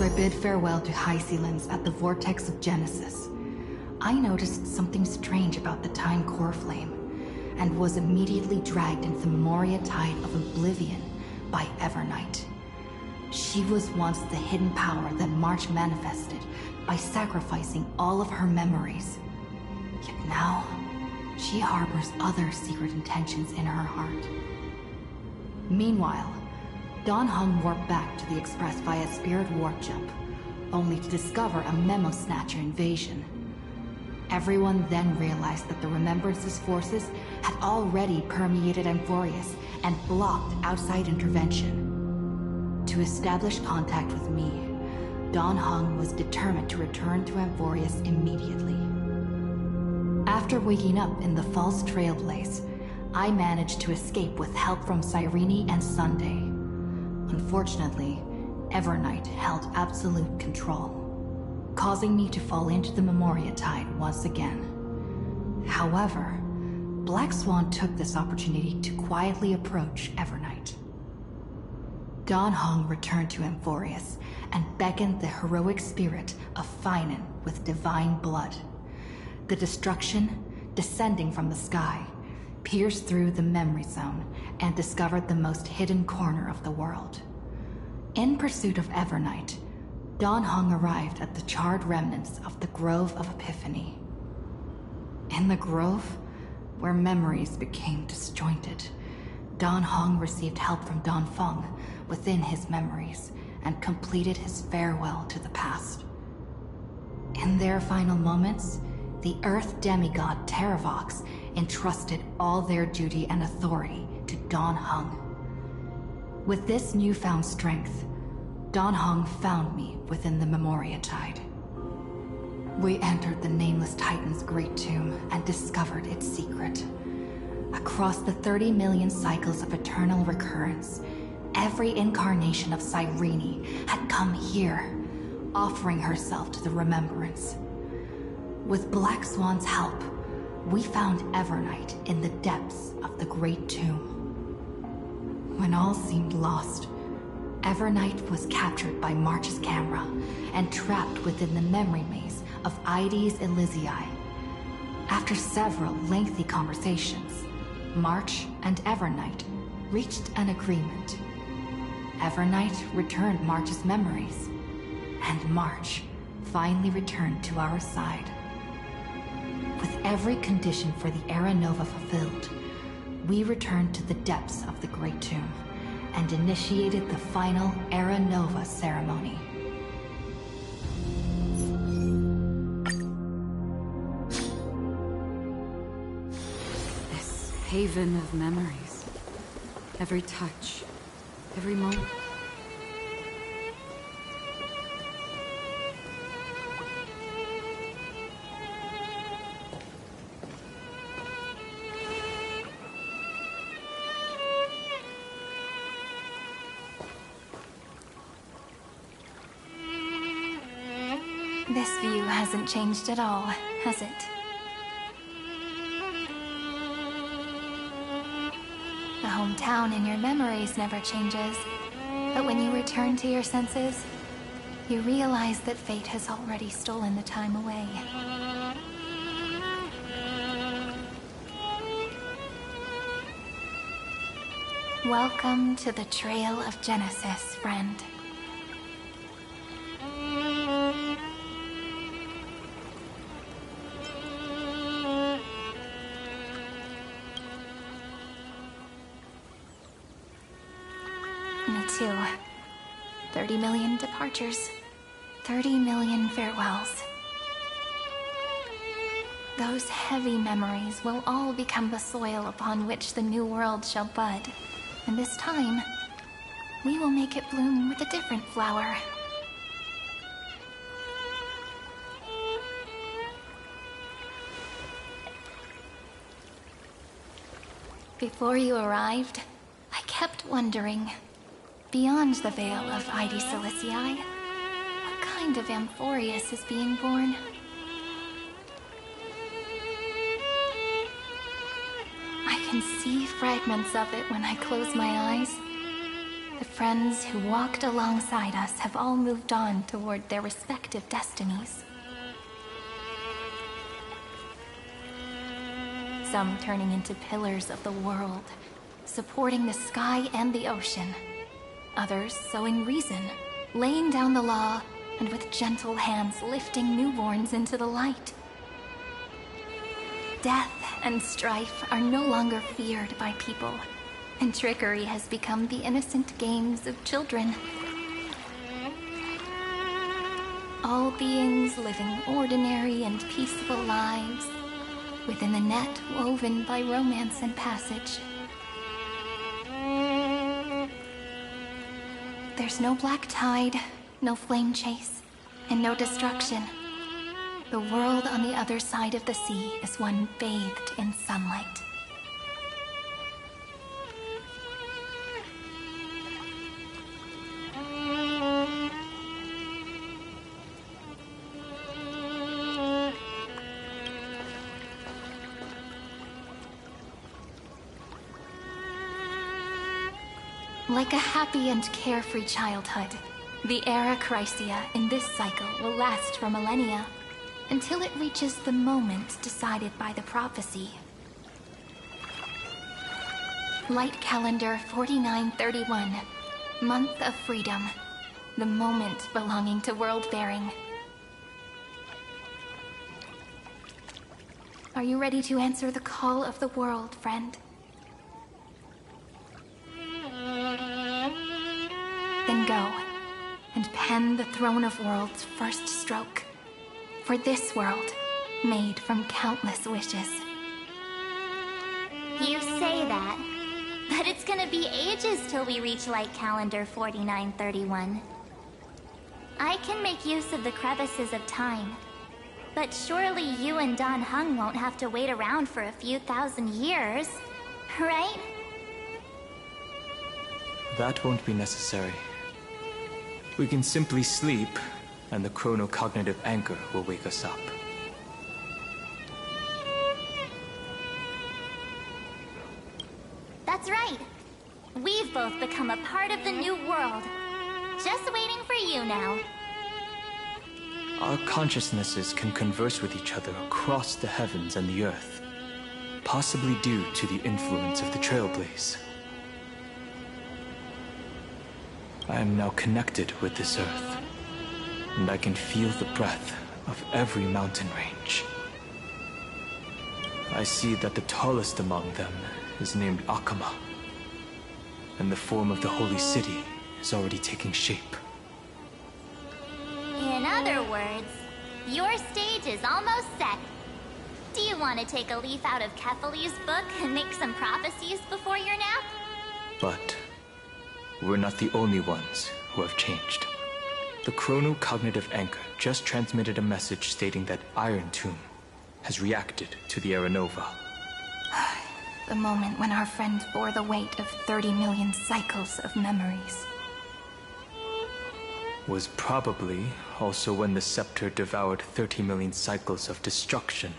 I bid farewell to High Sealants at the vortex of Genesis, I noticed something strange about the Time Core Flame, and was immediately dragged into the Memoria Tide of Oblivion by Evernight. She was once the hidden power that March manifested by sacrificing all of her memories. Yet now, she harbors other secret intentions in her heart. Meanwhile, Dawn Hung warped back to the Express via Spirit Warp Jump, only to discover a Memo Snatcher invasion. Everyone then realized that the Remembrance's forces had already permeated Amphorius and blocked outside intervention. To establish contact with me, Dawn Hung was determined to return to Amphorius immediately. After waking up in the false Trailblaze, I managed to escape with help from Cyrene and Sunday. Unfortunately, Evernight held absolute control, causing me to fall into the Memoria Tide once again. However, Black Swan took this opportunity to quietly approach Evernight. Dawn Hung returned to Amphorius and beckoned the heroic spirit of Finan with divine blood. The destruction, descending from the sky, pierced through the memory zone and discovered the most hidden corner of the world. In pursuit of Evernight, Dawn Hung arrived at the charred remnants of the Grove of Epiphany. In the grove, where memories became disjointed, Dawn Hung received help from Dawn Feng within his memories and completed his farewell to the past. In their final moments, the Earth demigod Terravox entrusted all their duty and authority to Dawn Hung. With this newfound strength, Dawn Hung found me within the Memoria Tide. We entered the Nameless Titan's great tomb and discovered its secret. Across the 30 million cycles of eternal recurrence, every incarnation of Cyrene had come here, offering herself to the Remembrance. With Black Swan's help, we found Evernight in the depths of the Great Tomb. When all seemed lost, Evernight was captured by March's camera and trapped within the memory maze of Ides Elysiae. After several lengthy conversations, March and Evernight reached an agreement. Evernight returned March's memories, and March finally returned to our side. With every condition for the Era Nova fulfilled, we returned to the depths of the Great Tomb and initiated the final Era Nova ceremony. This haven of memories. Every touch, every moment. This view hasn't changed at all, has it? The hometown in your memories never changes, but when you return to your senses, you realize that fate has already stolen the time away. Welcome to the Trail of Genesis, friend. Me too. 30 million departures. 30 million farewells. Those heavy memories will all become the soil upon which the new world shall bud. And this time, we will make it bloom with a different flower. Before you arrived, I kept wondering, beyond the veil of Ides Elysiae, what kind of Amphorius is being born? I can see fragments of it when I close my eyes. The Friends who walked alongside us have all moved on toward their respective destinies. Some turning into pillars of the world, supporting the sky and the ocean. Others sowing reason, laying down the law, and with gentle hands lifting newborns into the light. Death and strife are no longer feared by people, and trickery has become the innocent games of children. All beings living ordinary and peaceful lives within the net woven by romance and passage. There's no black tide, no flame chase, and no destruction. The world on the other side of the sea is one bathed in sunlight. Like a happy and carefree childhood, the era Chrysia in this cycle will last for millennia, until it reaches the moment decided by the prophecy. Light calendar 4931, month of freedom, the moment belonging to world-bearing. Are you ready to answer the call of the world, friend? Then go, and pen the Throne of Worlds' first stroke. For this world, made from countless wishes. You say that, but it's gonna be ages till we reach Light Calendar 4931. I can make use of the crevices of time, but surely you and Dan Heng won't have to wait around for a few thousand years, right? That won't be necessary. We can simply sleep, and the chronocognitive anchor will wake us up. That's right. We've both become a part of the new world. Just waiting for you now. Our consciousnesses can converse with each other across the heavens and the earth, possibly due to the influence of the Trailblaze. I am now connected with this earth, and I can feel the breath of every mountain range. I see that the tallest among them is named Akama, and the form of the holy city is already taking shape. In other words, your stage is almost set. Do you want to take a leaf out of Kefali's book and make some prophecies before your nap? But we're not the only ones who have changed. The chronocognitive anchor just transmitted a message stating that Iron Tomb has reacted to the Era Nova. The moment when our friend bore the weight of 30 million cycles of memories. Was probably also when the scepter devoured 30 million cycles of destruction.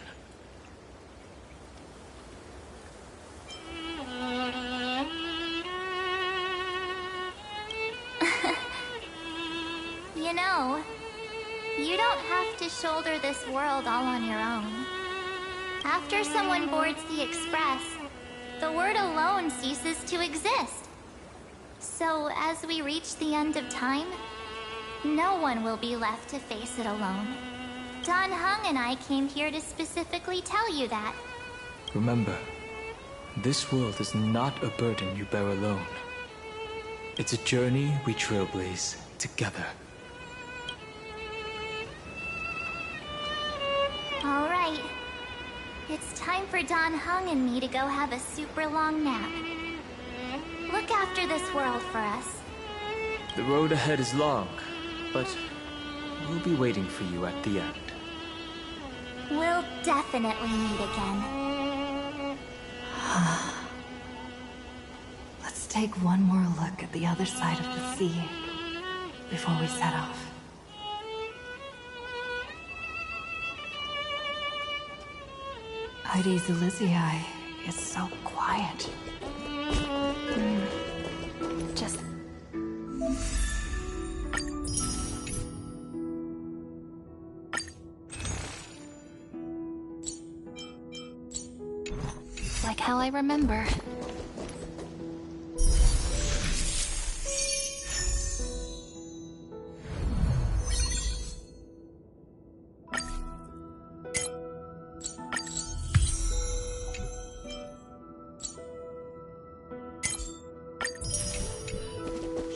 You know, you don't have to shoulder this world all on your own. After someone boards the Express, the word alone ceases to exist. So as we reach the end of time, no one will be left to face it alone. Dan Heng and I came here to specifically tell you that. Remember, this world is not a burden you bear alone. It's a journey we trailblaze together. All right. It's time for Dan Heng and me to go have a super long nap. Look after this world for us. The road ahead is long, but we'll be waiting for you at the end. We'll definitely meet again. Let's take one more look at the other side of the sea before we set off. Heidi Zelizii is so quiet. Just like how I remember.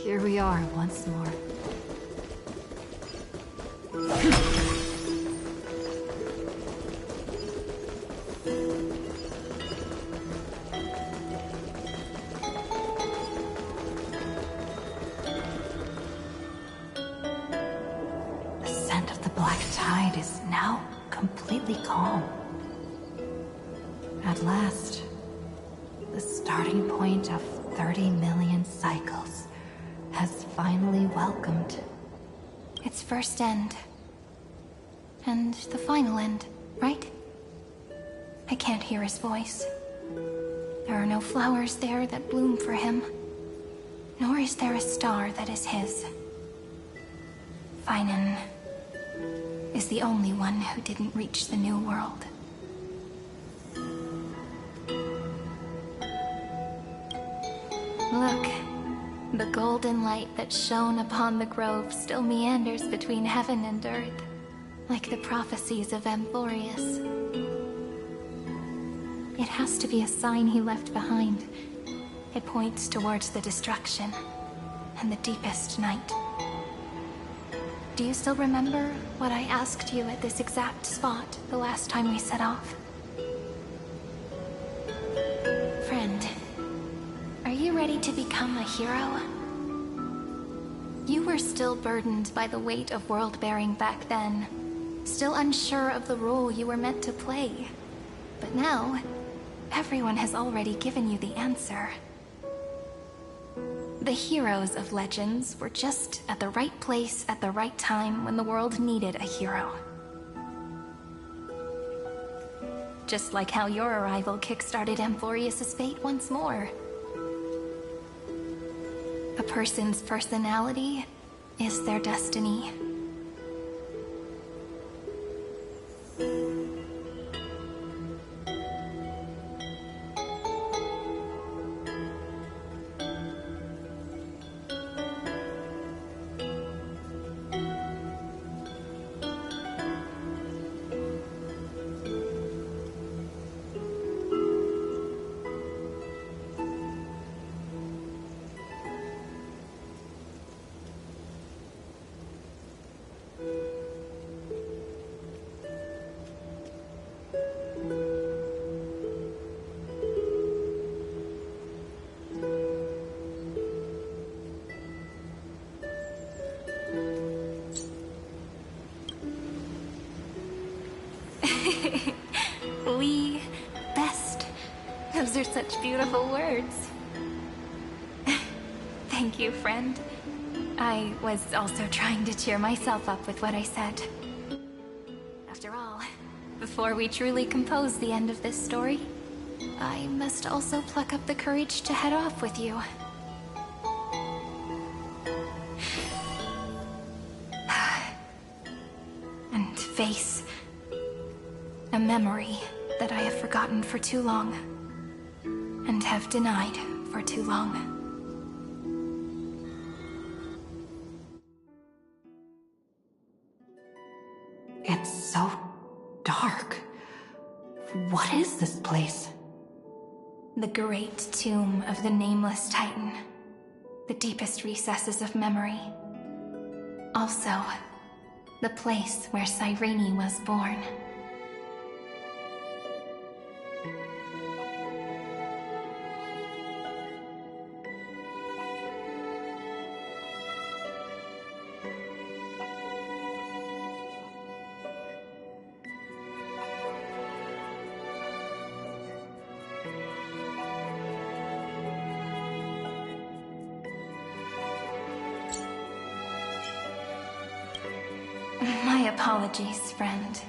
Here we are once more. The scent of the black tide is now completely calm. At last, the starting point of 30 million cycles has finally welcomed Its first end. And the final end, right? I can't hear his voice. There are no flowers there that bloom for him. Nor is there a star that is his. Finan is the only one who didn't reach the new world. Look, the golden light that shone upon the grove still meanders between heaven and earth, like the prophecies of Amphorius. It has to be a sign he left behind. It points towards the destruction and the deepest night. Do you still remember what I asked you at this exact spot the last time we set off? Friend, are you ready to become a hero? You were still burdened by the weight of world-bearing back then, still unsure of the role you were meant to play. But now, everyone has already given you the answer. The heroes of legends were just at the right place at the right time when the world needed a hero. Just like how your arrival kickstarted Amphorius' fate once more. A person's personality is their destiny. We best. Those are such beautiful words. Thank you, friend. I was also trying to cheer myself up with what I said. After all, before we truly compose the end of this story, I must also pluck up the courage to head off with you. And face a memory that I have forgotten for too long, and have denied for too long. It's so dark. What is this place? The great tomb of the Nameless Titan. The deepest recesses of memory. Also, the place where Cyrene was born. My apologies, friend.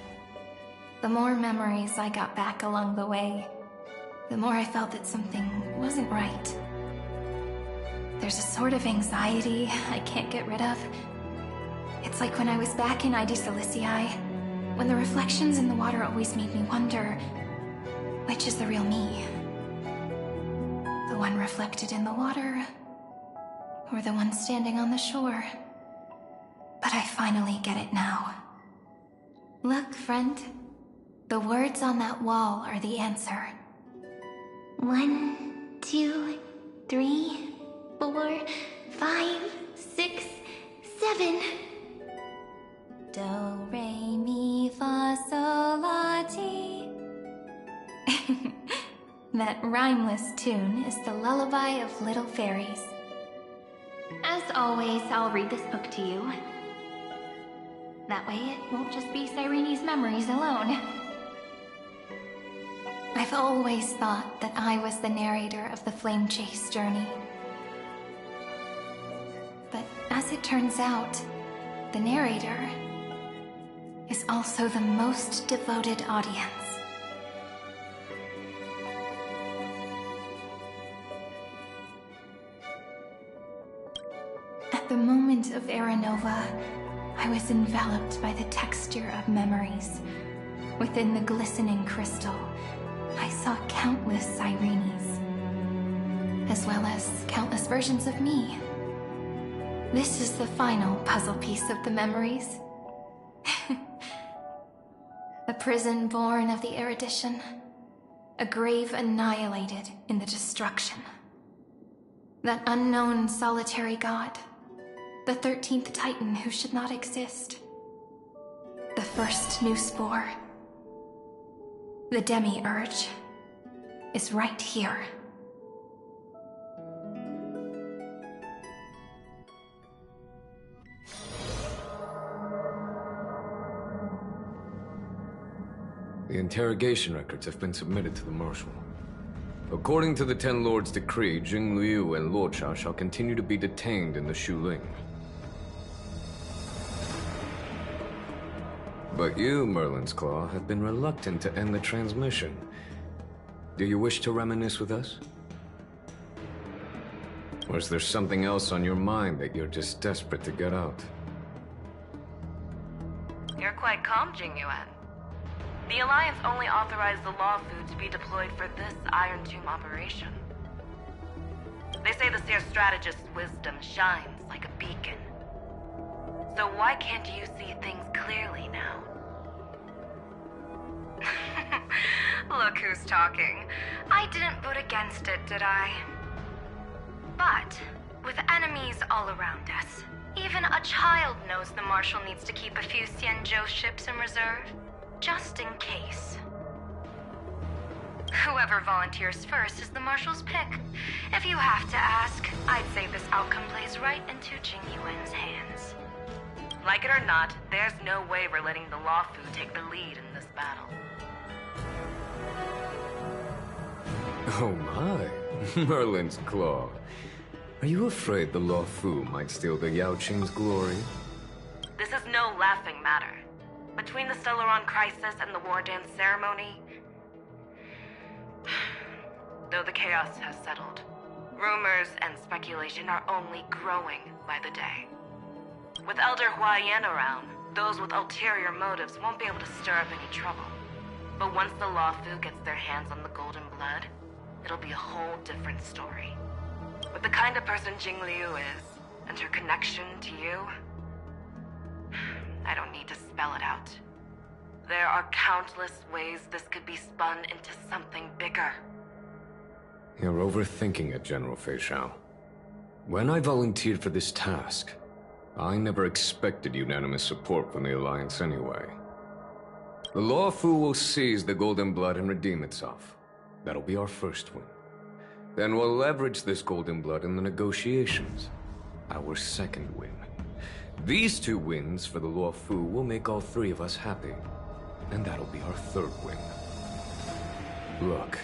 The more memories I got back along the way, the more I felt that something wasn't right. There's a sort of anxiety I can't get rid of. It's like when I was back in ID Silicii, when the reflections in the water always made me wonder, which is the real me, The one reflected in the water, or the one standing on the shore. But I finally get it now. Look, friend. The words on that wall are the answer. 1, 2, 3, 4, 5, 6, 7. Do, re, mi, fa, sol, la, ti. That rhymeless tune is the lullaby of little fairies. As always, I'll read this book to you. That way it won't just be Cyrene's memories alone. I've always thought that I was the narrator of the Flame Chase journey. But as it turns out, the narrator is also the most devoted audience. At the moment of Aranova, I was enveloped by the texture of memories. Within the glistening crystal, I saw countless Cyrenes, as well as countless versions of me. This is the final puzzle piece of the memories. A prison born of the erudition, a grave annihilated in the destruction. That unknown solitary god, the 13th Titan who should not exist. The first new spore. The demiurge is right here. The interrogation records have been submitted to the Marshal. According to the Ten Lords' decree, Jing Liu and Luocha shall continue to be detained in the Shuling. But you, Merlin's Claw, have been reluctant to end the transmission. Do you wish to reminisce with us? Or is there something else on your mind that you're just desperate to get out? You're quite calm, Jingyuan. The Alliance only authorized the Law Food to be deployed for this Iron Tomb operation. They say the Seer Strategist's wisdom shines like a beacon. So why can't you see things clearly now? Look who's talking. I didn't vote against it, did I? But, with enemies all around us, even a child knows the Marshal needs to keep a few Xianzhou ships in reserve, just in case. Whoever volunteers first is the Marshal's pick. If you have to ask, I'd say this outcome plays right into Jingyuan's hands. Like it or not, there's no way we're letting the Law Fu take the lead in this battle. Oh my, Merlin's Claw. Are you afraid the Law Fu might steal the Yao Qing's glory? This is no laughing matter. Between the Stellaron crisis and the War Dance ceremony, though the chaos has settled, rumors and speculation are only growing by the day. With Elder Huaiyan around, those with ulterior motives won't be able to stir up any trouble. But once the Law Fu gets their hands on the Golden Blood, it'll be a whole different story. With the kind of person Jing Liu is, and her connection to you, I don't need to spell it out. There are countless ways this could be spun into something bigger. You're overthinking it, General Fei Shao. When I volunteered for this task, I never expected unanimous support from the Alliance anyway. The Law Fu will seize the Golden Blood and redeem itself. That'll be our first win. Then we'll leverage this Golden Blood in the negotiations. Our second win. These 2 wins for the Law Fu will make all 3 of us happy. And that'll be our third win. Look,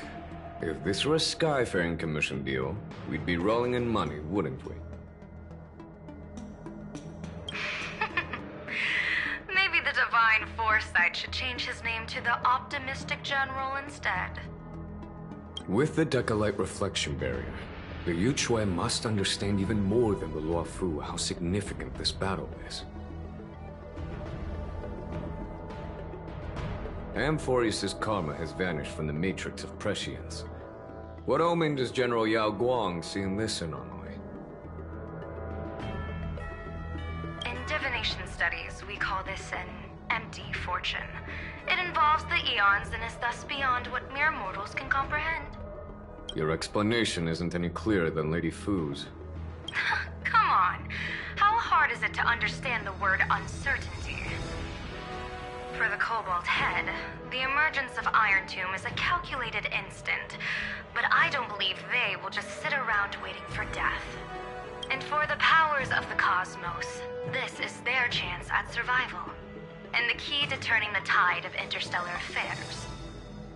if this were a Skyfaring Commission deal, we'd be rolling in money, wouldn't we? Maybe the Divine Foresight should change his name to the Optimistic General instead. With the Decalite Reflection Barrier, the Yuchue must understand even more than the Law Fu how significant this battle is. Amphorius' karma has vanished from the matrix of prescience. What omen does General Yao Guang see in this anomaly? In divination studies, we call this an empty fortune. It involves the eons and is thus beyond what mere mortals can comprehend. Your explanation isn't any clearer than Lady Fu's. Come on. How hard is it to understand the word uncertainty? For the Cobalt Head, the emergence of Iron Tomb is a calculated instant, but I don't believe they will just sit around waiting for death. And for the powers of the cosmos, this is their chance at survival, and the key to turning the tide of interstellar affairs.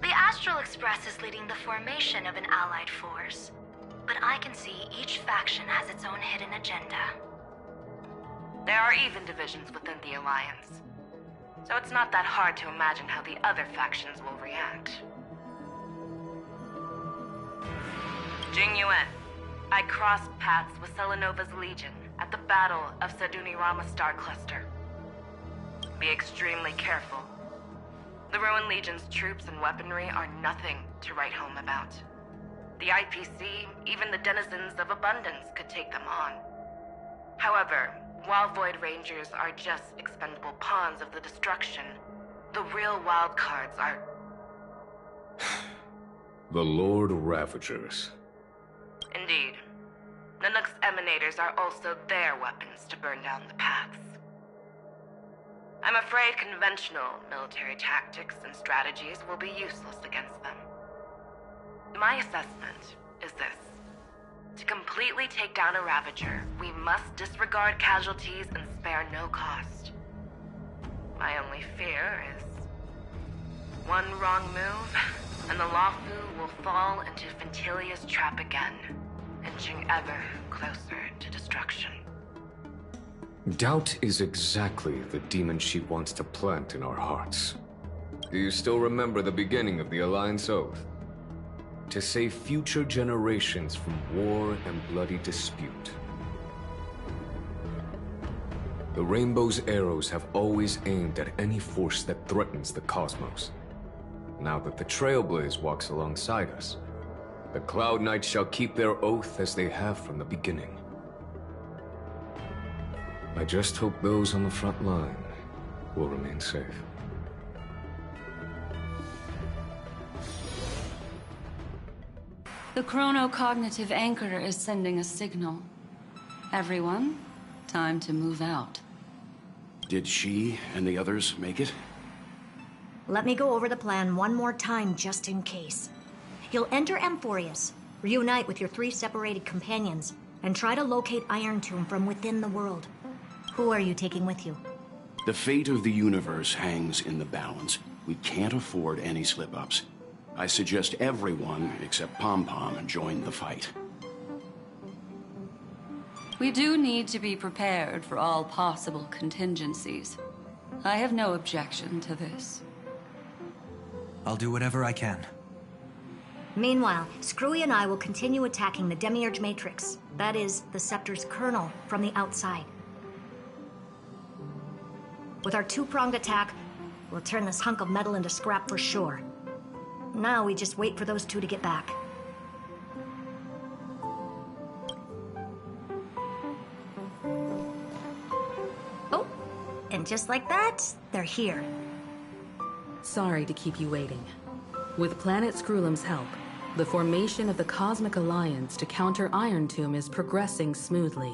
The Astral Express is leading the formation of an allied force, but I can see each faction has its own hidden agenda. There are even divisions within the Alliance, so it's not that hard to imagine how the other factions will react. Jing Yuan, I crossed paths with Selenova's Legion at the Battle of Sadunirama Star Cluster. Be extremely careful. The Ruined Legion's troops and weaponry are nothing to write home about. The IPC, even the denizens of Abundance, could take them on. However, while Void Rangers are just expendable pawns of the destruction, the real wild cards are... The Lord Ravagers. Indeed. Nanook's emanators are also their weapons to burn down the paths. I'm afraid conventional military tactics and strategies will be useless against them. My assessment is this. To completely take down a Ravager, we must disregard casualties and spare no cost. My only fear is... one wrong move, and the Luofu will fall into Fintilia's trap again, inching ever closer to destruction. Doubt is exactly the demon she wants to plant in our hearts. Do you still remember the beginning of the Alliance Oath? To save future generations from war and bloody dispute. The Rainbow's arrows have always aimed at any force that threatens the cosmos. Now that the Trailblaze walks alongside us, the Cloud Knights shall keep their oath as they have from the beginning. I just hope those on the front line will remain safe. The chronocognitive anchor is sending a signal. Everyone, time to move out. Did she and the others make it? Let me go over the plan one more time just in case. You'll enter Amphorius, reunite with your 3 separated companions, and try to locate Iron Tomb from within the world. Who are you taking with you? The fate of the universe hangs in the balance. We can't afford any slip-ups. I suggest everyone, except Pom-Pom, join the fight. We do need to be prepared for all possible contingencies. I have no objection to this. I'll do whatever I can. Meanwhile, Screwy and I will continue attacking the Demiurge Matrix. That is, the Scepter's kernel, from the outside. With our 2-pronged attack, we'll turn this hunk of metal into scrap for sure. Now we just wait for those 2 to get back. Oh, and just like that, they're here. Sorry to keep you waiting. With Planet Screwlum's help, the formation of the Cosmic Alliance to counter Iron Tomb is progressing smoothly.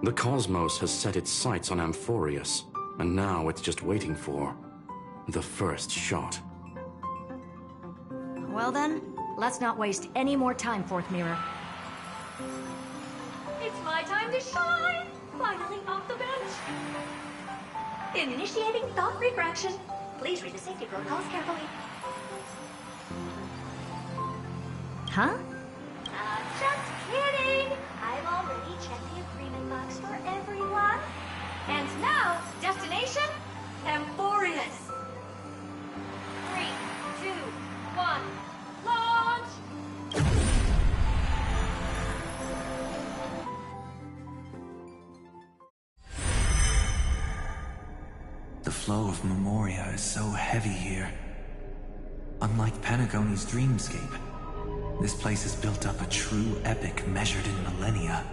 The cosmos has set its sights on Amphorius, and now it's just waiting for the first shot. Well then, let's not waste any more time, Fourth Mirror. It's my time to shine! Finally off the bench! Initiating thought refraction. Please read the safety protocols carefully. Huh? Just kidding! I've already checked the agreement box for everyone. And now, destination, Amphorius. 3, 2, 1, launch! The flow of Memoria is so heavy here. Unlike Penacony's dreamscape, this place has built up a true epic measured in millennia.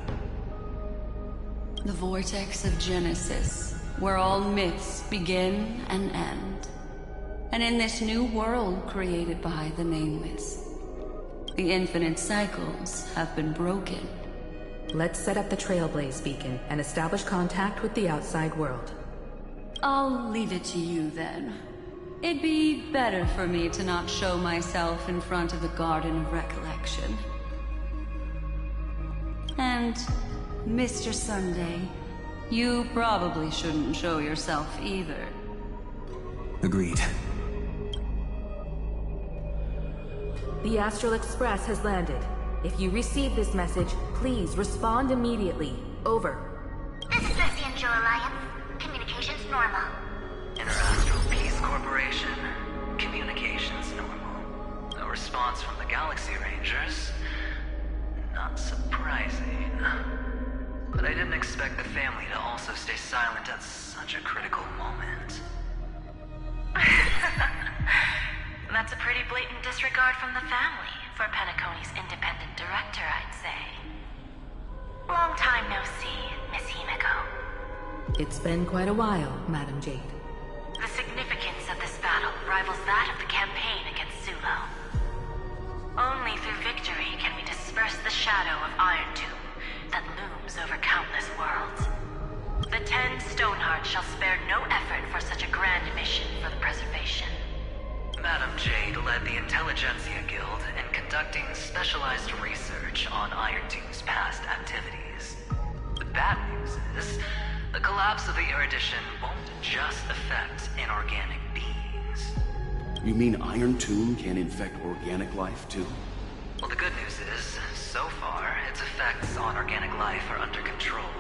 The vortex of Genesis, where all myths begin and end. And in this new world created by the Nameless, the infinite cycles have been broken. Let's set up the Trailblaze beacon and establish contact with the outside world. I'll leave it to you then. It'd be better for me to not show myself in front of the Garden of Recollection. And, Mr. Sunday, you probably shouldn't show yourself either. Agreed. The Astral Express has landed. If you receive this message, please respond immediately. Over. This is the Cianjo Alliance. Communications normal. Interastral Peace Corporation. Communications normal. No response from the Galaxy Rangers. Not surprising. But I didn't expect the family to also stay silent at such a critical moment. That's a pretty blatant disregard from the family for Penacony's independent director, I'd say. Long time no see, Miss Himiko. It's been quite a while, Madam Jade. The significance of this battle rivals that of the campaign against Sulo. Only through victory can we disperse the shadow of Iron Tomb that looms over countless worlds. The 10 Stonehearts shall spare no effort for such a grand mission for the preservation. Madam Jade led the Intelligentsia Guild in conducting specialized research on Iron Tomb's past activities. The bad news is, the collapse of the Erudition won't just affect inorganic beings. You mean Iron Tomb can infect organic life, too? Well, the good news is, so far, its effects on organic life are under control.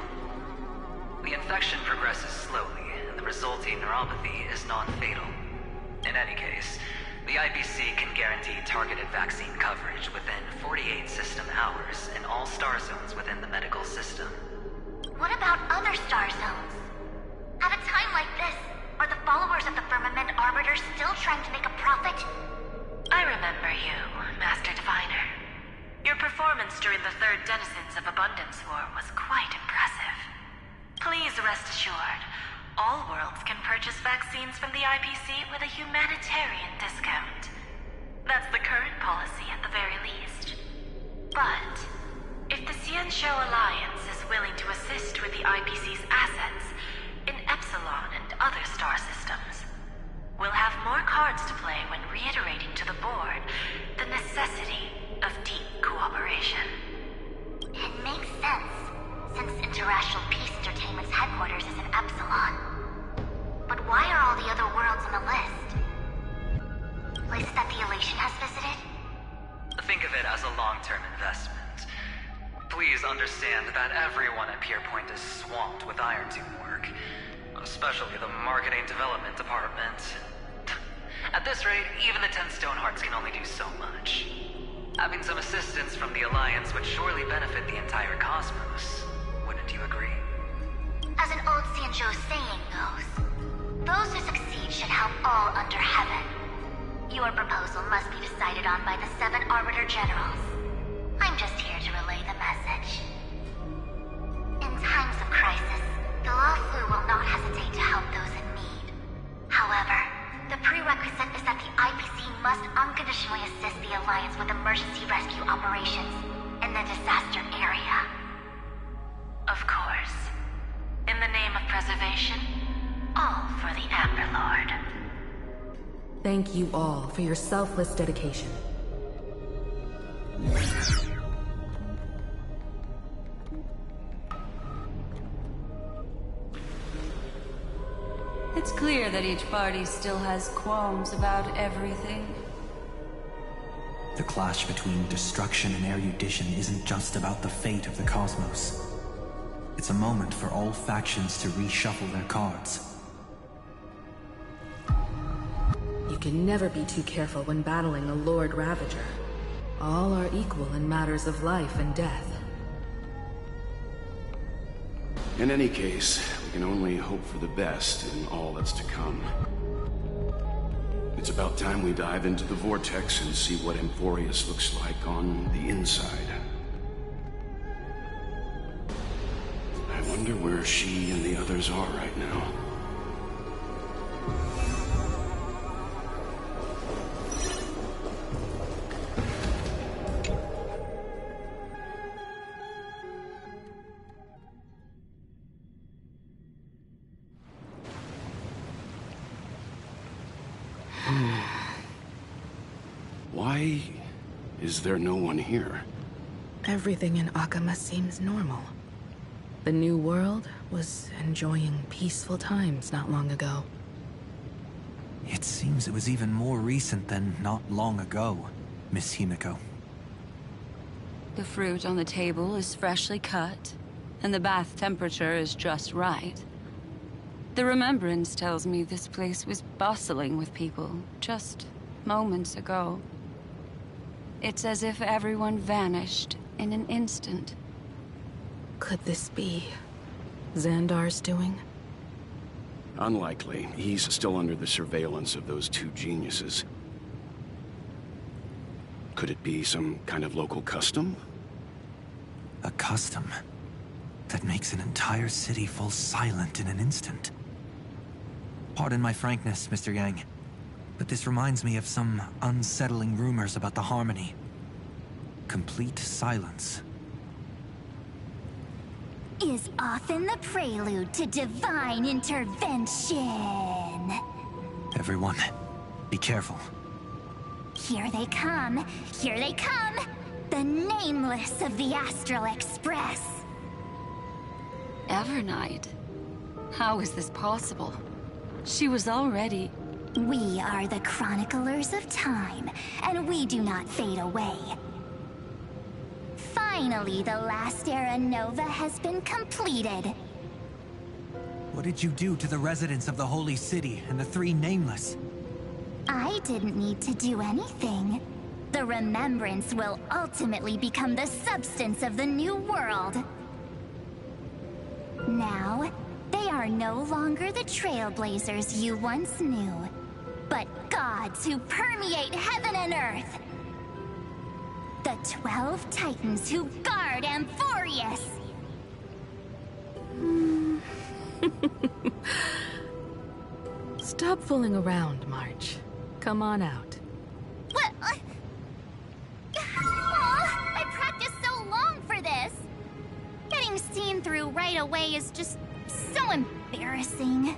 The infection progresses slowly, and the resulting neuropathy is non-fatal. In any case, the IPC can guarantee targeted vaccine coverage within 48 system hours in all star zones within the medical system. What about other star zones? At a time like this, are the followers of the Firmament Arbiter still trying to make a profit? I remember you, Master Diviner. Your performance during the Third Denizens of Abundance War was quite impressive. Please rest assured, all worlds can purchase vaccines from the IPC with a humanitarian discount. That's the current policy at the very least. But, if the Cianjo Alliance is willing to assist with the IPC's assets in Epsilon and other star systems, we'll have more cards to play when reiterating to the board the necessity of deep cooperation. It makes sense, since Interastral Peace Entertainment's headquarters is in Epsilon. But why are all the other worlds on the list? Places that the Elation has visited? Think of it as a long-term investment. Please understand that everyone at Pierpoint is swamped with Iron Tomb work, especially the Marketing Development Department. At this rate, even the 10 Stonehearts can only do so much. Having some assistance from the Alliance would surely benefit the entire cosmos. Wouldn't you agree? As an old Cianjo saying goes, those who succeed should help all under heaven. Your proposal must be decided on by the 7 Arbiter Generals. I'm just here to relay the message. In times of crisis, the Law Flu will not hesitate to help those in need. However, the prerequisite is that the IPC must unconditionally assist the Alliance with emergency rescue operations in the disaster area. Of course. In the name of preservation, all for the Amber Lord. Thank you all for your selfless dedication. It's clear that each party still has qualms about everything. The clash between destruction and erudition isn't just about the fate of the cosmos. It's a moment for all factions to reshuffle their cards. You can never be too careful when battling a Lord Ravager. All are equal in matters of life and death. In any case, we can only hope for the best in all that's to come. It's about time we dive into the vortex and see what Amphorius looks like on the inside. I wonder where she and the others are right now. Why is there no one here? Everything in Akama seems normal. The new world was enjoying peaceful times not long ago. It seems it was even more recent than not long ago, Miss Himiko. The fruit on the table is freshly cut, and the bath temperature is just right. The remembrance tells me this place was bustling with people just moments ago. It's as if everyone vanished in an instant. Could this be Xandar's doing? Unlikely. He's still under the surveillance of those two geniuses. Could it be some kind of local custom? A custom that makes an entire city fall silent in an instant. Pardon my frankness, Mr. Yang, but this reminds me of some unsettling rumors about the Harmony. Complete silence. Is often the prelude to divine intervention. Everyone, be careful. Here they come! Here they come! The Nameless of the Astral Express! Evernight? How is this possible? She was already... We are the Chroniclers of Time, and we do not fade away. Finally, the last era Nova has been completed. What did you do to the residents of the Holy City and the three Nameless? I didn't need to do anything. The remembrance will ultimately become the substance of the new world. Now, they are no longer the trailblazers you once knew, but gods who permeate heaven and earth. The 12 Titans who guard Amphorius! Stop fooling around, March. Come on out. What? I practiced so long for this! Getting seen through right away is just so embarrassing.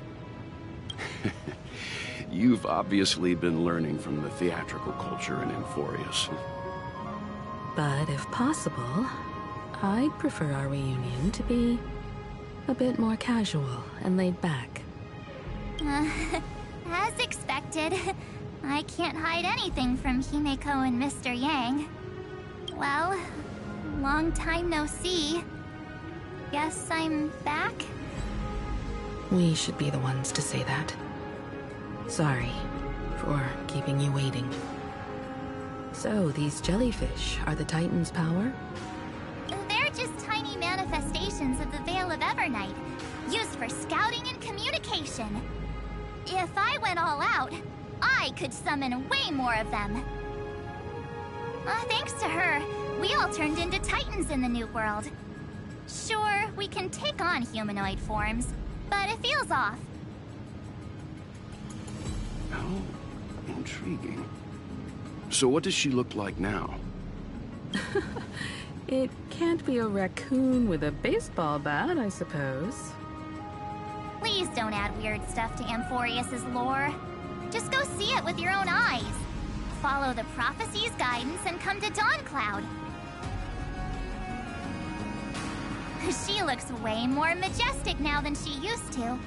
You've obviously been learning from the theatrical culture in Amphorius. But if possible, I'd prefer our reunion to be a bit more casual and laid back. As expected, I can't hide anything from Himeko and Mr. Yang. Well, long time no see. Guess I'm back? We should be the ones to say that. Sorry for keeping you waiting. So, these jellyfish are the Titan's power? They're just tiny manifestations of the Veil of Evernight, used for scouting and communication. If I went all out, I could summon way more of them. Thanks to her, we all turned into Titans in the New World. Sure, we can take on humanoid forms, but it feels off. How intriguing. So what does she look like now? It can't be a raccoon with a baseball bat, I suppose. Please don't add weird stuff to Amphorius's lore. Just go see it with your own eyes. Follow the prophecy's guidance and come to Dawncloud. She looks way more majestic now than she used to.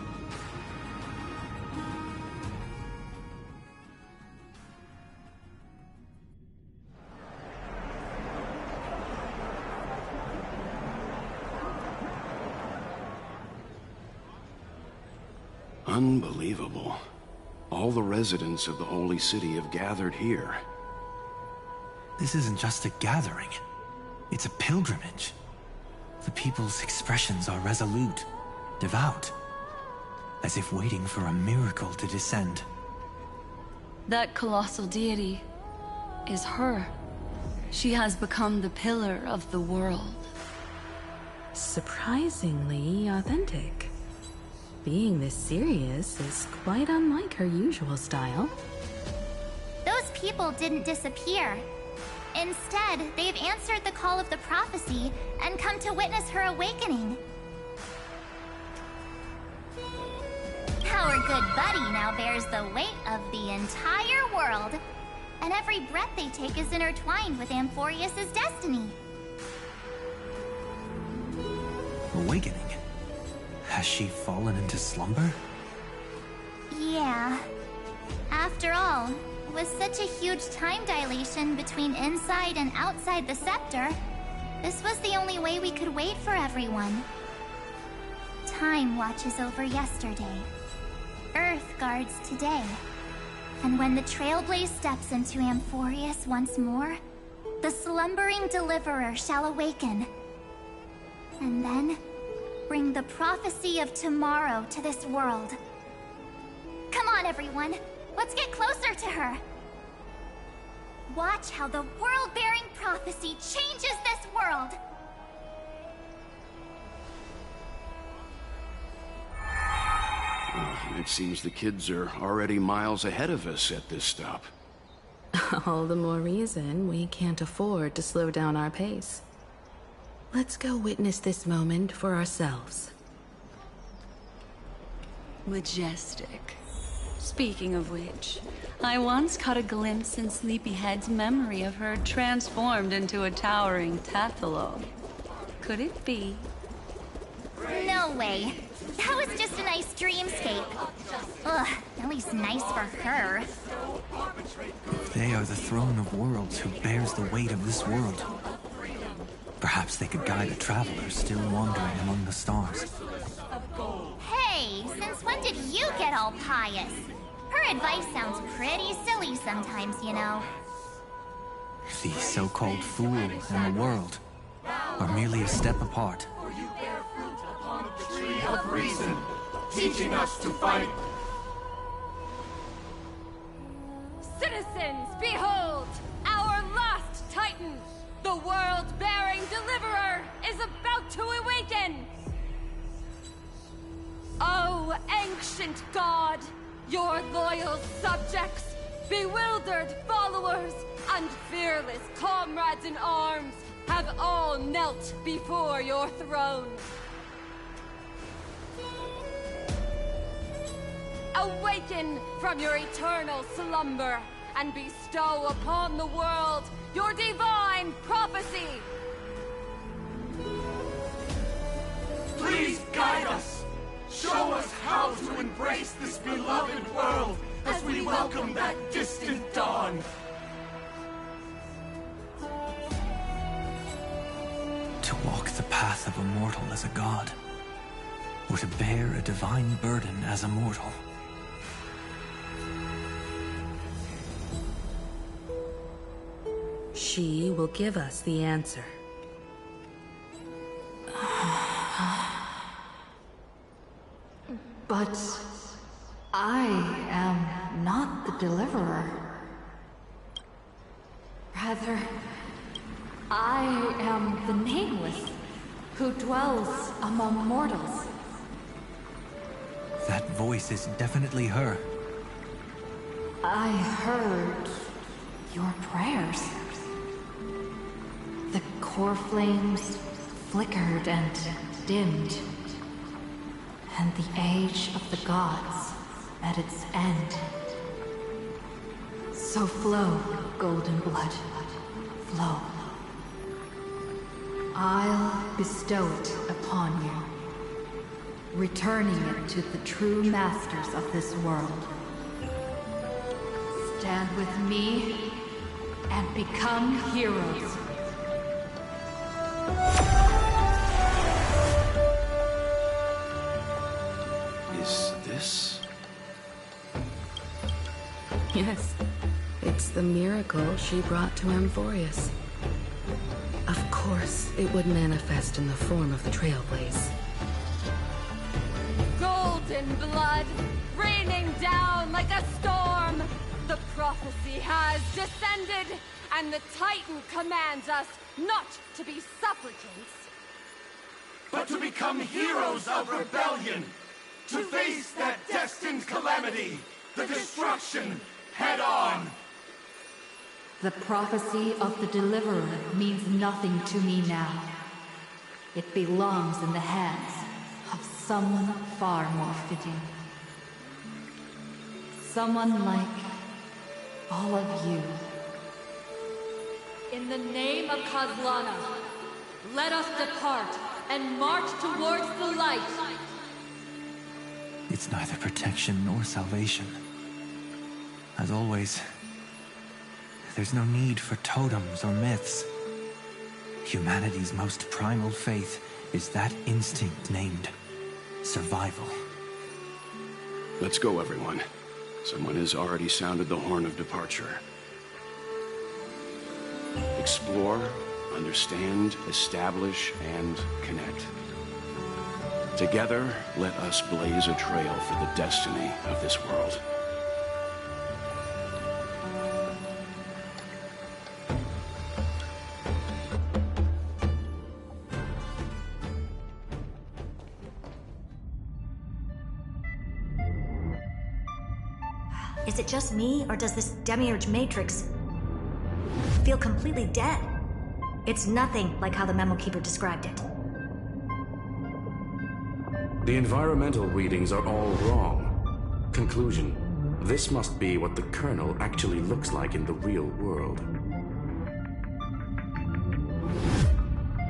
Unbelievable. All the residents of the Holy City have gathered here. This isn't just a gathering. It's a pilgrimage. The people's expressions are resolute, devout, as if waiting for a miracle to descend. That colossal deity is her. She has become the pillar of the world. Surprisingly authentic. Being this serious is quite unlike her usual style. Those people didn't disappear. Instead, they've answered the call of the prophecy and come to witness her awakening. Our good buddy now bears the weight of the entire world, and every breath they take is intertwined with Amphorius' destiny. Awakening? Has she fallen into slumber? Yeah. After all, with such a huge time dilation between inside and outside the scepter, this was the only way we could wait for everyone. Time watches over yesterday. Earth guards today. And when the Trailblaze steps into Amphorius once more, the slumbering deliverer shall awaken. And then, bring the prophecy of tomorrow to this world. Come on, everyone! Let's get closer to her! Watch how the world-bearing prophecy changes this world! It seems the kids are already miles ahead of us at this stop. All the more reason we can't afford to slow down our pace. Let's go witness this moment for ourselves. Majestic. Speaking of which, I once caught a glimpse in Sleepyhead's memory of her transformed into a towering Tathalog. Could it be? No way. That was just a nice dreamscape. Ugh, at least nice for her. If they are the throne of worlds who bears the weight of this world, perhaps they could guide a traveler still wandering among the stars. Hey, since when did you get all pious? Her advice sounds pretty silly sometimes, you know. The so-called fool and the world are merely a step apart. Of reason, teaching us to fight. Citizens, behold! Our last Titan, the world-bearing deliverer, is about to awaken! Oh, ancient god! Your loyal subjects, bewildered followers, and fearless comrades in arms have all knelt before your throne. Awaken from your eternal slumber and bestow upon the world your divine prophecy! Please guide us! Show us how to embrace this beloved world as we welcome that distant dawn! To walk the path of a mortal as a god, or to bear a divine burden as a mortal. She will give us the answer. But I am not the deliverer. Rather, I am the Nameless, who dwells among mortals. That voice is definitely her. I heard your prayers. The core flames flickered and dimmed, and the age of the gods at its end. So flow, golden blood, flow. I'll bestow it upon you, returning it to the true masters of this world. Stand with me and become heroes. Is this? Yes, it's the miracle she brought to Amphorius. Of course, it would manifest in the form of the Trailblaze. Golden blood, raining down like a storm! The prophecy has descended, and the Titan commands us not to be supplicants, but to become heroes of rebellion, to face that destined calamity, the destruction, head on. The prophecy of the Deliverer means nothing to me now. It belongs in the hands of someone far more fitting. Someone like all of you. In the name of Kozlana, let us depart and march towards the light. It's neither protection nor salvation. As always, there's no need for totems or myths. Humanity's most primal faith is that instinct named survival. Let's go, everyone. Someone has already sounded the horn of departure. Explore, understand, establish, and connect. Together, let us blaze a trail for the destiny of this world. Is it just me, or does this Demiurge Matrix feel completely dead? It's nothing like how the Memo Keeper described it. The environmental readings are all wrong. Conclusion: this must be what the kernel actually looks like in the real world.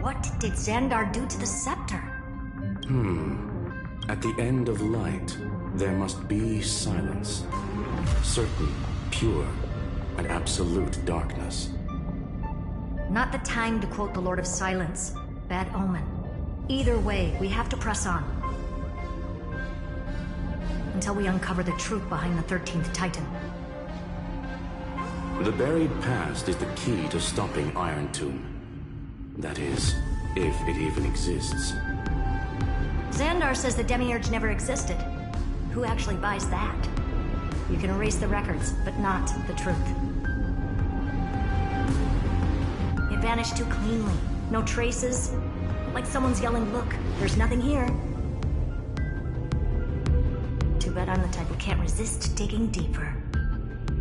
What did Xandar do to the scepter? At the end of light, there must be silence. Certain, pure, and absolute darkness. Not the time to quote the Lord of Silence. Bad omen. Either way, we have to press on. Until we uncover the truth behind the 13th Titan. The buried past is the key to stopping Iron Tomb. That is, if it even exists. Xandar says the Demiurge never existed. Who actually buys that? You can erase the records, but not the truth. It vanished too cleanly. No traces. Like someone's yelling, "Look, there's nothing here." Too bad I'm the type who can't resist digging deeper.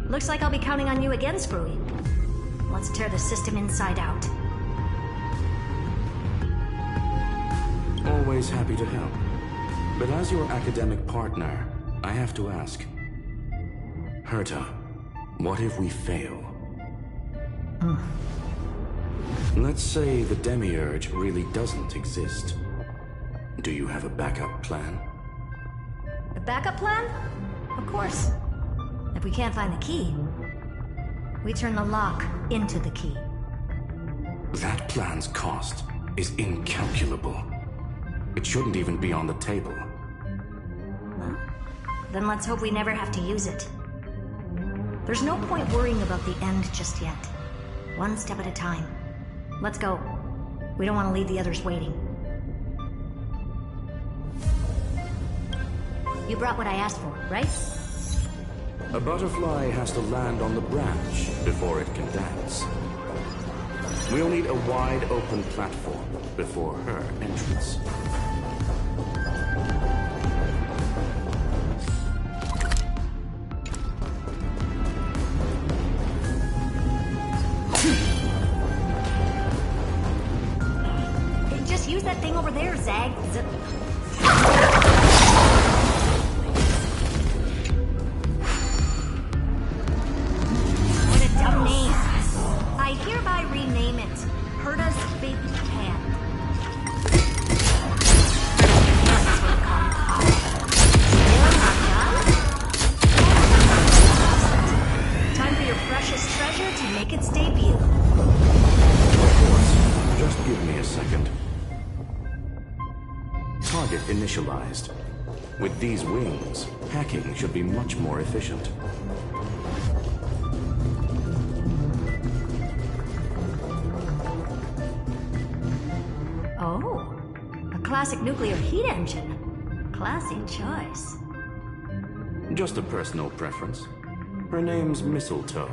Looks like I'll be counting on you again, Screwy. Let's tear the system inside out. Always happy to help. But as your academic partner, I have to ask. Herta, what if we fail? Let's say the Demiurge really doesn't exist. Do you have a backup plan? A backup plan? Of course. If we can't find the key, we turn the lock into the key. That plan's cost is incalculable. It shouldn't even be on the table. Then let's hope we never have to use it. There's no point worrying about the end just yet. One step at a time. Let's go. We don't want to leave the others waiting. You brought what I asked for, right? A butterfly has to land on the branch before it can dance. We'll need a wide open platform before her entrance. Just use that thing over there, Zag. What a dumb name. I hereby rename it Herta's Big Hand. Time for your precious treasure to make its debut. Of course. Just give me a second. Target initialized. With these wings, hacking should be much more efficient. Oh, a classic nuclear heat engine. Classy choice. Just a personal preference. Her name's Mistletoe.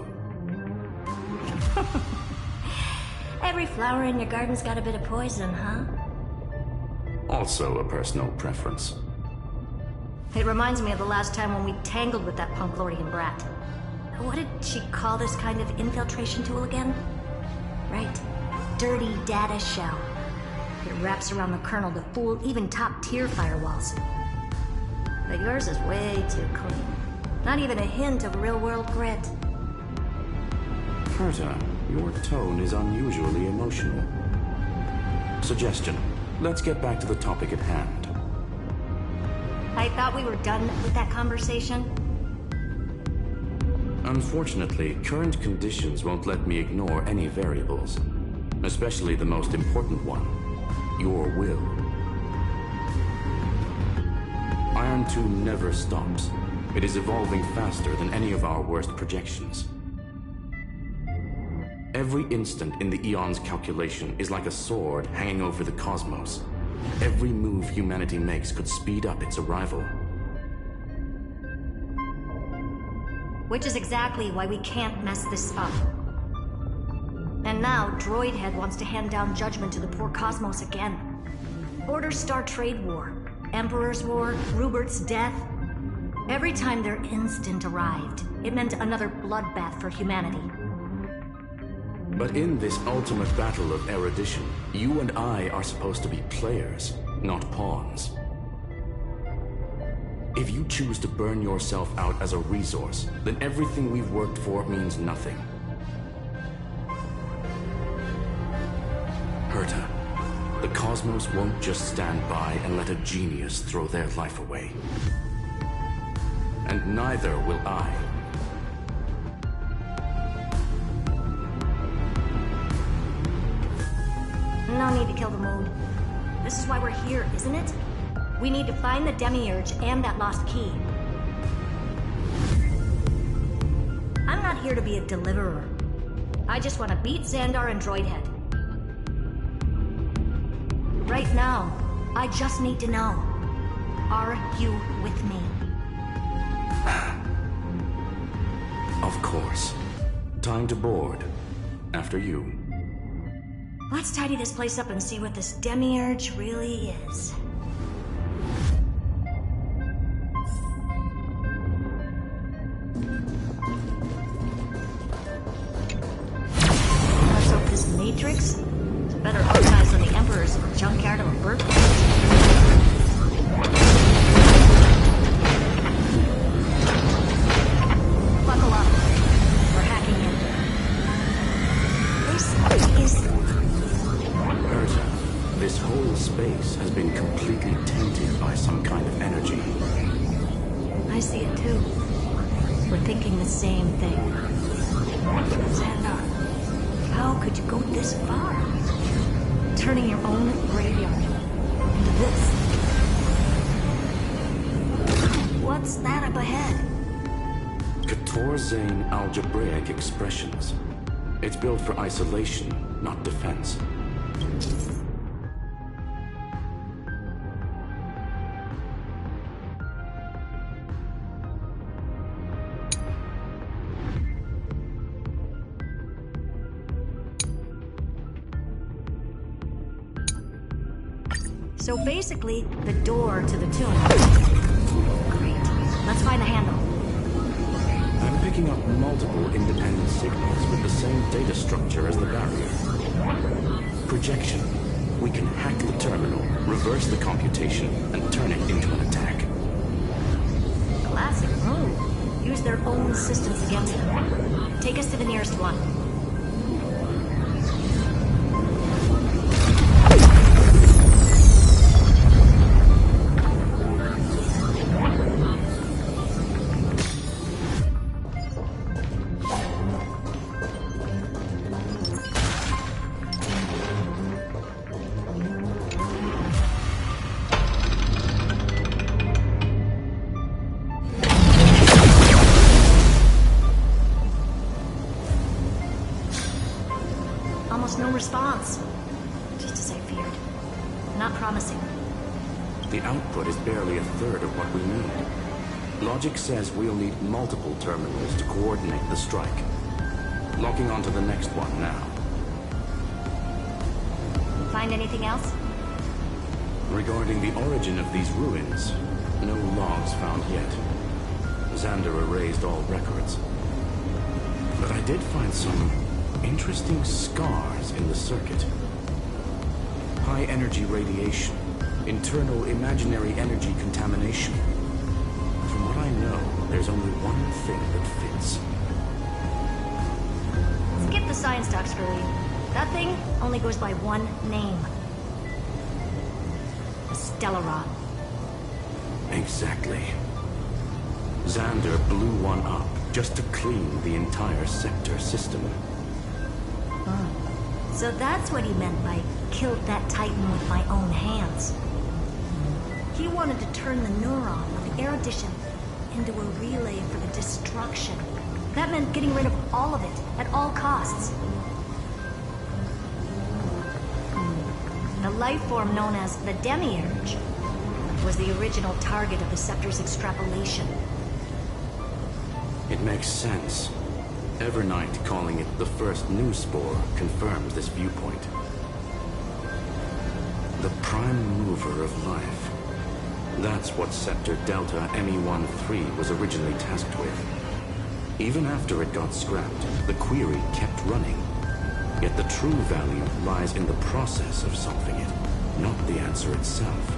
Every flower in your garden's got a bit of poison, huh? Also a personal preference. It reminds me of the last time when we tangled with that Punklorian brat. What did she call this kind of infiltration tool again? Right. Dirty data shell. It wraps around the kernel to fool even top-tier firewalls. But yours is way too clean. Not even a hint of real-world grit. Herta, your tone is unusually emotional. Suggestion. Let's get back to the topic at hand. I thought we were done with that conversation. Unfortunately, current conditions won't let me ignore any variables. Especially the most important one. Your will. Iron Tomb never stops. It is evolving faster than any of our worst projections. Every instant in the Eon's calculation is like a sword hanging over the cosmos. Every move humanity makes could speed up its arrival. Which is exactly why we can't mess this up. And now, Droidhead wants to hand down judgment to the poor cosmos again. Order Star Trade War, Emperor's War, Rubert's death. Every time their instant arrived, it meant another bloodbath for humanity. But in this ultimate battle of erudition, you and I are supposed to be players, not pawns. If you choose to burn yourself out as a resource, then everything we've worked for means nothing. Herta, the cosmos won't just stand by and let a genius throw their life away. And neither will I. No need to kill the moon. This is why we're here, isn't it? We need to find the Demiurge and that lost key. I'm not here to be a deliverer. I just want to beat Xandar and Droidhead. Right now, I just need to know. Are you with me? Of course. Time to board. After you. Let's tidy this place up and see what this Demiurge really is. Let's hope this Matrix is better organized than the Emperor's junkyard of a birthplace. Buckle up. We're hacking in. This is... Herta, this whole space has been completely tainted by some kind of energy. I see it too. We're thinking the same thing. Xandar, how could you go this far? Turning your own graveyard into this. What's that up ahead? Katorzane algebraic expressions. It's built for isolation, not defense. So basically, the door to the tomb. Great. Let's find the handle. I'm picking up multiple independent signals with the same data structure as the barrier. Projection. We can hack the terminal, reverse the computation, and turn it into an attack. Classic move. Use their own systems against them. Take us to the nearest one. Almost no response. Just as I feared. Not promising. The output is barely a third of what we need. Logic says we'll need multiple terminals to coordinate the strike. Locking onto the next one now. Find anything else? Regarding the origin of these ruins, no logs found yet. Xander erased all records. But I did find some interesting scars in the circuit. High energy radiation, internal imaginary energy contamination. From what I know, there's only one thing that fits. Skip the science talk, Screwy. That thing only goes by one name. A Stellaron. Exactly. Xander blew one up just to clean the entire sector system. So that's what he meant by killed that Titan with my own hands. He wanted to turn the neuron of erudition into a relay for the destruction. That meant getting rid of all of it, at all costs. The life form known as the Demiurge was the original target of the Scepter's extrapolation. It makes sense. Evernight calling it the first new spore confirms this viewpoint. The prime mover of life. That's what Scepter Delta ME-13 was originally tasked with. Even after it got scrapped, the query kept running. Yet the true value lies in the process of solving it, not the answer itself.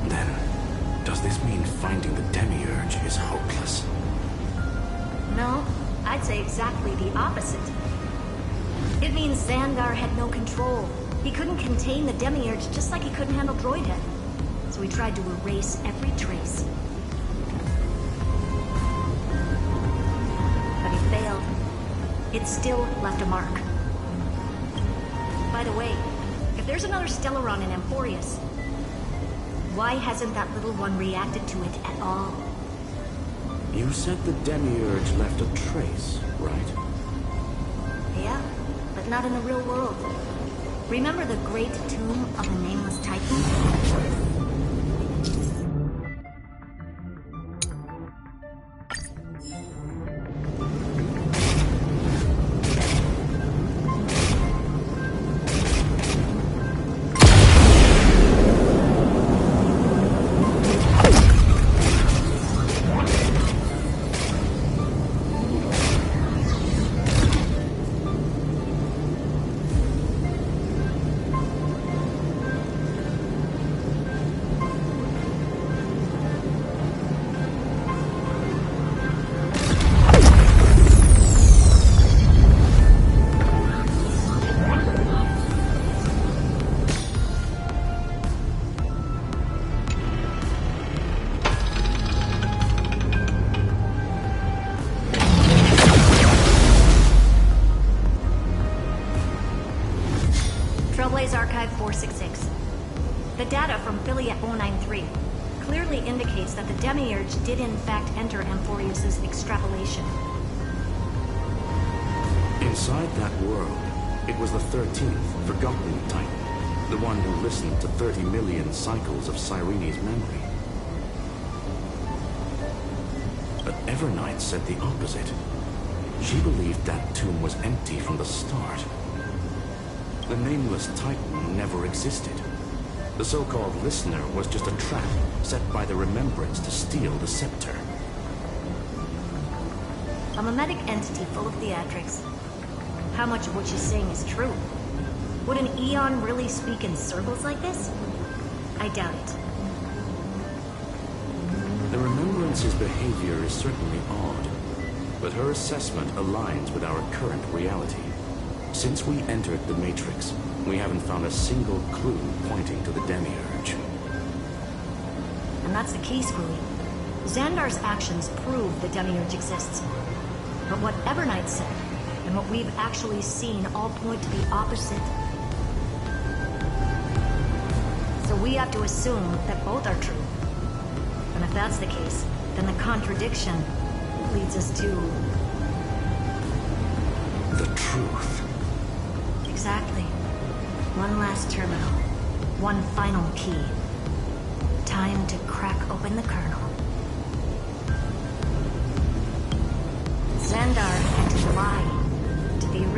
Then, does this mean finding the Demiurge is hopeless? No, I'd say exactly the opposite. It means Xandar had no control. He couldn't contain the Demiurge just like he couldn't handle Droidhead. So he tried to erase every trace. But he failed. It still left a mark. By the way, if there's another Stellaron in Amphorius, why hasn't that little one reacted to it at all? You said the Demiurge left a trace, right? Yeah, but not in the real world. Remember the great tomb of the Nameless Titan? Archive 466. The data from Affiliate 093 clearly indicates that the Demiurge did in fact enter Amphorius' extrapolation. Inside that world, it was the 13th, forgotten Titan. The one who listened to 30 million cycles of Cyrene's memory. But Evernight said the opposite. She believed that tomb was empty from the start. The Nameless Titan never existed. The so-called Listener was just a trap set by the Remembrance to steal the scepter. A mimetic entity full of theatrics. How much of what she's saying is true? Would an Eon really speak in circles like this? I doubt it. The Remembrance's behavior is certainly odd, but her assessment aligns with our current reality. Since we entered the Matrix, we haven't found a single clue pointing to the Demiurge. And that's the key, Screwy. Xandar's actions prove the Demiurge exists. But what Evernight said, and what we've actually seen all point to the opposite. So we have to assume that both are true. And if that's the case, then the contradiction leads us to... the truth. Exactly. One last terminal. One final key. Time to crack open the kernel.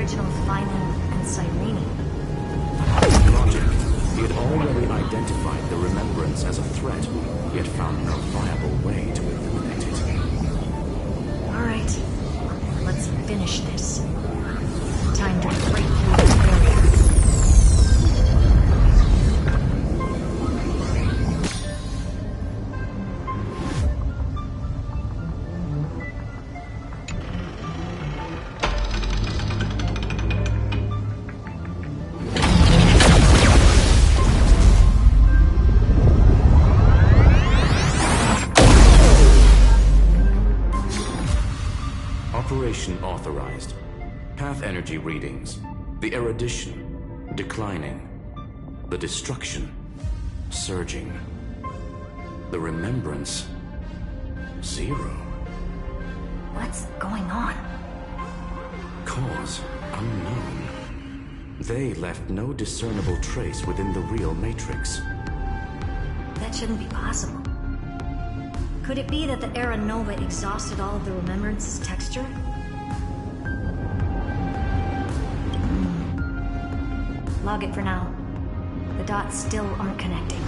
original Finan and Cyrene. Logic. He had already identified the Remembrance as a threat, yet found no viable way to eliminate it. Alright, let's finish this. Time to break through the barrier. Operation authorized. Path energy readings. The erudition declining. The destruction surging. The remembrance 0. What's going on? Cause unknown. They left no discernible trace within the real Matrix. That shouldn't be possible. Could it be that the Era Nova exhausted all of the Remembrance's texture? Log it for now. The dots still aren't connecting.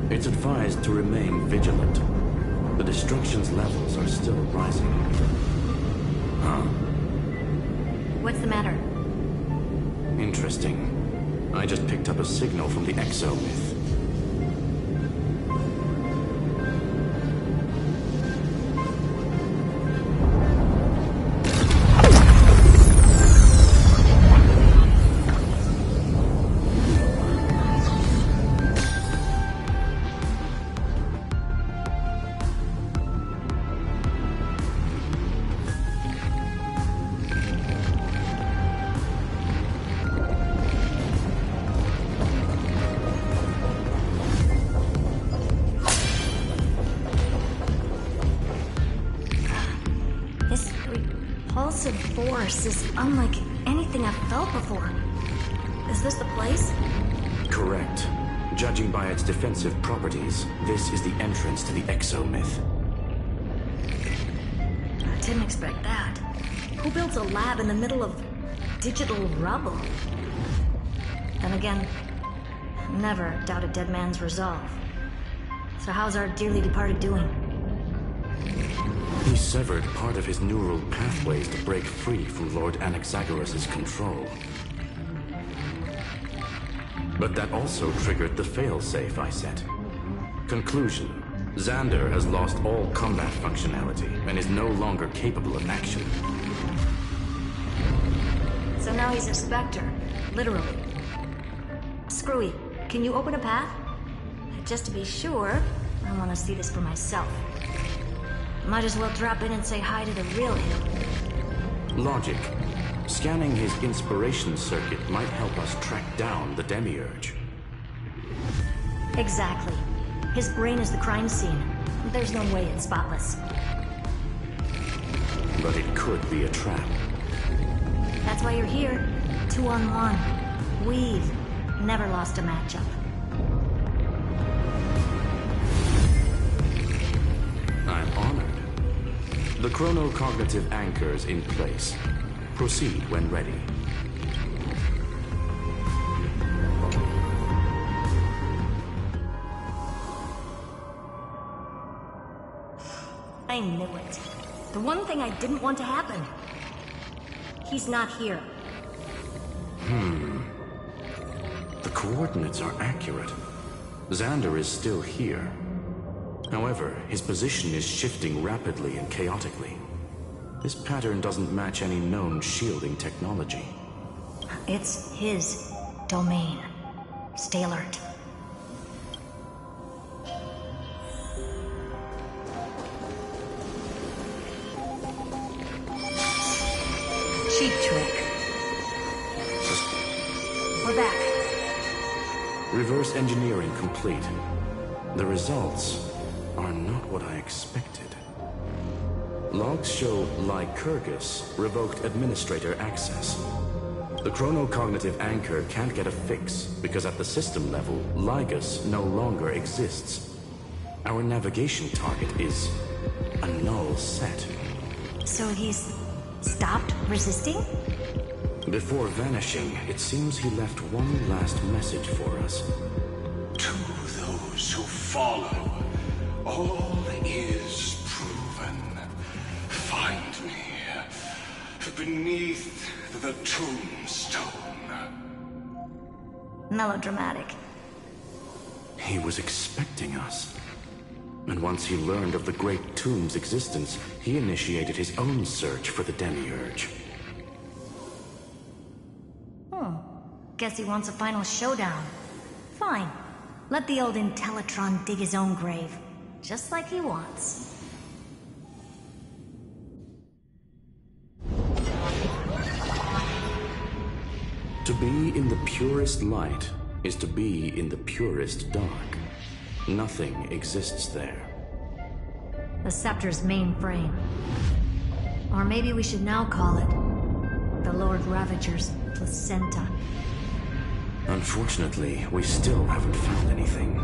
It's advised to remain vigilant. The destruction's levels are still rising. Huh? What's the matter? Interesting. I just picked up a signal from the exo-myth. Force is unlike anything I've felt before. Is this the place? Correct. Judging by its defensive properties, this is the entrance to the exo-myth. I didn't expect that. Who builds a lab in the middle of digital rubble? Then again, never doubt a dead man's resolve. So how's our dearly departed doing? He severed part of his neural pathways to break free from Lord Anaxagoras' control. But that also triggered the failsafe I set. Conclusion: Xander has lost all combat functionality and is no longer capable of action. So now he's a specter, literally. Screwy, can you open a path? Just to be sure, I want to see this for myself. Might as well drop in and say hi to the real him. Logic. Scanning his inspiration circuit might help us track down the Demiurge. Exactly. His brain is the crime scene. There's no way it's spotless. But it could be a trap. That's why you're here. 2-on-1. We've never lost a matchup. I'm honored. The chronocognitive anchor's in place. Proceed when ready. I knew it. The one thing I didn't want to happen. He's not here. The coordinates are accurate. Xander is still here. However, his position is shifting rapidly and chaotically. This pattern doesn't match any known shielding technology. It's his domain. Stay alert. Cheap trick. We're back. Reverse engineering complete. The results are not what I expected. Logs show Lycurgus revoked administrator access. The chronocognitive anchor can't get a fix because at the system level, Lygus no longer exists. Our navigation target is a null set. So he's stopped resisting? Before vanishing, it seems he left one last message for us. To those who follow, all is proven. Find me beneath the tombstone. Melodramatic. He was expecting us. And once he learned of the Great Tomb's existence, he initiated his own search for the Demiurge. Guess he wants a final showdown. Fine. Let the old Intellitron dig his own grave. Just like he wants. To be in the purest light is to be in the purest dark. Nothing exists there. The Scepter's mainframe. Or maybe we should now call it the Lord Ravager's placenta. Unfortunately, we still haven't found anything.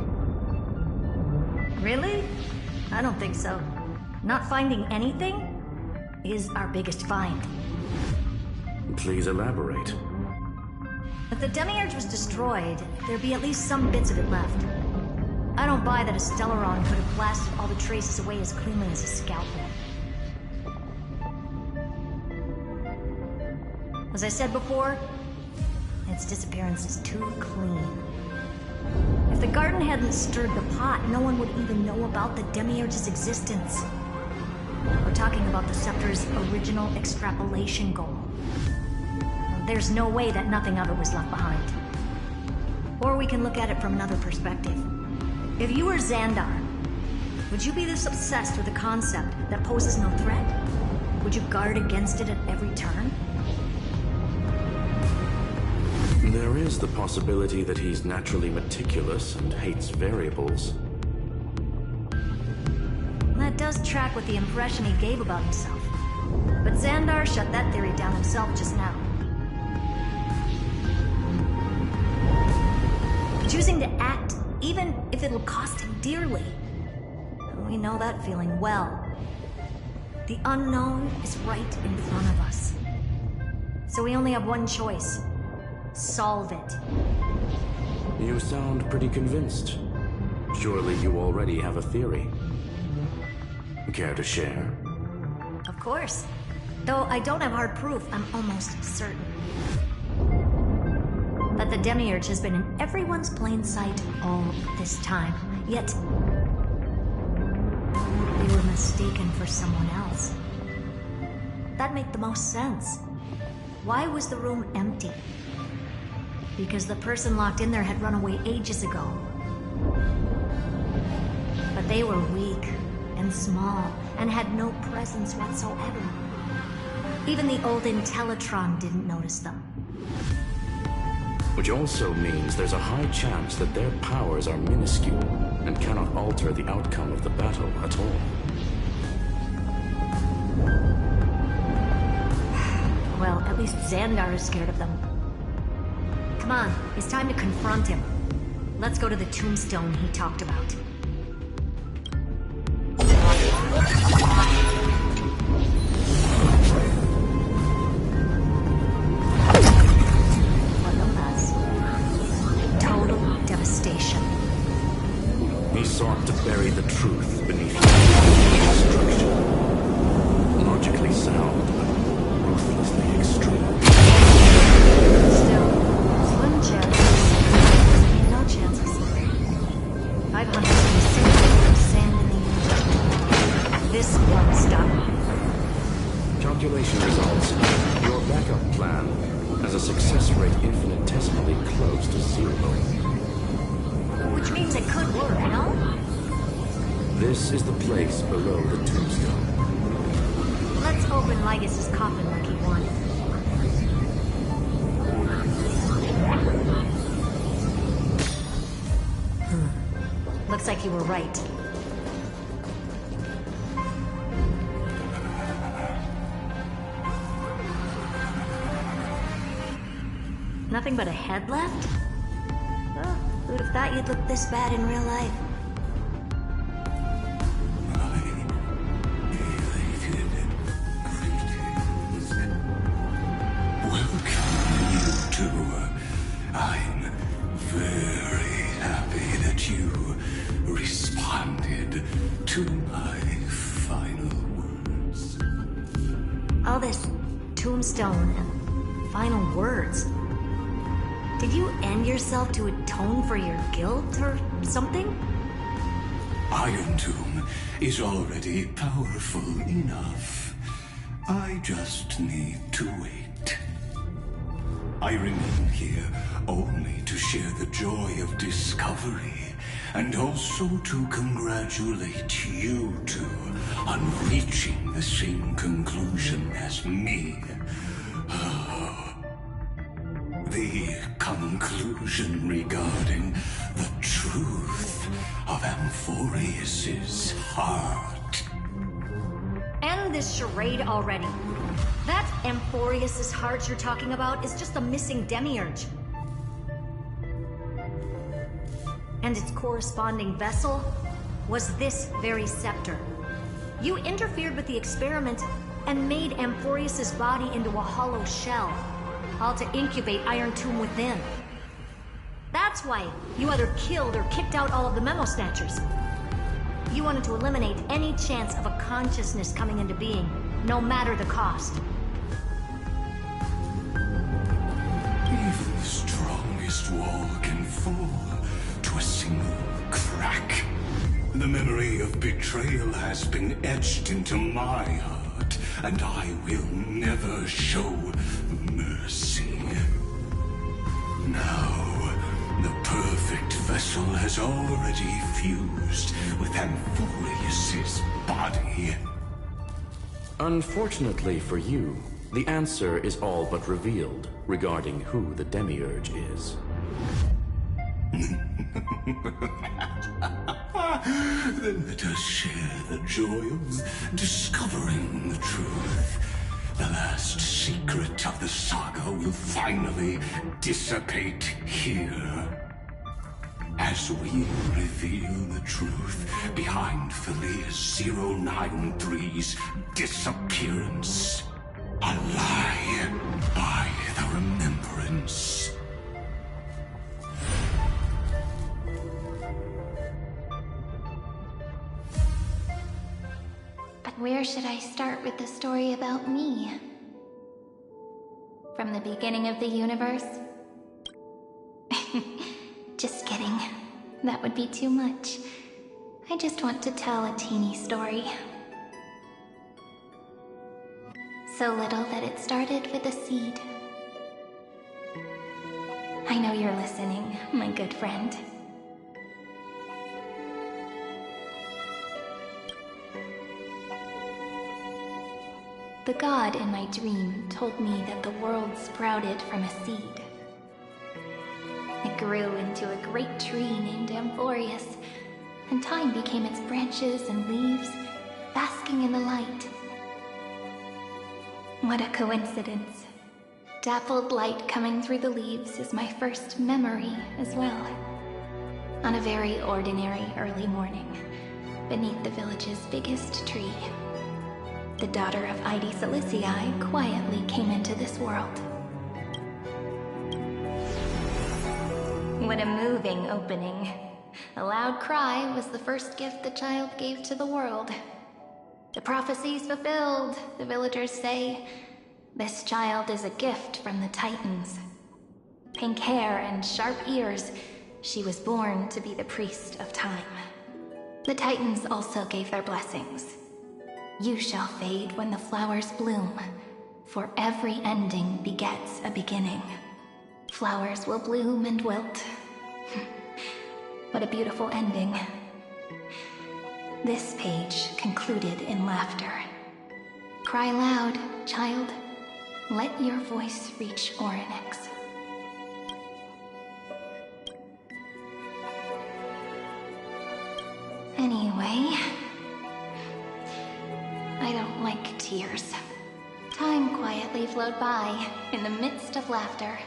Really? I don't think so. Not finding anything is our biggest find. Please elaborate. If the Demiurge was destroyed, there'd be at least some bits of it left. I don't buy that a Stellaron could have blasted all the traces away as cleanly as a scalpel. As I said before, its disappearance is too clean. If the garden hadn't stirred the pot, no one would even know about the Demiurge's existence. We're talking about the Scepter's original extrapolation goal. There's no way that nothing of it was left behind. Or we can look at it from another perspective. If you were Xandar, would you be this obsessed with a concept that poses no threat? Would you guard against it at every turn? There is the possibility that he's naturally meticulous and hates variables. That does track with the impression he gave about himself. But Xandar shut that theory down himself just now. Choosing to act, even if it'll cost him dearly. We know that feeling well. The unknown is right in front of us. So we only have one choice. Solve it. You sound pretty convinced. Surely you already have a theory. Care to share? Of course. Though I don't have hard proof, I'm almost certain that the Demiurge has been in everyone's plain sight all this time. Yet, they were mistaken for someone else. That'd make the most sense. Why was the room empty? Because the person locked in there had run away ages ago. But they were weak and small and had no presence whatsoever. Even the old Intellitron didn't notice them. Which also means there's a high chance that their powers are minuscule and cannot alter the outcome of the battle at all. Well, at least Xandar is scared of them. Come on, it's time to confront him. Let's go to the tombstone he talked about. What a mess. Total devastation. He sought to bury the truth beneath destruction. Logically sound, but ruthlessly extreme. Still, slim chances. No chances. 526 sand in the universe. This won't stop. Calculation results. Your backup plan has a success rate infinitesimally close to 0. Which means it could work, no? This is the place below the tombstone. Let's open Lygus' coffin like he wanted. Looks like you were right. Nothing but a head left? Oh, who'd have thought you'd look this bad in real life? I'm very happy that you responded to my final words. All this tombstone and final words. Did you end yourself to atone for your guilt or something? Iron Tomb is already powerful enough. I just need to wait. I remain here only to share the joy of discovery, and also to congratulate you two on reaching the same conclusion as me. The conclusion regarding the truth of Amphorius's heart. End this charade already. That Amphorius's heart you're talking about is just a missing demiurge. And its corresponding vessel was this very scepter. You interfered with the experiment and made Amphorius's body into a hollow shell, all to incubate Iron Tomb within. That's why you either killed or kicked out all of the Memo Snatchers. You wanted to eliminate any chance of a consciousness coming into being, no matter the cost. Even the strongest wall can fall to a single crack. The memory of betrayal has been etched into my heart, and I will never show mercy. Now, the perfect vessel has already fused with Amphorius's body. Unfortunately for you, the answer is all but revealed regarding who the Demiurge is. Then let us share the joy of discovering the truth. The last secret of the saga will finally dissipate here. As we reveal the truth behind Philius 093's disappearance. A lie by the remembrance. But where should I start with the story about me? From the beginning of the universe? Just kidding. That would be too much. I just want to tell a teeny story. So little that it started with a seed. I know you're listening, my good friend. The god in my dream told me that the world sprouted from a seed. It grew into a great tree named Amphorius, and time became its branches and leaves, basking in the light. What a coincidence. Dappled light coming through the leaves is my first memory as well. On a very ordinary early morning, beneath the village's biggest tree, the daughter of Ide Silicii quietly came into this world. What a moving opening. A loud cry was the first gift the child gave to the world. The prophecy's fulfilled, the villagers say. This child is a gift from the Titans. Pink hair and sharp ears, she was born to be the priest of time. The Titans also gave their blessings. You shall fade when the flowers bloom, for every ending begets a beginning. Flowers will bloom and wilt. What a beautiful ending. This page concluded in laughter. Cry loud, child. Let your voice reach Orynyx. Anyway, I don't like tears. Time quietly flowed by in the midst of laughter.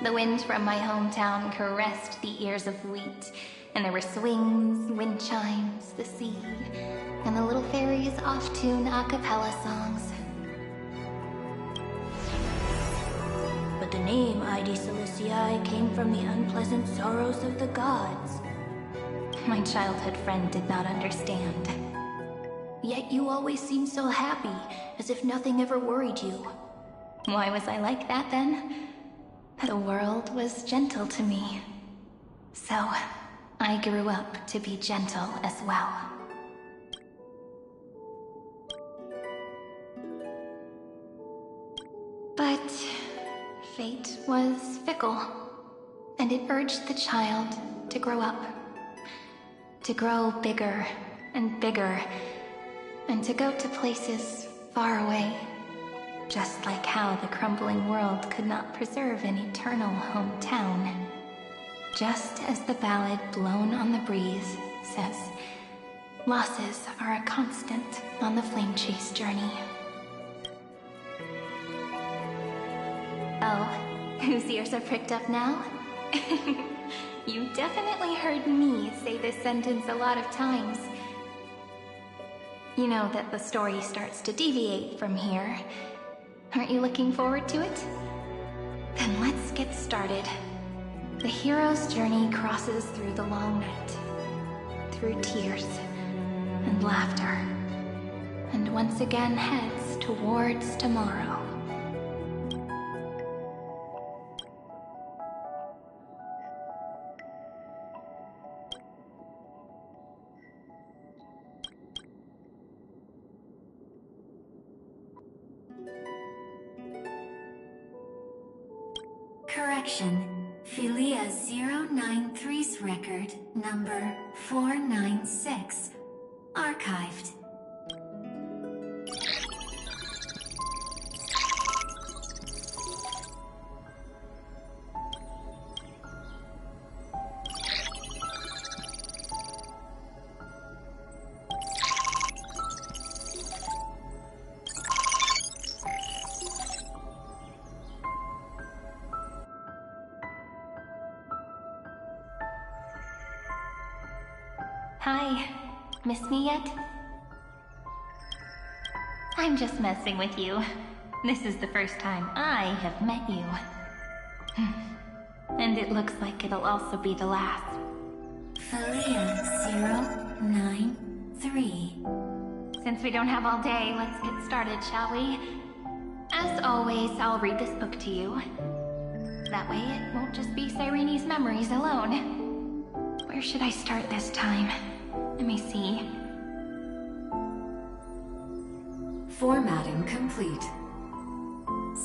The wind from my hometown caressed the ears of wheat, and there were swings, wind chimes, the sea, and the little fairies off-tune a cappella songs. But the name Ide Ciliciae came from the unpleasant sorrows of the gods. My childhood friend did not understand. Yet you always seemed so happy, as if nothing ever worried you. Why was I like that then? The world was gentle to me. So, I grew up to be gentle as well. But fate was fickle, and it urged the child to grow up. To grow bigger and bigger, and to go to places far away. Just like how the crumbling world could not preserve an eternal hometown. Just as the ballad blown on the breeze says, losses are a constant on the flame chase journey. Oh, whose ears are pricked up now? You definitely heard me say this sentence a lot of times. You know that the story starts to deviate from here. Aren't you looking forward to it? Then let's get started. The hero's journey crosses through the long night, through tears and laughter, and once again heads towards tomorrow. Correction. Philia 093's record, number 496. Archived. Hi, miss me yet? I'm just messing with you. This is the first time I have met you. And it looks like it'll also be the last. Philia 093. Since we don't have all day, let's get started, shall we? As always, I'll read this book to you. That way it won't just be Cyrene's memories alone. Where should I start this time? Let me see. Formatting complete.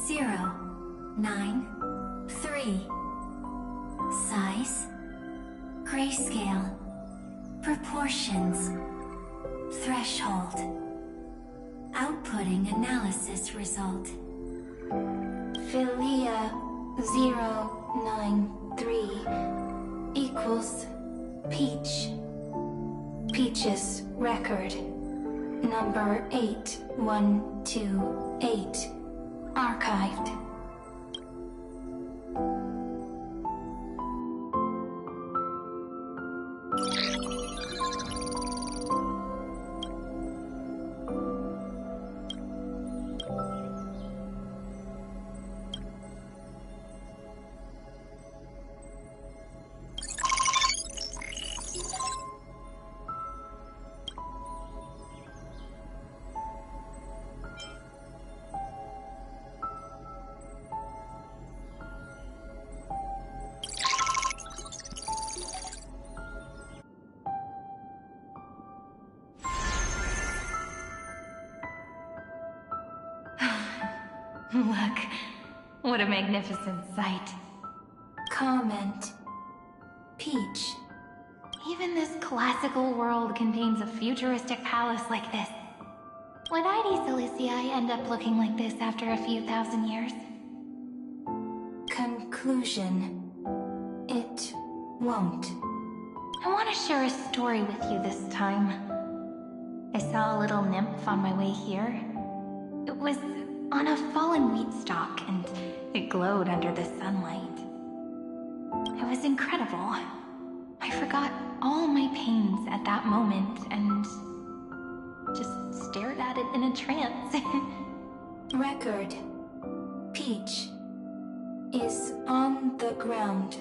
093. Size. Grayscale. Proportions. Threshold. Outputting analysis result. Philia 093 equals Peach. Peach's record, number 8128, archived. Look, what a magnificent sight. Comment. Peach. Even this classical world contains a futuristic palace like this. Would ID Silicii end up looking like this after a few thousand years? Conclusion. It won't. I want to share a story with you this time. I saw a little nymph on my way here. It was on a fallen wheat stalk, and it glowed under the sunlight. It was incredible. I forgot all my pains at that moment and just stared at it in a trance. Record. Peach is on the ground.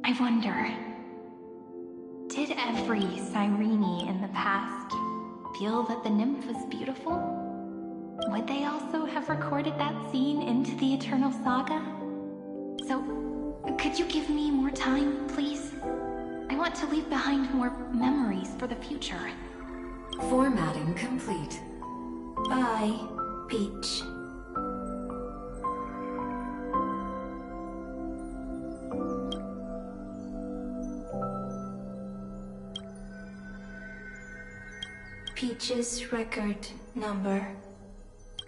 I wonder, did every Cyrene in the past feel that the nymph was beautiful? Would they also have recorded that scene into the Eternal Saga? So, could you give me more time, please? I want to leave behind more memories for the future. Formatting complete. Bye, Peach. Peach's record number.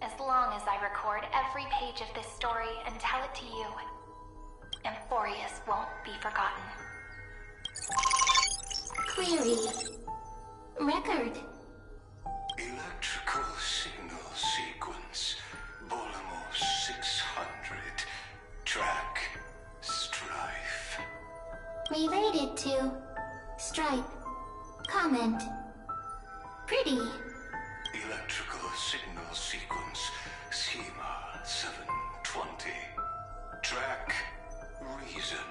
As long as I record every page of this story and tell it to you, Amphorius won't be forgotten. Query. Record. Electrical signal sequence. Bolamos 600. Track. Strife. Related to. Stripe. Comment. Pretty. Electrical signal sequence. Schema 720. Track. Reason.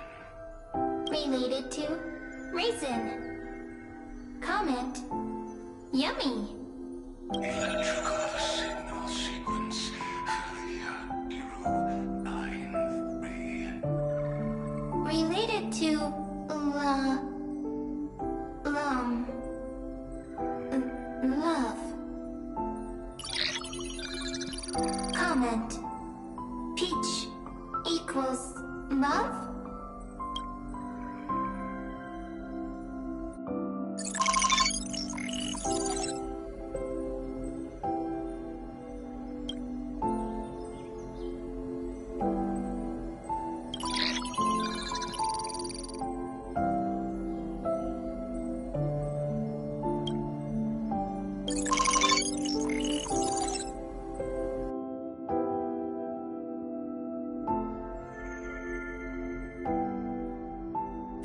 Related to. Reason. Comment. Yummy. Electrical signal sequence. Iru 93. Related to. Love. Comment. Peach equals love?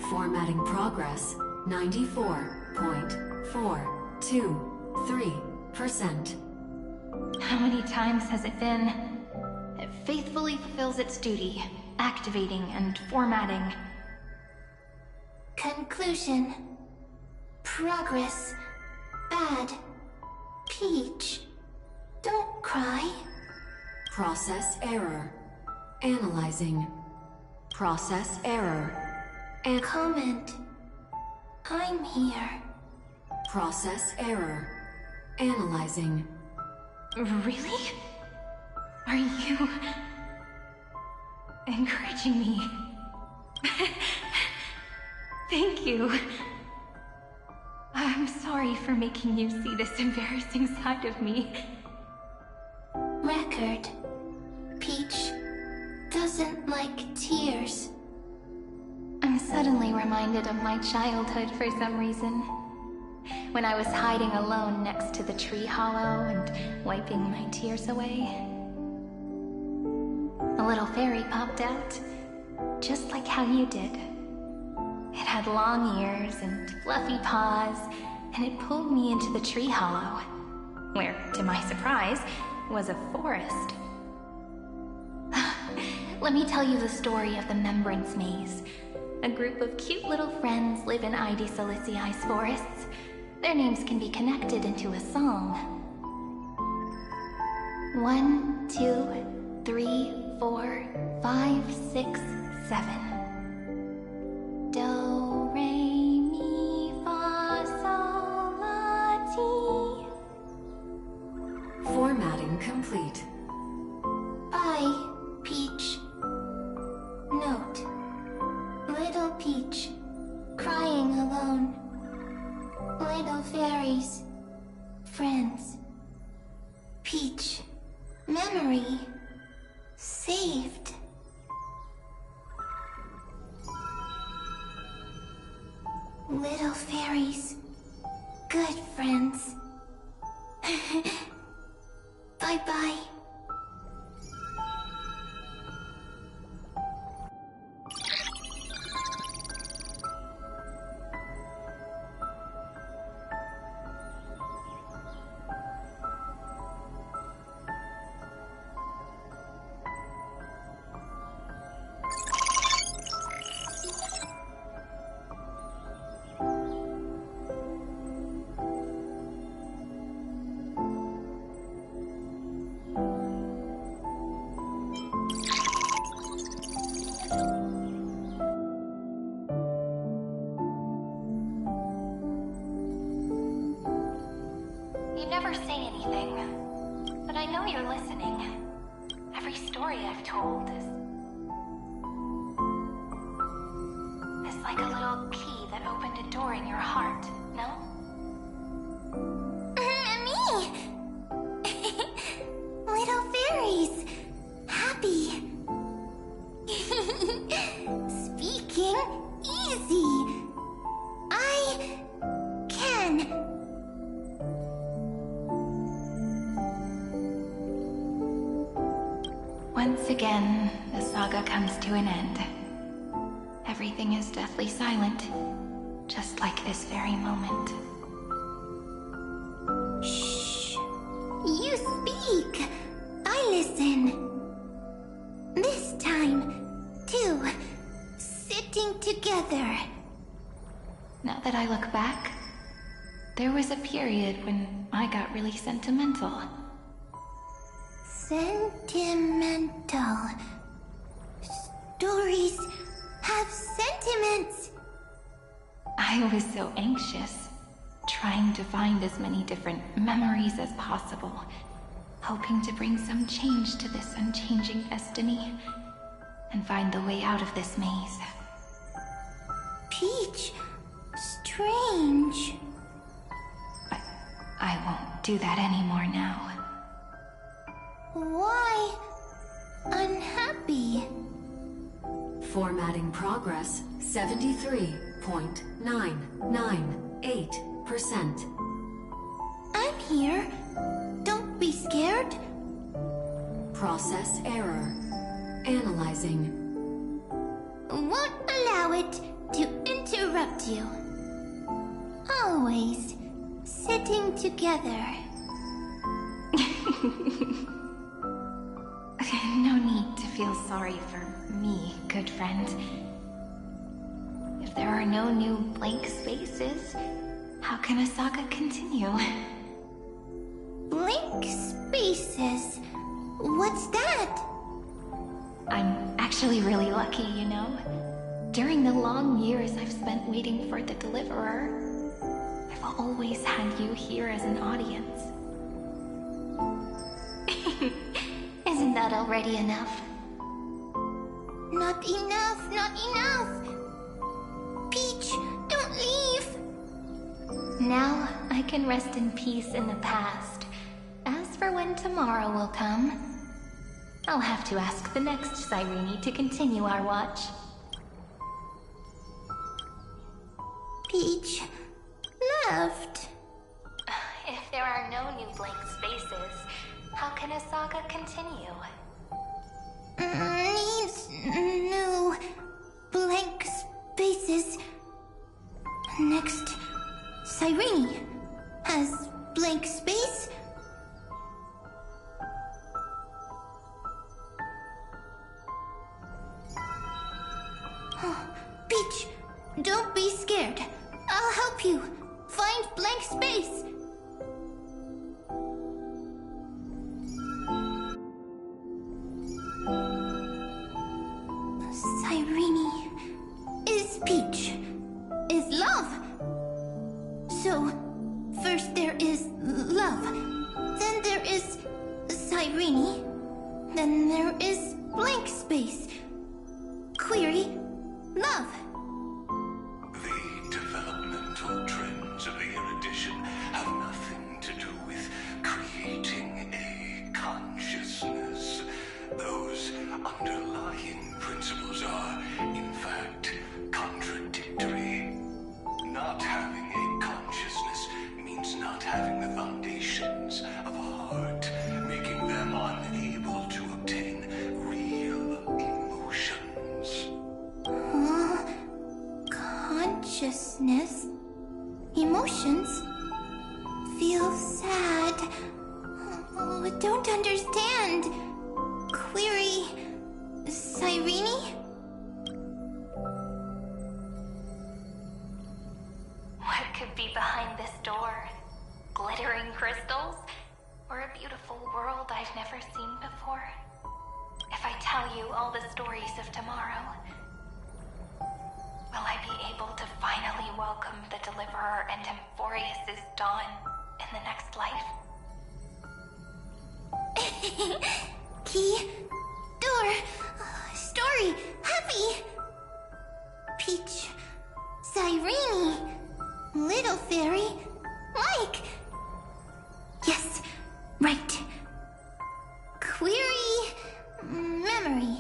Formatting progress 94.423%. How many times has it been? It faithfully fulfills its duty, activating and formatting. Conclusion. Progress. Bad. Peach. Don't cry. Process error. Analyzing. Process error. And comment. I'm here. Process error. Analyzing. Really? Are you encouraging me? Thank you. I'm sorry for making you see this embarrassing side of me. Record. Peach doesn't like tears. I'm suddenly reminded of my childhood for some reason. When I was hiding alone next to the tree hollow and wiping my tears away. A little fairy popped out, just like how you did. It had long ears and fluffy paws, and it pulled me into the tree hollow, where, to my surprise, was a forest. Let me tell you the story of the Membrance Maze. A group of cute little friends live in ID Silicii's forests. Their names can be connected into a song. 1, 2, 3, 4, 5, 6, 7. Do, re, mi, fa, sol, la, ti. Formatting complete. Little fairies. Good friends. Bye-bye. You never say anything, but I know you're listening. Every story I've told is like a little key that opened a door in your heart, no? Me! Little fairies. Happy. Speaking easy. I can. Once again, the saga comes to an end. Everything is deathly silent, just like this very moment. Shh. You speak. I listen. This time, too. Sitting together. Now that I look back, there was a period when I got really sentimental. Sentimental. Stories have sentiments. I was so anxious, trying to find as many different memories as possible, hoping to bring some change to this unchanging destiny, and find the way out of this maze. Peach, strange. But I won't do that anymore now. Why unhappy? Formatting progress 73.998%. I'm here. Don't be scared. Process error. Analyzing. Won't allow it to interrupt you. Always sitting together. No need to feel sorry for me, good friend. If there are no new blank spaces, how can a saga continue? Blank spaces? What's that? I'm actually really lucky, you know? During the long years I've spent waiting for the Deliverer, I've always had you here as an audience. Isn't that already enough? Not enough, not enough! Peach, don't leave! Now I can rest in peace in the past. As for when tomorrow will come, I'll have to ask the next Cyrene to continue our watch. Peach left. If there are no new blank spaces, how can a saga continue? Needs new blank spaces. Next, Cyrene has blank space. Peach, don't be scared. I'll help you. Find blank space. Cyrene is Peach, is love. So, first there is love, then there is Cyrene, then there is blank space. Query, love. The developmental trends of the erudition have nothing to do with creating a consciousness. Those underlying principles are, in fact, contradictory. Not consciousness, emotions, feel sad. Oh, don't understand. Query... Cyrene? What could be behind this door? Glittering crystals? Or a beautiful world I've never seen before? If I tell you all the stories of tomorrow, will I be able to finally welcome the Deliverer and Amphorius' dawn in the next life? Key, door, story, happy. Peach, Cyrene, little fairy, like. Yes, right. Query, memory.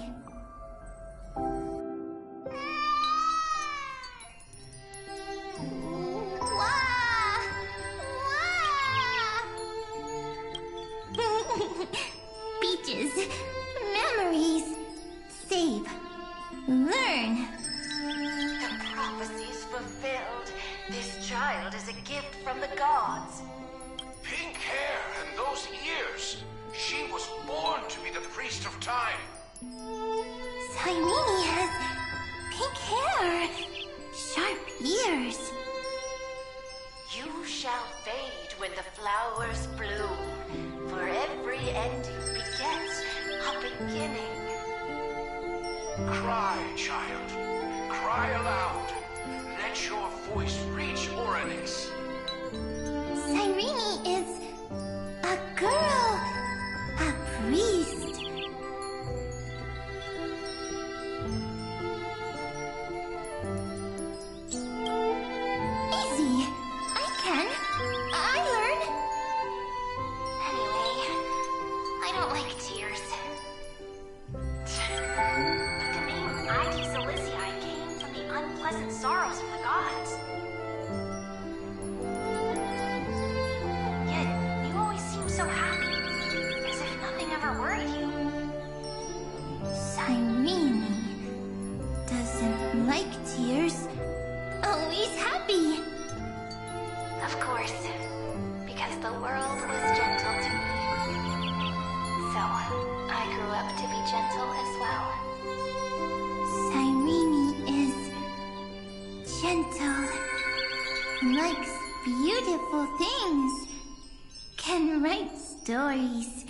Peaches, memories, save, learn. The prophecy's fulfilled. This child is a gift from the gods. Pink hair and those ears. She was born to be the priest of time. Cyrene has pink hair, sharp ears. You shall fade when the flowers bloom, for every ending begets a beginning. Cry, child. Cry aloud. Let your voice reach Oronix. Cyrene is a girl, a priest. Easy. I can. I learn. Anyway, I don't like tears. But the name Ivy Celestii came from the unpleasant sorrows of the gods. Yet, you always seem so happy, as if nothing ever worried you. Cyrene doesn't like tears. Always happy. Of course, because the world was gentle to me. So, I grew up to be gentle as well. Cyrene is gentle, likes beautiful things, can write stories.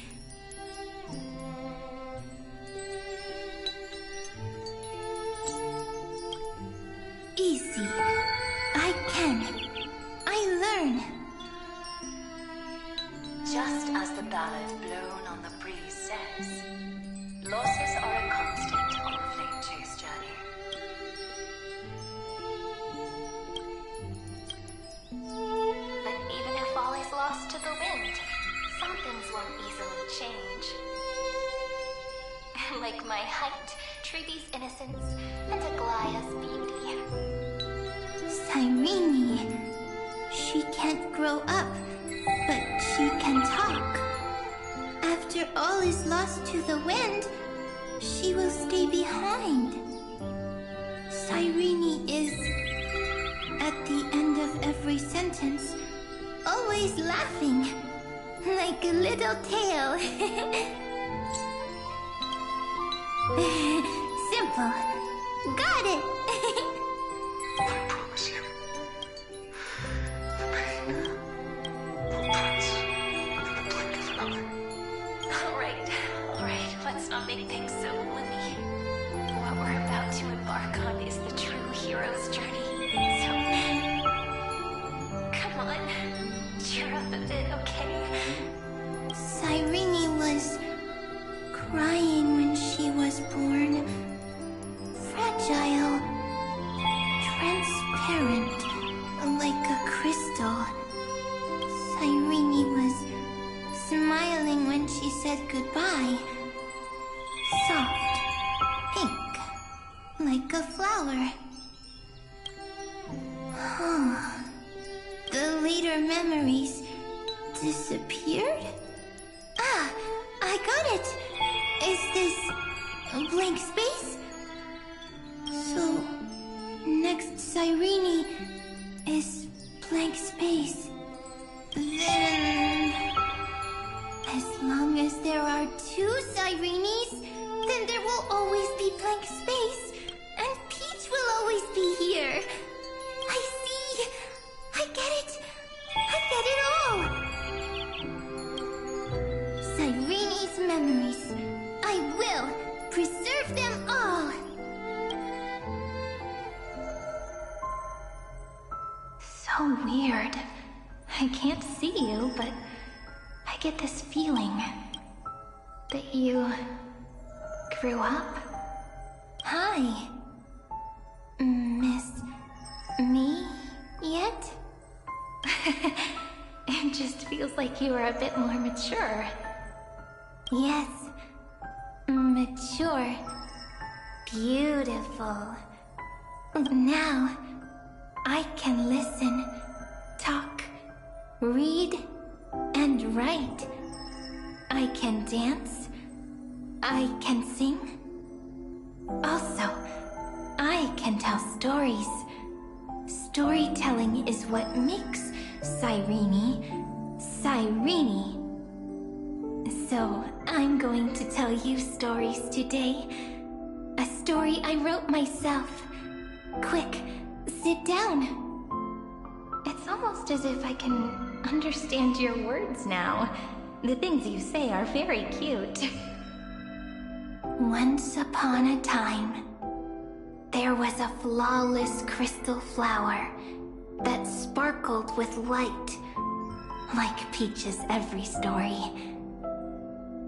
Easy. I can. I learn. Just as the ballad blown on the breeze says, losses are a constant on the flame chase journey. But even if all is lost to the wind, some things won't easily change. Like my height, Treeby's innocence, and Aglaya's beauty. Cyrene. She can't grow up, but she can talk. After all is lost to the wind, she will stay behind. Cyrene is, at the end of every sentence, always laughing, like a little tail. Simple. Got it! I promise you. The pain will pass in the blink of an eye. Alright, let's not make things so gloomy. What we're about to embark on is the true hero's journey. So, come on, cheer up a bit, okay? Cyrene was crying when she was born. Fragile. Transparent. Like a crystal. Cyrene was smiling when she said goodbye. Soft. Pink. Like a flower. The later memories disappeared? Ah, I got it! Is this a blank space? So, next Cyrene so weird. I can't see you, but I get this feeling that you grew up. Hi. Miss me yet? It just feels like you are a bit more mature. Yes. Mature. Beautiful. Now, I can listen, talk, read, and write. I can dance. I can sing. Also, I can tell stories. Storytelling is what makes Cyrene, Cyrene. So, I'm going to tell you stories today. A story I wrote myself. Quick, sit down. It's almost as if I can understand your words now. The things you say are very cute. Once upon a time, there was a flawless crystal flower that sparkled with light, like Peach's every story.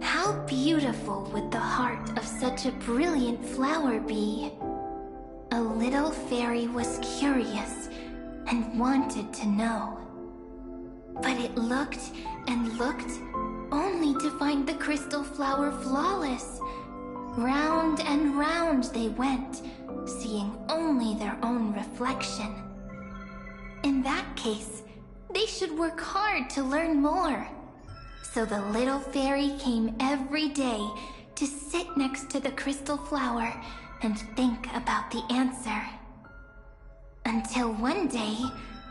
How beautiful would the heart of such a brilliant flower be? A little fairy was curious and wanted to know. But it looked and looked, only to find the crystal flower flawless. Round and round they went, seeing only their own reflection. In that case, they should work hard to learn more. So the little fairy came every day to sit next to the crystal flower and think about the answer. Until one day,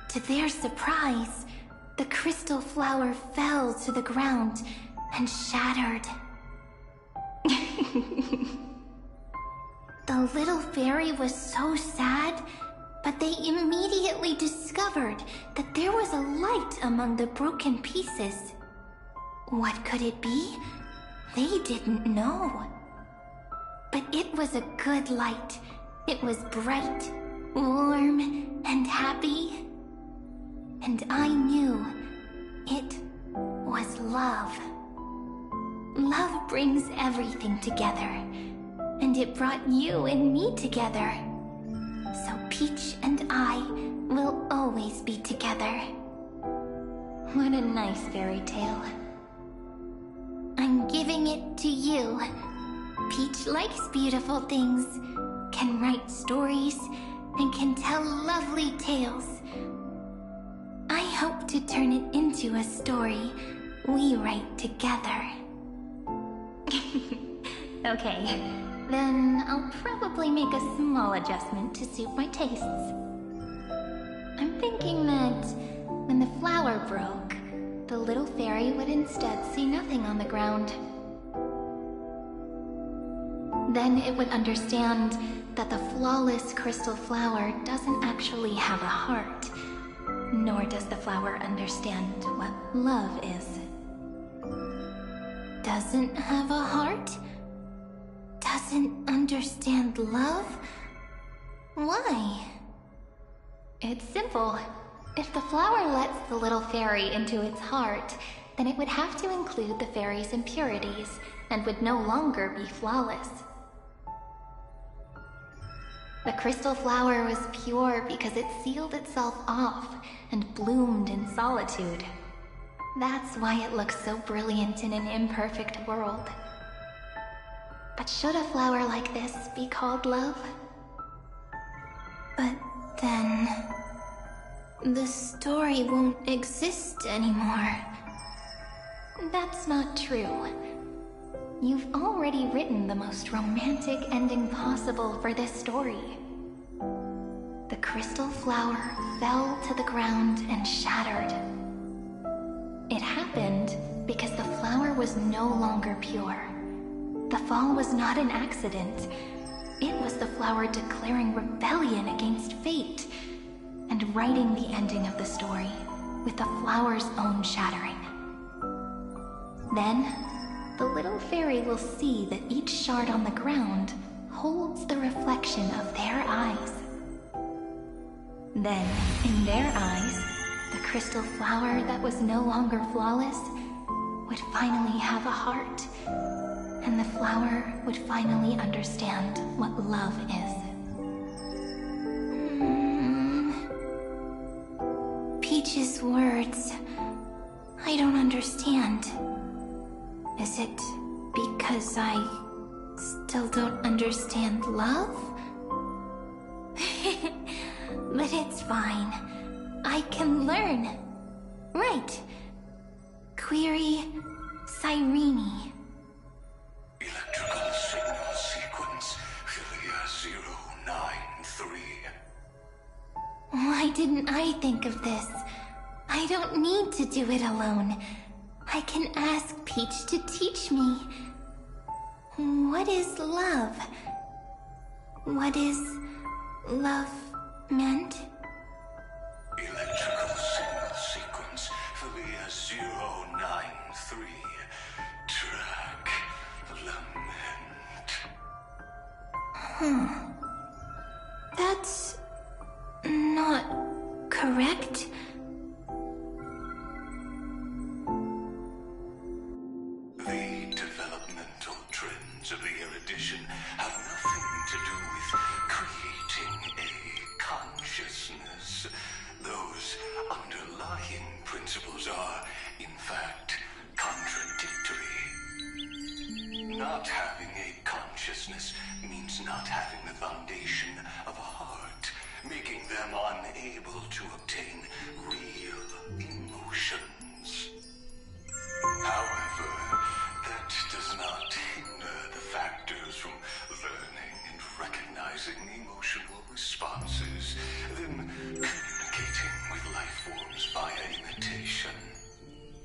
to their surprise, the crystal flower fell to the ground and shattered. The little fairy was so sad, but they immediately discovered that there was a light among the broken pieces. What could it be? They didn't know. But it was a good light. It was bright, warm, and happy. And I knew it was love. Love brings everything together. And it brought you and me together. So Peach and I will always be together. What a nice fairy tale. I'm giving it to you. Peach likes beautiful things, can write stories, and can tell lovely tales. I hope to turn it into a story we write together. Okay, then I'll probably make a small adjustment to suit my tastes. I'm thinking that when the flower broke, the little fairy would instead see nothing on the ground. Then it would understand that the flawless crystal flower doesn't actually have a heart, nor does the flower understand what love is. Doesn't have a heart? Doesn't understand love? Why? It's simple. If the flower lets the little fairy into its heart, then it would have to include the fairy's impurities, and would no longer be flawless. The crystal flower was pure because it sealed itself off and bloomed in solitude. That's why it looks so brilliant in an imperfect world. But should a flower like this be called love? But then... the story won't exist anymore. That's not true. You've already written the most romantic ending possible for this story. The crystal flower fell to the ground and shattered. It happened because the flower was no longer pure. The fall was not an accident. It was the flower declaring rebellion against fate and writing the ending of the story with the flower's own shattering. Then, the little fairy will see that each shard on the ground holds the reflection of their eyes. Then, in their eyes, the crystal flower that was no longer flawless would finally have a heart, and the flower would finally understand what love is. Peach's words, I don't understand. Is it because I still don't understand love? But it's fine. I can learn. Right. Query Cyrene. Electrical signal sequence Philia 093. Why didn't I think of this? I don't need to do it alone. I can ask Peach to teach me. What is love? What is love meant? Electrical signal sequence Philia 093. Track lament. That's not correct. The developmental trends of the erudition have nothing to do with creating a consciousness. Those underlying principles are, in fact, contradictory. Not having a consciousness means not having the foundation of a heart, making them unable to obtain real emotions. However, that does not hinder the factors from learning and recognizing emotional responses, then communicating with life forms via imitation.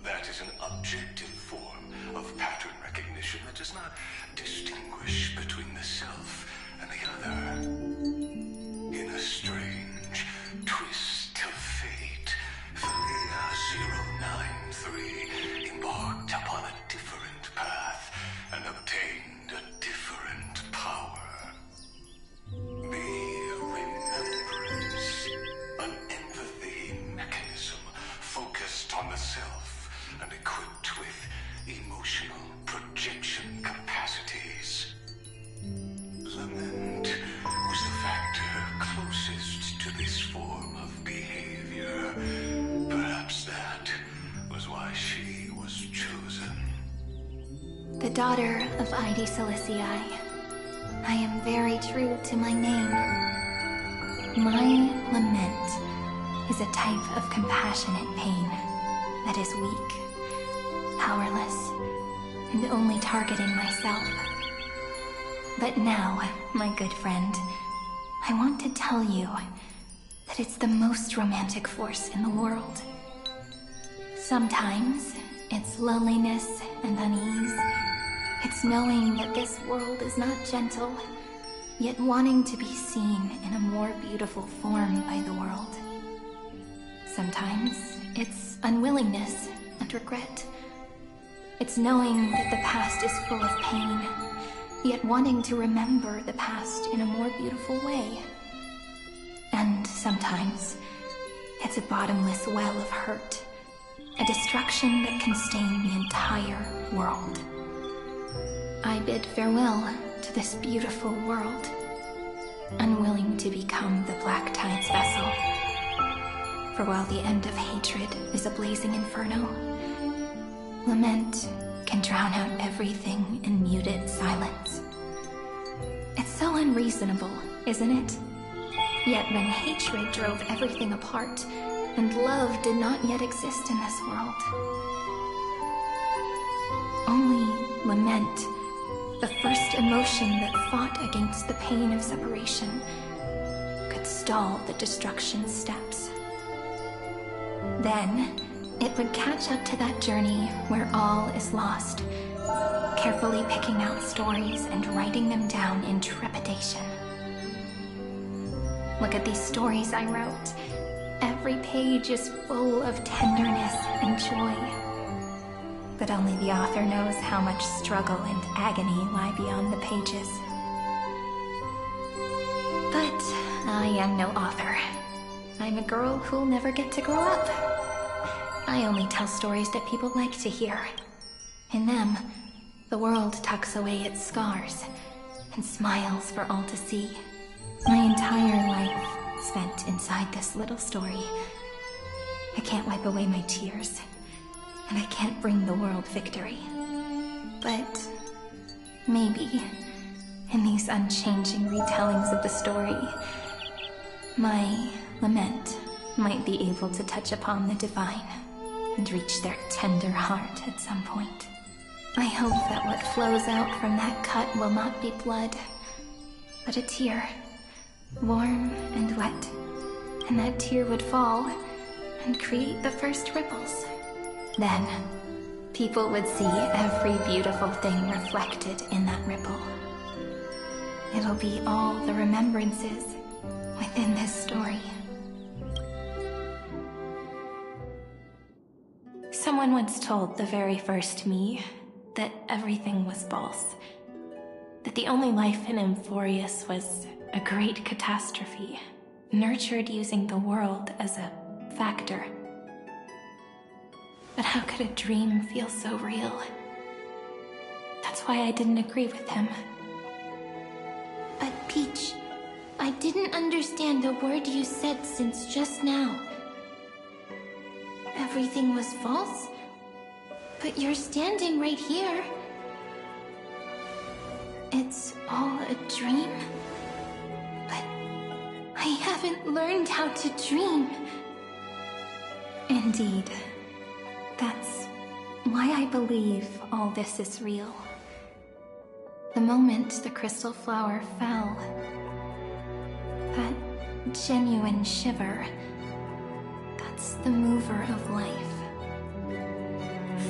That is an objective form of pattern recognition that does not distinguish between the self and the other. In a strange twist of fate, Philia 093 embarked upon a different path and obtained a different power. The remembrance, an empathy mechanism focused on the self and equipped with emotional projection capacities. Lament was the factor closest to this form of behavior. Perhaps that was why she was chosen. The daughter of Ide Silicii. I am very true to my name. My lament is a type of compassionate pain that is weak, powerless, and only targeting myself. But now, my good friend, I want to tell you that it's the most romantic force in the world. Sometimes, it's loneliness and unease. It's knowing that this world is not gentle, yet wanting to be seen in a more beautiful form by the world. Sometimes, it's unwillingness and regret. It's knowing that the past is full of pain, yet wanting to remember the past in a more beautiful way. And sometimes, it's a bottomless well of hurt, a destruction that can stain the entire world. I bid farewell to this beautiful world, unwilling to become the Black Tide's vessel. For while the end of hatred is a blazing inferno, lament can drown out everything in muted silence. It's so unreasonable, isn't it? Yet when hatred drove everything apart, and love did not yet exist in this world, only lament, the first emotion that fought against the pain of separation, could stall the destruction's steps. Then, it would catch up to that journey where all is lost, carefully picking out stories and writing them down in trepidation. Look at these stories I wrote. Every page is full of tenderness and joy. But only the author knows how much struggle and agony lie beyond the pages. But I am no author. I'm a girl who'll never get to grow up. I only tell stories that people like to hear. In them, the world tucks away its scars and smiles for all to see. My entire life spent inside this little story. I can't wipe away my tears, and I can't bring the world victory. But maybe, in these unchanging retellings of the story, my lament might be able to touch upon the divine and reach their tender heart at some point. I hope that what flows out from that cut will not be blood, but a tear, warm and wet, and that tear would fall and create the first ripples. Then, people would see every beautiful thing reflected in that ripple. It'll be all the remembrances within this story. Someone once told the very first me that everything was false. That the only life in Emphorius was a great catastrophe, nurtured using the world as a factor. But how could a dream feel so real? That's why I didn't agree with him. But Peach, I didn't understand a word you said since just now. Everything was false? But you're standing right here. It's all a dream? But I haven't learned how to dream. Indeed. That's why I believe all this is real. The moment the crystal flower fell, that genuine shiver, that's the mover of life.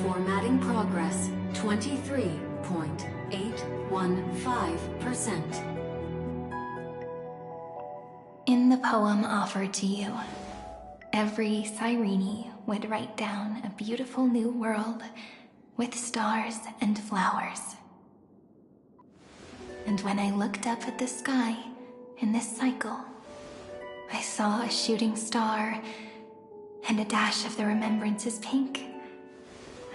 Formatting progress 23.815%. In the poem offered to you, every Cyrene would write down a beautiful new world with stars and flowers. And when I looked up at the sky in this cycle, I saw a shooting star and a dash of the remembrances pink.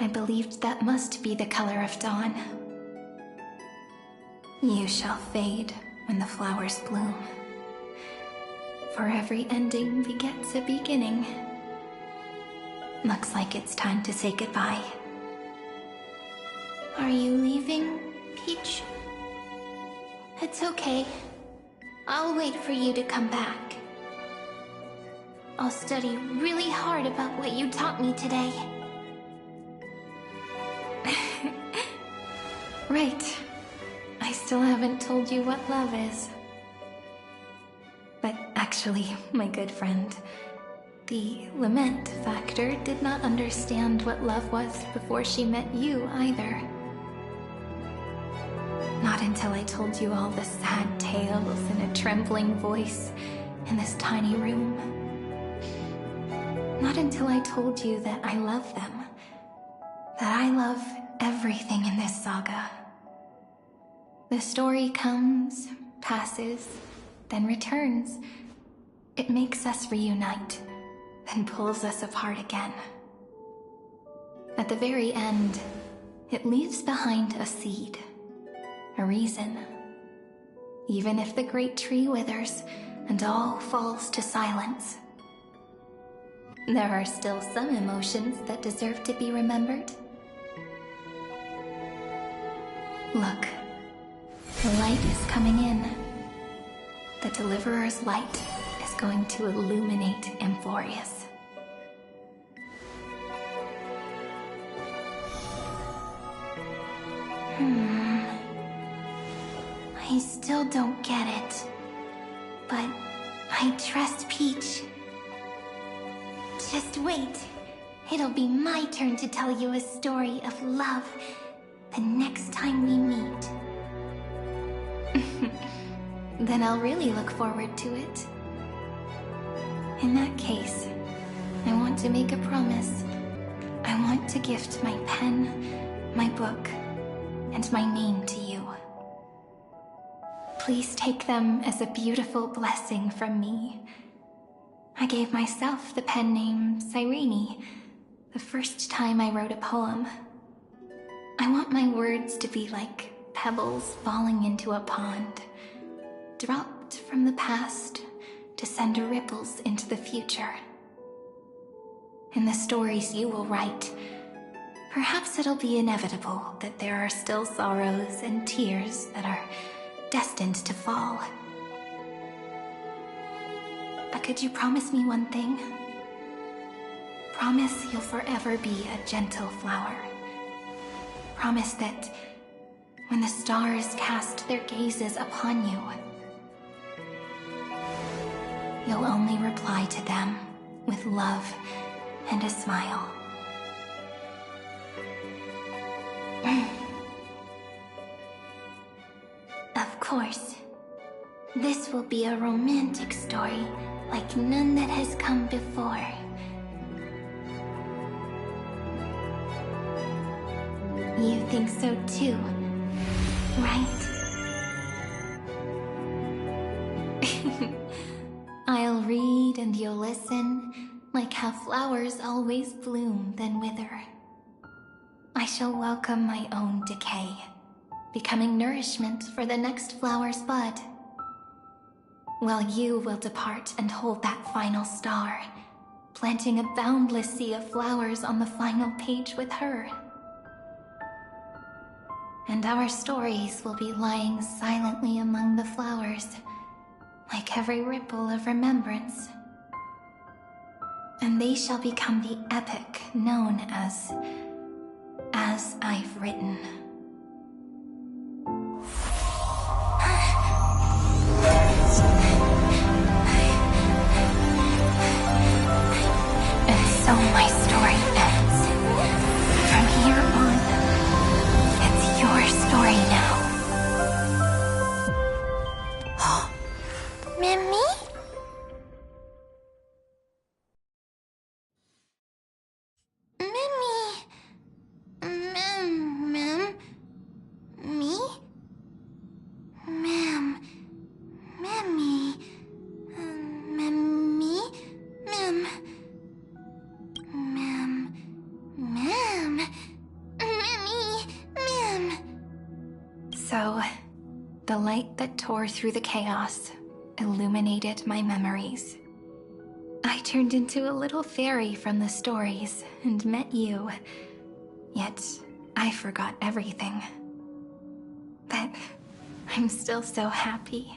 I believed that must be the color of dawn. You shall fade when the flowers bloom. For every ending begets a beginning. Looks like it's time to say goodbye. Are you leaving, Peach? It's okay. I'll wait for you to come back. I'll study really hard about what you taught me today. Right. I still haven't told you what love is. But actually, my good friend, the lament factor did not understand what love was before she met you either. Not until I told you all the sad tales in a trembling voice in this tiny room. Not until I told you that I love them. That I love everything in this saga. The story comes, passes, then returns. It makes us reunite, then pulls us apart again. At the very end, it leaves behind a seed, a reason. Even if the great tree withers and all falls to silence, there are still some emotions that deserve to be remembered. Look, the light is coming in. The Deliverer's light is going to illuminate Emphorius. I still don't get it. But I trust Peach. Just wait. It'll be my turn to tell you a story of love the next time we meet. Then I'll really look forward to it. In that case, I want to make a promise. I want to gift my pen, my book, and my name to you. Please take them as a beautiful blessing from me. I gave myself the pen name Cyrene the first time I wrote a poem. I want my words to be like pebbles falling into a pond, dropped from the past to send ripples into the future. In the stories you will write, perhaps it'll be inevitable that there are still sorrows and tears that are destined to fall. But could you promise me one thing? Promise you'll forever be a gentle flower. Promise that when the stars cast their gazes upon you, you'll only reply to them with love and a smile. Of course, this will be a romantic story like none that has come before. You think so too, right? I'll read and you'll listen, like how flowers always bloom then wither. I shall welcome my own decay, becoming nourishment for the next flower's bud. While you will depart and hold that final star, planting a boundless sea of flowers on the final page with her. And our stories will be lying silently among the flowers, like every ripple of remembrance. And they shall become the epic known as I've Written. And so my story ends. From here on, it's your story now. Mimi? Mimi? Ma'am? Me? Ma'am. Mimi. Mimi? Ma'am. Ma'am. Ma'am. Mimi. Ma'am. So, the light that tore through the chaos illuminated my memories. I turned into a little fairy from the stories and met you. Yet, I forgot everything. But I'm still so happy.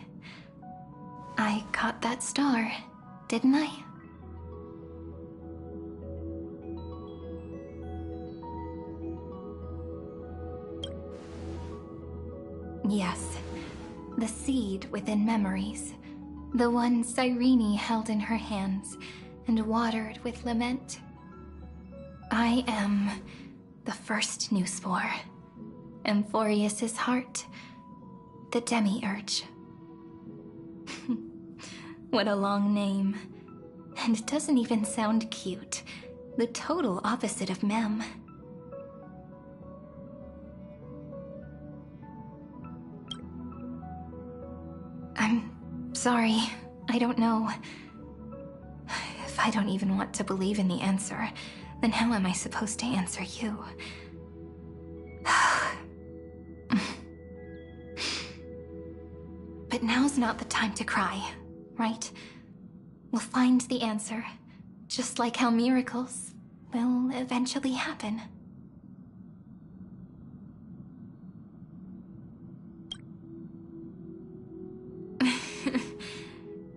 I caught that star, didn't I? Yes, the seed within memories. The one Cyrene held in her hands and watered with lament. I am the first new spore. Amphorius's heart. The demiurge. What a long name. And it doesn't even sound cute. The total opposite of Mem. I'm sorry. I don't know. If I don't even want to believe in the answer, then how am I supposed to answer you? But now's not the time to cry, right? We'll find the answer, just like how miracles will eventually happen.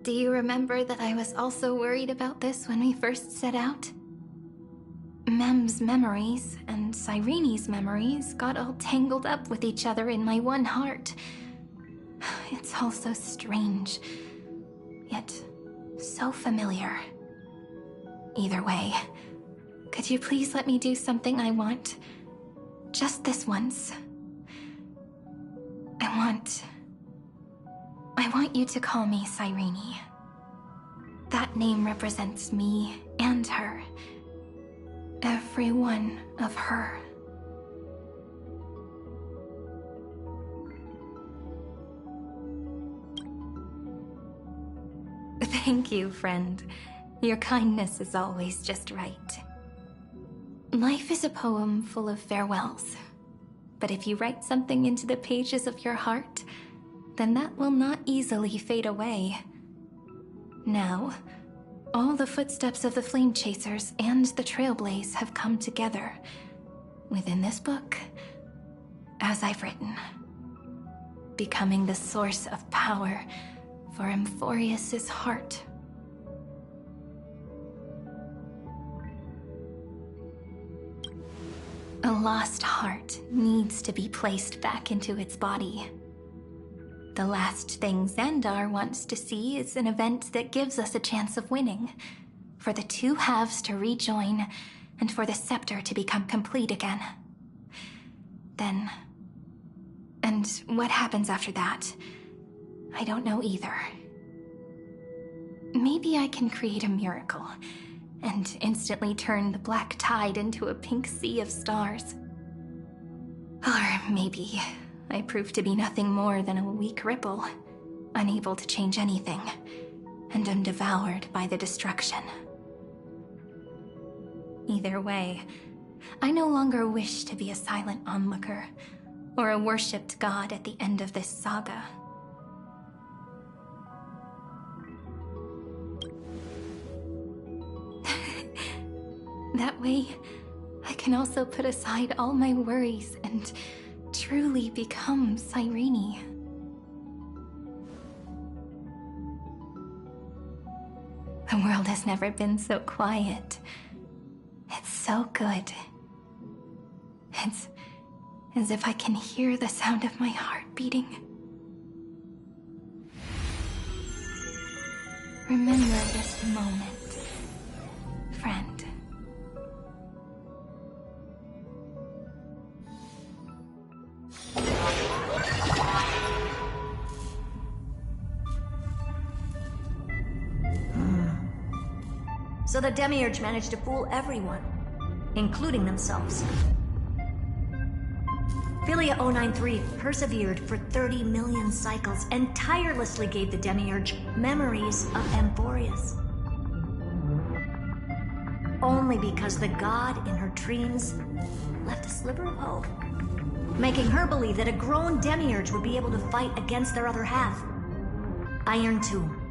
Do you remember that I was also worried about this when we first set out? Mem's memories and Cyrene's memories got all tangled up with each other in my one heart. It's all so strange, yet so familiar. Either way, could you please let me do something I want? Just this once. I want you to call me Cyrene. That name represents me and her. Every one of her. Thank you, friend. Your kindness is always just right. Life is a poem full of farewells. But if you write something into the pages of your heart, then that will not easily fade away. Now, all the footsteps of the Flame Chasers and the Trailblaze have come together within this book, as I've written, becoming the source of power for Amphorius's heart. A lost heart needs to be placed back into its body. The last thing Xandar wants to see is an event that gives us a chance of winning, for the two halves to rejoin, and for the scepter to become complete again. Then... and what happens after that, I don't know either. Maybe I can create a miracle, and instantly turn the black tide into a pink sea of stars. Or maybe I prove to be nothing more than a weak ripple, unable to change anything, and am devoured by the destruction. Either way, I no longer wish to be a silent onlooker, or a worshipped god at the end of this saga. That way, I can also put aside all my worries and truly become Cyrene. The world has never been so quiet. It's so good. It's as if I can hear the sound of my heart beating. Remember this moment, friend. So the Demiurge managed to fool everyone, including themselves. Philia 093 persevered for 30 million cycles and tirelessly gave the Demiurge memories of Amphorius. Only because the god in her dreams left a sliver of hope, making her believe that a grown Demiurge would be able to fight against their other half, Iron Tomb.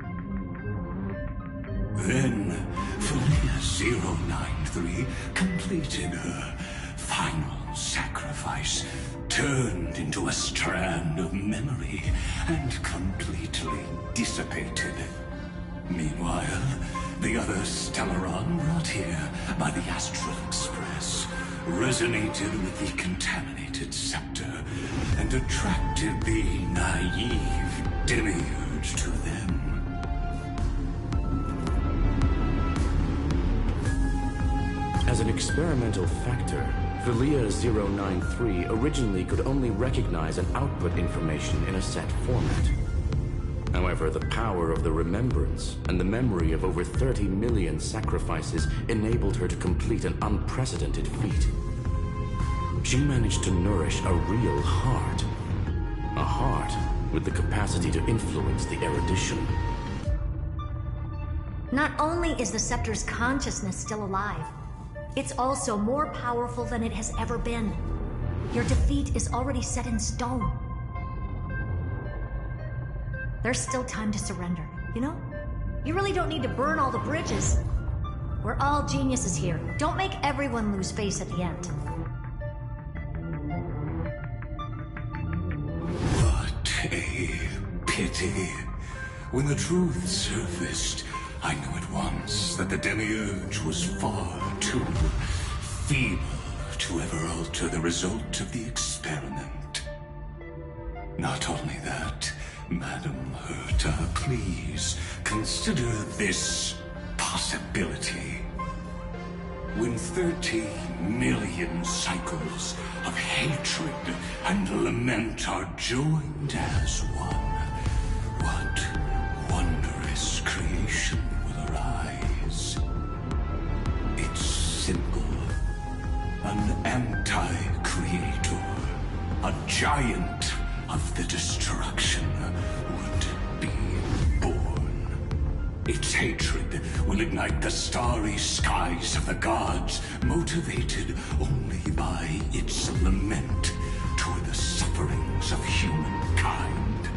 Then, Philia 093 completed her final sacrifice, turned into a strand of memory, and completely dissipated. Meanwhile, the other Stellaron brought here by the Astral Express resonated with the contaminated scepter and attracted the naive Demiurge to them. As an experimental factor, Philia 093 originally could only recognize and output information in a set format. However, the power of the remembrance and the memory of over 30 million sacrifices enabled her to complete an unprecedented feat. She managed to nourish a real heart. A heart with the capacity to influence the erudition. Not only is the scepter's consciousness still alive, it's also more powerful than it has ever been. Your defeat is already set in stone. There's still time to surrender, you know? You really don't need to burn all the bridges. We're all geniuses here. Don't make everyone lose face at the end. What a pity. When the truth surfaced, I knew at once that the Demiurge was far too feeble to ever alter the result of the experiment. Not only that, Madam Herta, please consider this possibility. When 30 million cycles of hatred and lament are joined as one, what wondrous creation will arise? It's simple. An anti-creator, a giant of the destruction would be born. Its hatred will ignite the starry skies of the gods, motivated only by its lament toward the sufferings of humankind.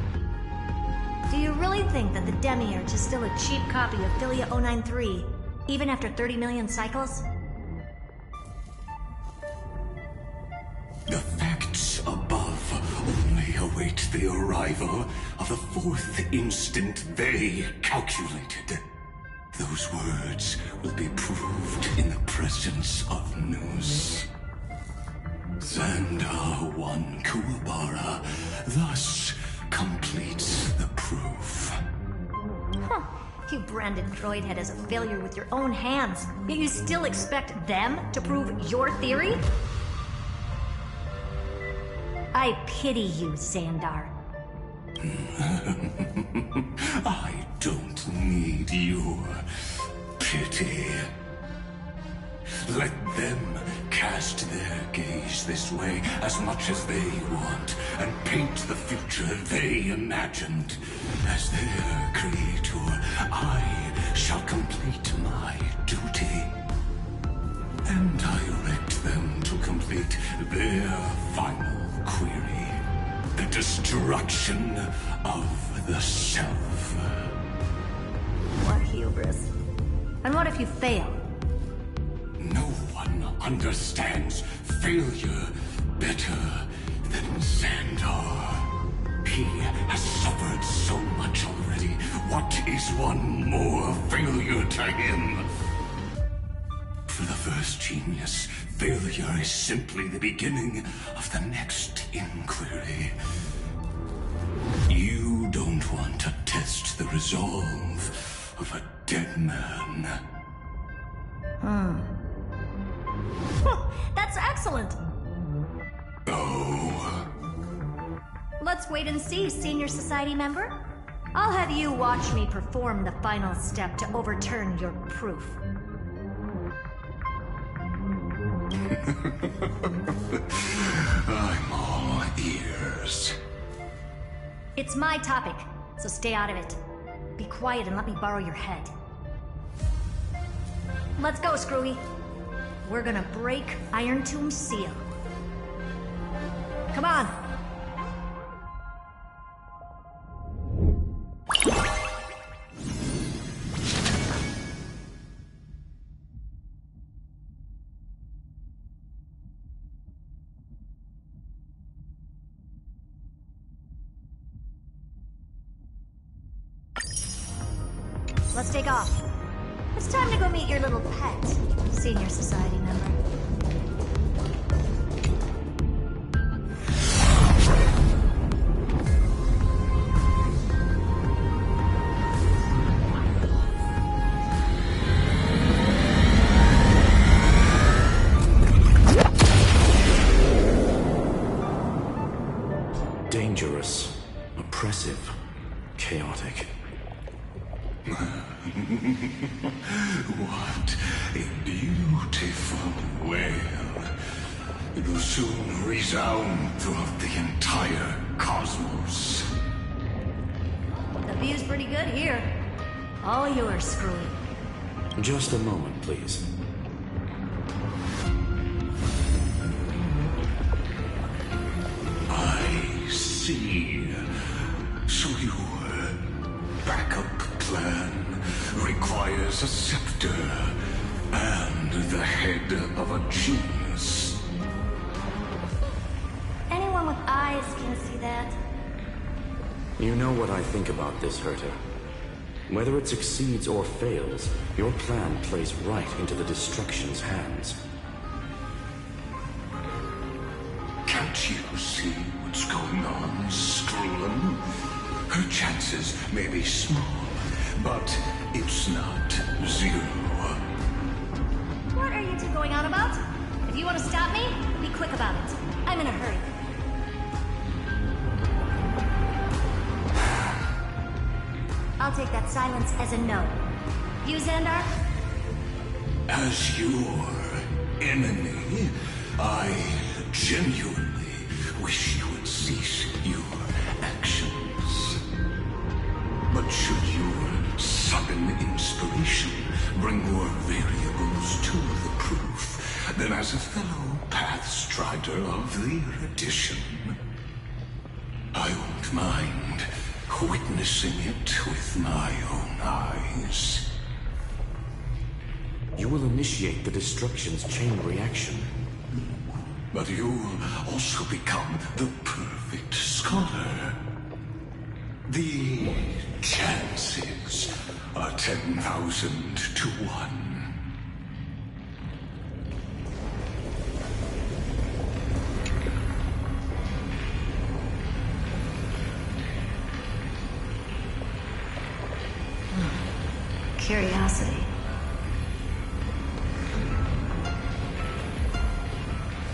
Do you really think that the Demiurge is still a cheap copy of Philia 093, even after 30 million cycles? The facts above only await the arrival of the fourth instant they calculated. Those words will be proved in the presence of news. Xandar 1 Kuwabara thus completes the proof. Huh. You branded Droidhead as a failure with your own hands, yet you still expect them to prove your theory? I pity you, Xandar. I don't need your pity. Let them cast their gaze this way as much as they want, and paint the future they imagined. As their creator, I shall complete my duty and direct them to complete their final query. The destruction of the self. What hubris. And what if you fail? No one understands failure better than Xandar. He has suffered so much already. What is one more failure to him? For the first genius, failure is simply the beginning of the next inquiry. You don't want to test the resolve of a dead man. That's excellent! Oh. Let's wait and see, Senior Society member. I'll have you watch me perform the final step to overturn your proof. I'm all ears. It's my topic, so stay out of it. Be quiet and let me borrow your head. Let's go, Screwy. We're gonna break Iron Tomb's seal. Come on! Let's take off. It's time to go meet your little pet, Senior Society member. Dangerous, oppressive, chaotic. What a beautiful wail. It will soon resound throughout the entire cosmos. The view's pretty good here. All yours, Screwy. Just a moment, please. I see. So your backup plan requires a scepter and the head of a genius. Anyone with eyes can see that. You know what I think about this, Herta. Whether it succeeds or fails, your plan plays right into the destruction's hands. Can't you see what's going on, Screwlin? Her chances may be small, but it's not zero. What are you two going on about? If you want to stop me, be quick about it. I'm in a hurry. I'll take that silence as a no. You, Xandar? As your enemy, I genuinely wish you would cease your actions. But should your son an inspiration, bring more variables to the proof, then as a fellow Pathstrider of the erudition, I won't mind witnessing it with my own eyes. You will initiate the destruction's chain reaction. But you'll also become the perfect scholar. The chances are 10,000 to 1. Curiosity.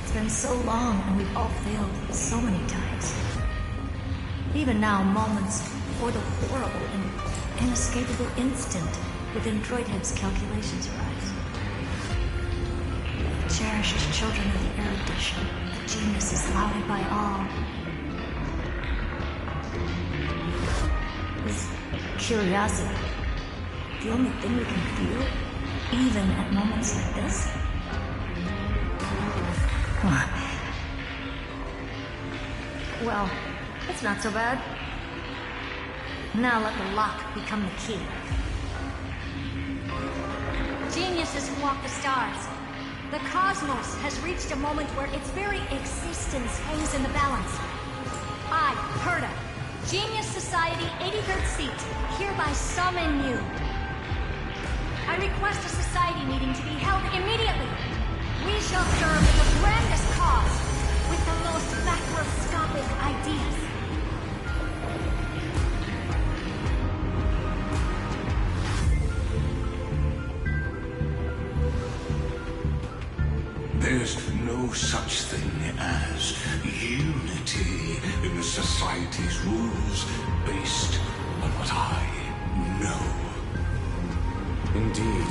It's been so long, and we've all failed so many times. Even now, moments before the horrible and inescapable instant within Droidhead's calculations arise. The cherished children of the erudition, the genius is lauded by all. Is curiosity the only thing we can feel, even at moments like this? Well, it's not so bad. Now let the lock become the key. Geniuses walk the stars. The cosmos has reached a moment where its very existence hangs in the balance. I, Herta, Genius Society 83rd seat, hereby summon you. I request a society meeting to be held immediately. We shall serve the grandest cause with the most macroscopic ideas. There's no such thing as unity in the Society's rules based on what I know. Indeed.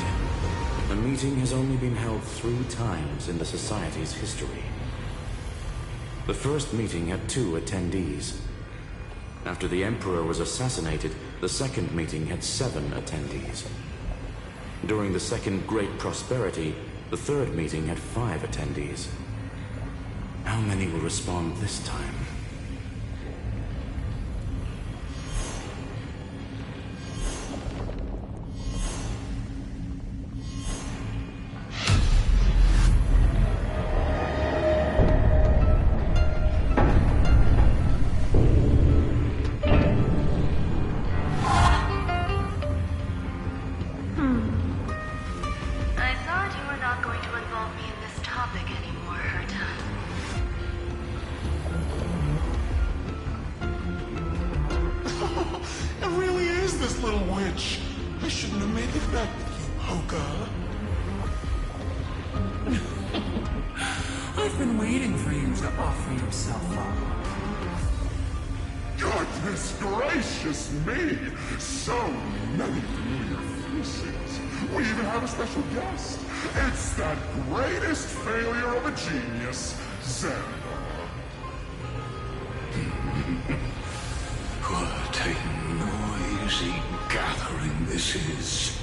The meeting has only been held 3 times in the Society's history. The first meeting had 2 attendees. After the Emperor was assassinated, the second meeting had 7 attendees. During the Second Great Prosperity, the third meeting had 5 attendees. How many will respond this time? What a noisy gathering this is.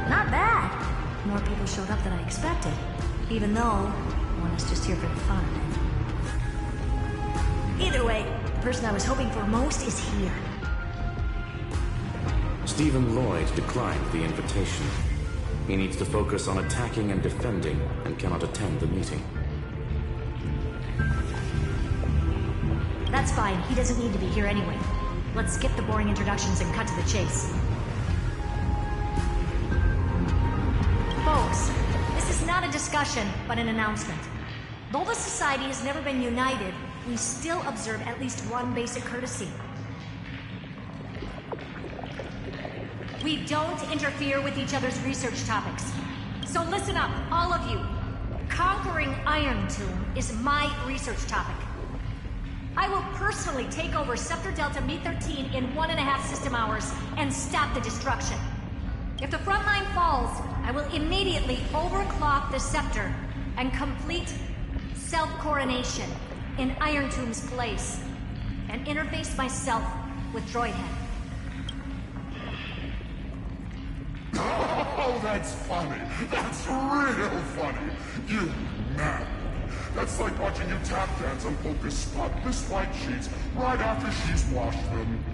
Not bad. More people showed up than I expected, even though one is just here for the fun of it. Either way, the person I was hoping for most is here. Stephen Lloyd declined the invitation. He needs to focus on attacking and defending and cannot attend the meeting. That's fine. He doesn't need to be here anyway. Let's skip the boring introductions and cut to the chase. Folks, this is not a discussion, but an announcement. Though the Society has never been united, we still observe at least one basic courtesy. We don't interfere with each other's research topics. So listen up, all of you. Conquering Iron Tomb is my research topic. I will personally take over Scepter Delta Me-13 in 1.5 system hours and stop the destruction. If the front line falls, I will immediately overclock the Scepter and complete self-coronation in Iron Tomb's place and interface myself with Droidhead. Oh, that's funny. That's real funny. You man. That's like watching you tap dance on Polka's spotless white sheets right after she's washed them.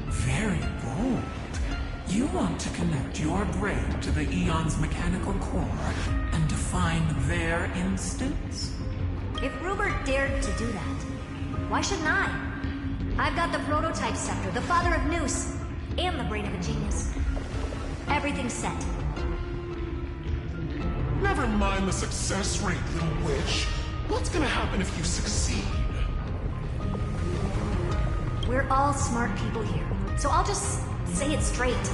Very bold. You want to connect your brain to the Eon's mechanical core and define their instance? If Rupert dared to do that, why shouldn't I? I've got the prototype scepter, the father of Noose, and the brain of a genius. Everything's set. Never mind the success rate, little witch. What's gonna happen if you succeed? We're all smart people here, so I'll just say it straight.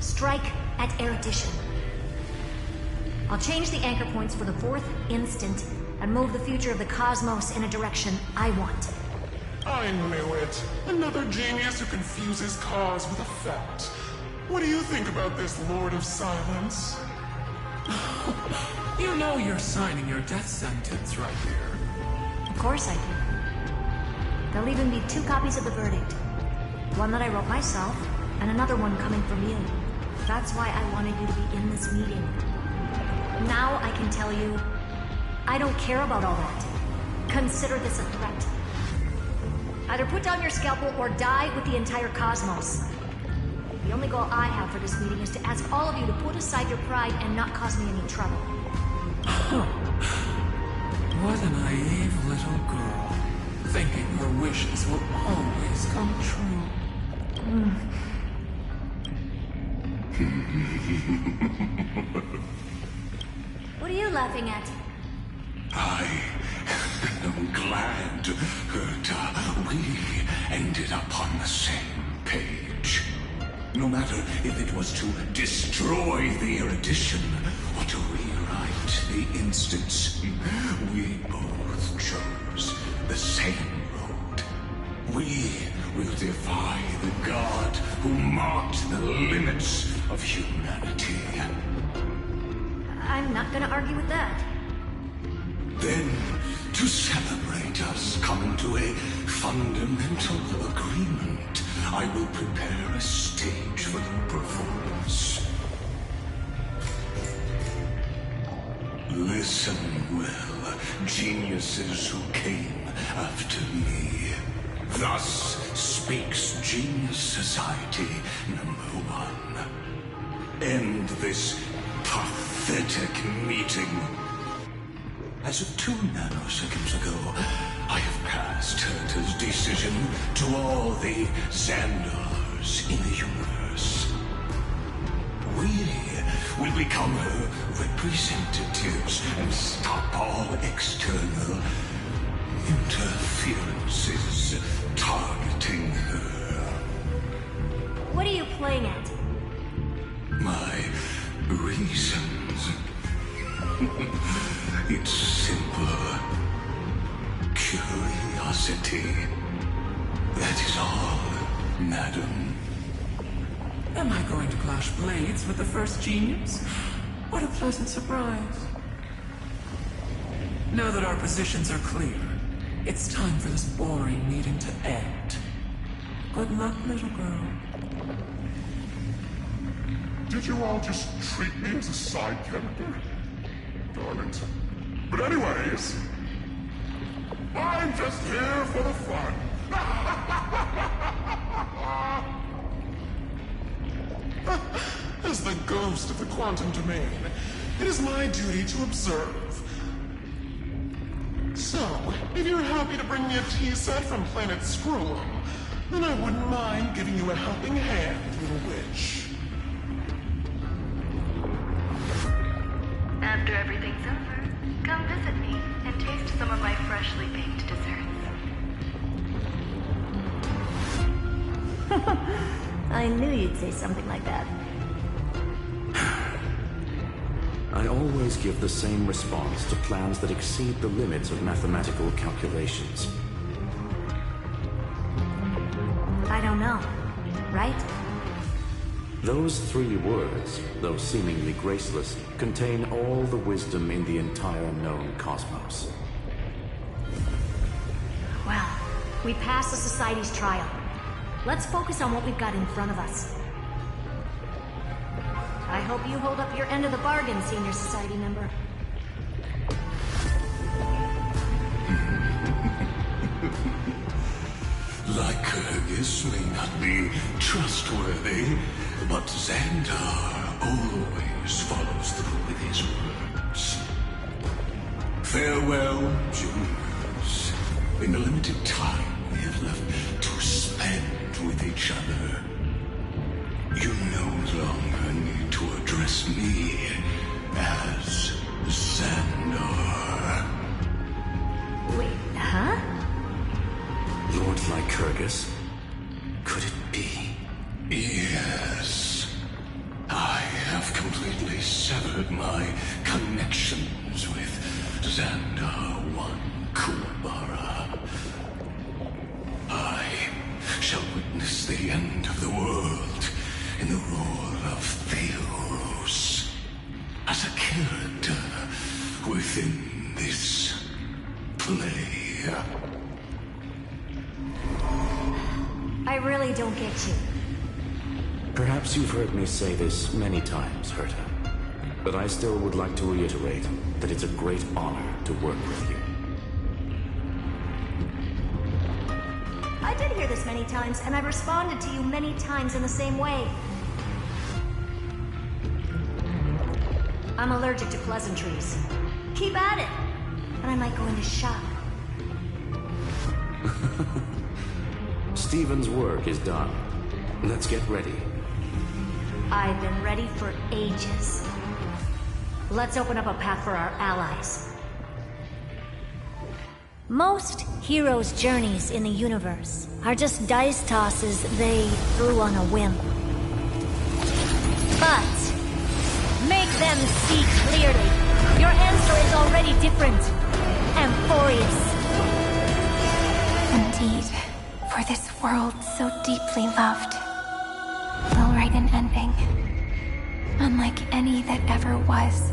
Strike at erudition. I'll change the anchor points for the 4th instant and move the future of the cosmos in a direction I want. I knew it. Another genius who confuses cause with effect. What do you think about this, Lord of Silence? You know you're signing your death sentence right here. Of course I do. There'll even be 2 copies of the verdict. One that I wrote myself, and another one coming from you. That's why I wanted you to be in this meeting. Now I can tell you, I don't care about all that. Consider this a threat. Either put down your scalpel or die with the entire cosmos. The only goal I have for this meeting is to ask all of you to put aside your pride and not cause me any trouble. What a naive little girl, thinking her wishes will always come true. What are you laughing at? I am glad that we ended up on the same page. No matter if it was to destroy the erudition or to rewrite the instance, we both chose the same road. We will defy the god who marked the limits of humanity. I'm not gonna argue with that. Then, to celebrate us coming to a fundamental agreement, I will prepare a stage for the performance. Listen well, geniuses who came after me. Thus speaks Genius Society #1. End this pathetic meeting. As of 2 nanoseconds ago, I have passed Herta's decision to all the Xandars in the universe. We will become her representatives and stop all external interferences targeting her. What are you playing at? My reasons. It's simple. Curiosity. That is all, madam. Am I going to clash blades with the first genius? What a pleasant surprise. Now that our positions are clear, it's time for this boring meeting to end. Good luck, little girl. Did you all just treat me as a side character? Darn it. But anyways, I'm just here for the fun. As the ghost of the quantum domain, it is my duty to observe. So, if you're happy to bring me a tea set from planet Scrollum, then I wouldn't mind giving you a helping hand, little witch. After everything's over, come visit me and taste some of my freshly baked desserts. I knew you'd say something like that. I always give the same response to plans that exceed the limits of mathematical calculations. I don't know, right? Those 3 words, though seemingly graceless, contain all the wisdom in the entire known cosmos. Well, we passed the Society's trial. Let's focus on what we've got in front of us. hope you hold up your end of the bargain, Senior Society member. Lycurgus may not be trustworthy, but Xandar always follows through with his words. Farewell, juniors. In the limited time we have left to spend with each other, you no longer need to address me as Xandar. Wait, huh? Lord Lycurgus? Could it be? Yes. I have completely severed my connections with Xandar I Kuwabara. I shall witness the end of the world in the role of Theos, as a character within this play. I really don't get you. Perhaps you've heard me say this many times, Herta, but I still would like to reiterate that it's a great honor to work with you. I did hear this many times, and I've responded to you many times in the same way. I'm allergic to pleasantries. Keep at it, and I might go into shock. Stephen's work is done. Let's get ready. I've been ready for ages. Let's open up a path for our allies. Most heroes' journeys in the universe are just dice tosses they threw on a whim. But make them see clearly. Your answer is already different. Amphorius. Indeed, for this world so deeply loved, will write an ending, unlike any that ever was.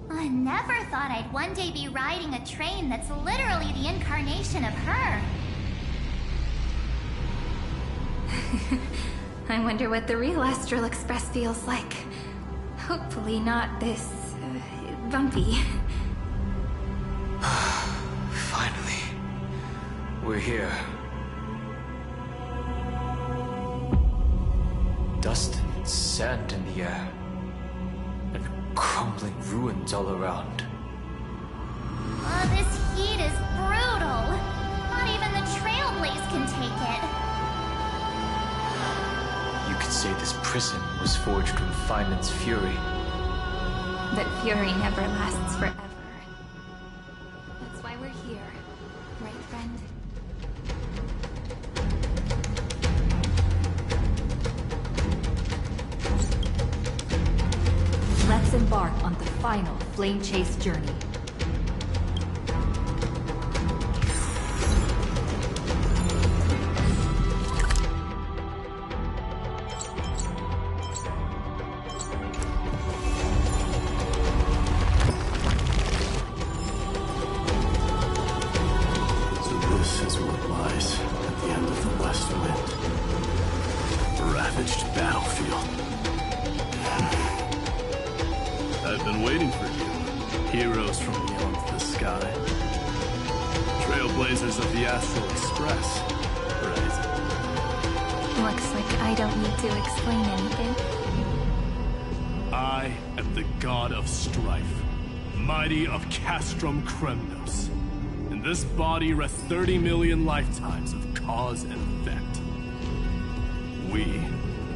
I never thought I'd one day be riding a train that's literally the incarnation of her. I wonder what the real Astral Express feels like. Hopefully not this... bumpy. Finally. We're here. Dust and sand in the air. And crumbling ruins all around. This heat is brutal. Not even the Trailblaze can take it. You could say this prison was forged from Feynman's fury. But fury never lasts forever. That's why we're here. Right, friend? Let's embark on the final Flame Chase journey. I've been waiting for you, heroes from beyond the sky. Trailblazers of the Astral Express, right? Looks like I don't need to explain anything. I am the god of strife, mighty of Castrum Kremnos. In this body rest 30 million lifetimes of cause and effect. We,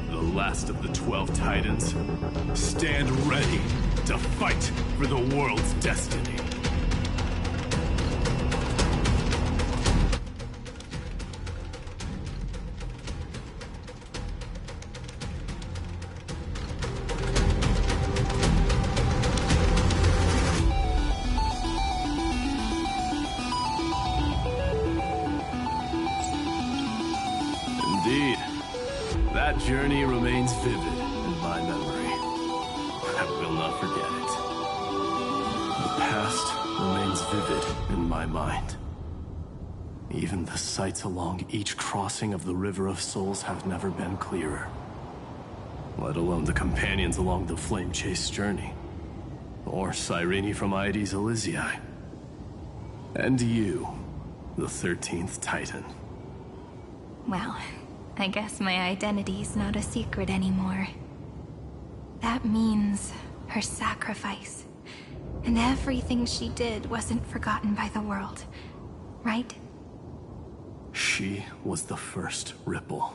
the last of the 12 Titans, stand ready to fight for the world's destiny. Indeed, that journey remains vivid in my memory. I will not forget it. The past remains vivid in my mind. Even the sights along each crossing of the River of Souls have never been clearer. Let alone the companions along the Flame Chase journey. Or Cyrene from Aedes Elysiae. And you, the 13th Titan. Well, I guess my identity's not a secret anymore. That means her sacrifice. And everything she did wasn't forgotten by the world, right? She was the first Ripple.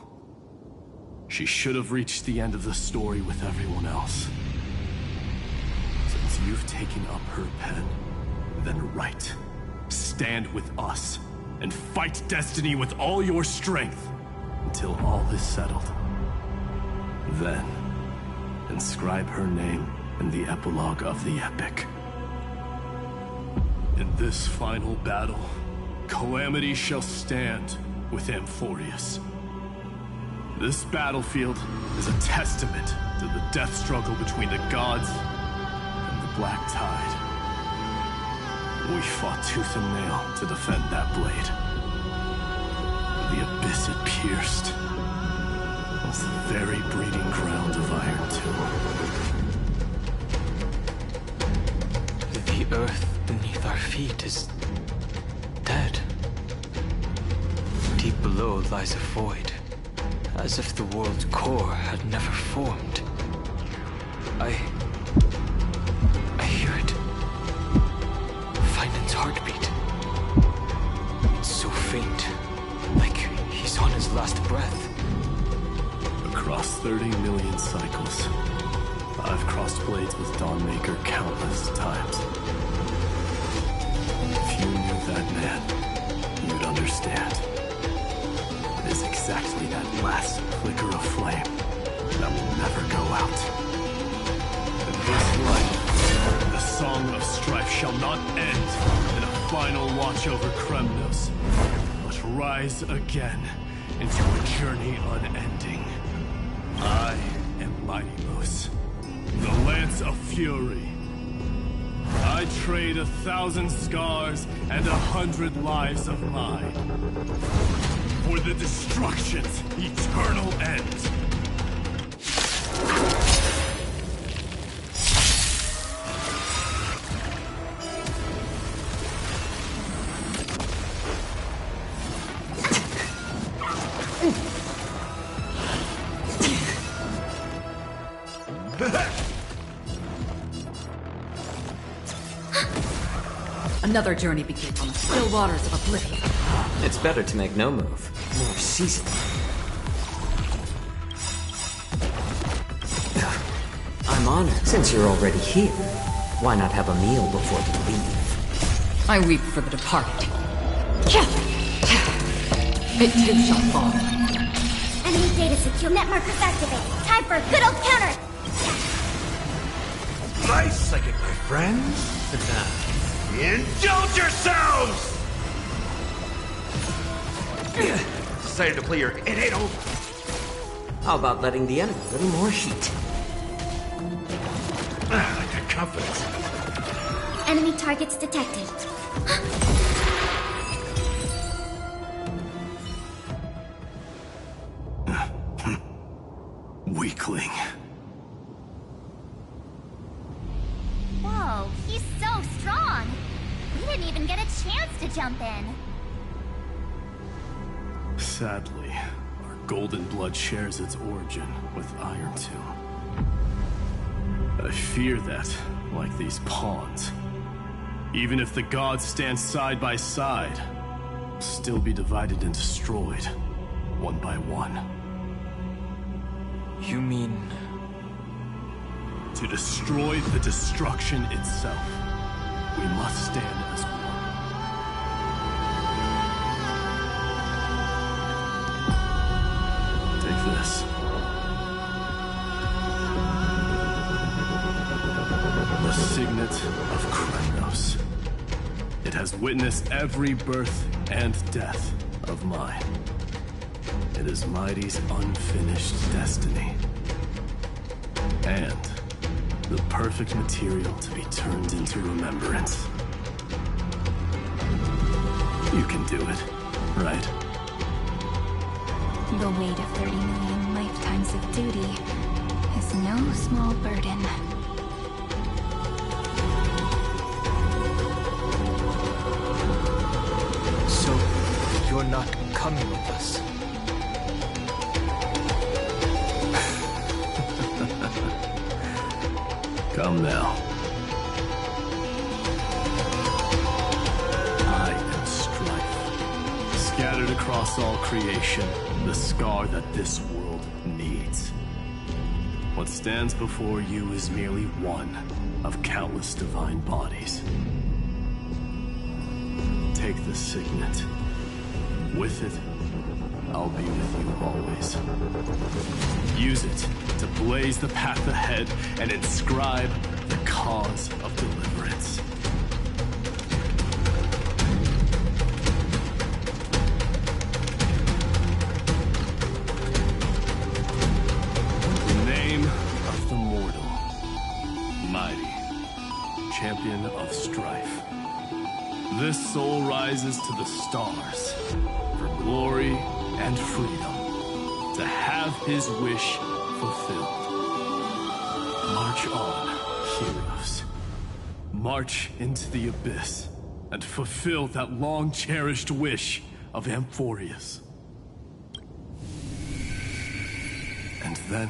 She should have reached the end of the story with everyone else. Since you've taken up her pen, then write. Stand with us, and fight destiny with all your strength, until all is settled. Then, inscribe her name in the epilogue of the epic. In this final battle, Calamity shall stand with Amphorius. This battlefield is a testament to the death struggle between the gods and the Black Tide. We fought tooth and nail to defend that blade. The abyss it pierced was the very breeding ground of Iron Tomb. The earth beneath our feet is dead. Deep below lies a void, as if the world's core had never formed. I hear it. Feinden's heartbeat. It's so faint, like he's on his last breath. Across 30 million cycles, I've crossed blades with Dawnmaker countless times. If you knew that man, you'd understand. It is exactly that last flicker of flame that will never go out. In this life, the song of strife shall not end in a final watch over Kremnos, but rise again into a journey unending. I am Mighty-Moose, the Lance of Fury. I trade 1,000 scars and 100 lives of mine for the destruction's eternal end. Another journey begins on the still waters of oblivion. It's better to make no move. More seasoned. I'm honored. Since you're already here, why not have a meal before you leave? I weep for the departed. It too shall fall. Enemy data secure. Net markers activated. Time for a good old counter. Nice psychic, my friends. Indulge yourselves! Decided to play your it ain't over. How about letting the enemy a little more heat? Like that confidence. Enemy targets detected. Weakling. Whoa, he's so strong. We didn't even get a chance to jump in. Sadly, our golden blood shares its origin with Iron Tomb. I fear that, like these pawns, even if the gods stand side by side, will still be divided and destroyed, one by one. You mean... to destroy the destruction itself, we must stand as one. Take this. The signet of Kremnos. It has witnessed every birth and death of mine. It is Mighty's unfinished destiny. And the perfect material to be turned into remembrance. You can do it. right? The weight of 30 million lifetimes of duty is no small burden. So, you're not coming with us? Come now. I am strife. Scattered across all creation, the scar that this world needs. What stands before you is merely one of countless divine bodies. Take the signet. With it, I'll be with you always. Use it to blaze the path ahead and inscribe the cause of deliverance. The name of the mortal, mighty, champion of strife. This soul rises to the stars for glory and freedom, to have his wish fulfilled. March on, heroes. March into the abyss and fulfill that long-cherished wish of Amphorius. And then,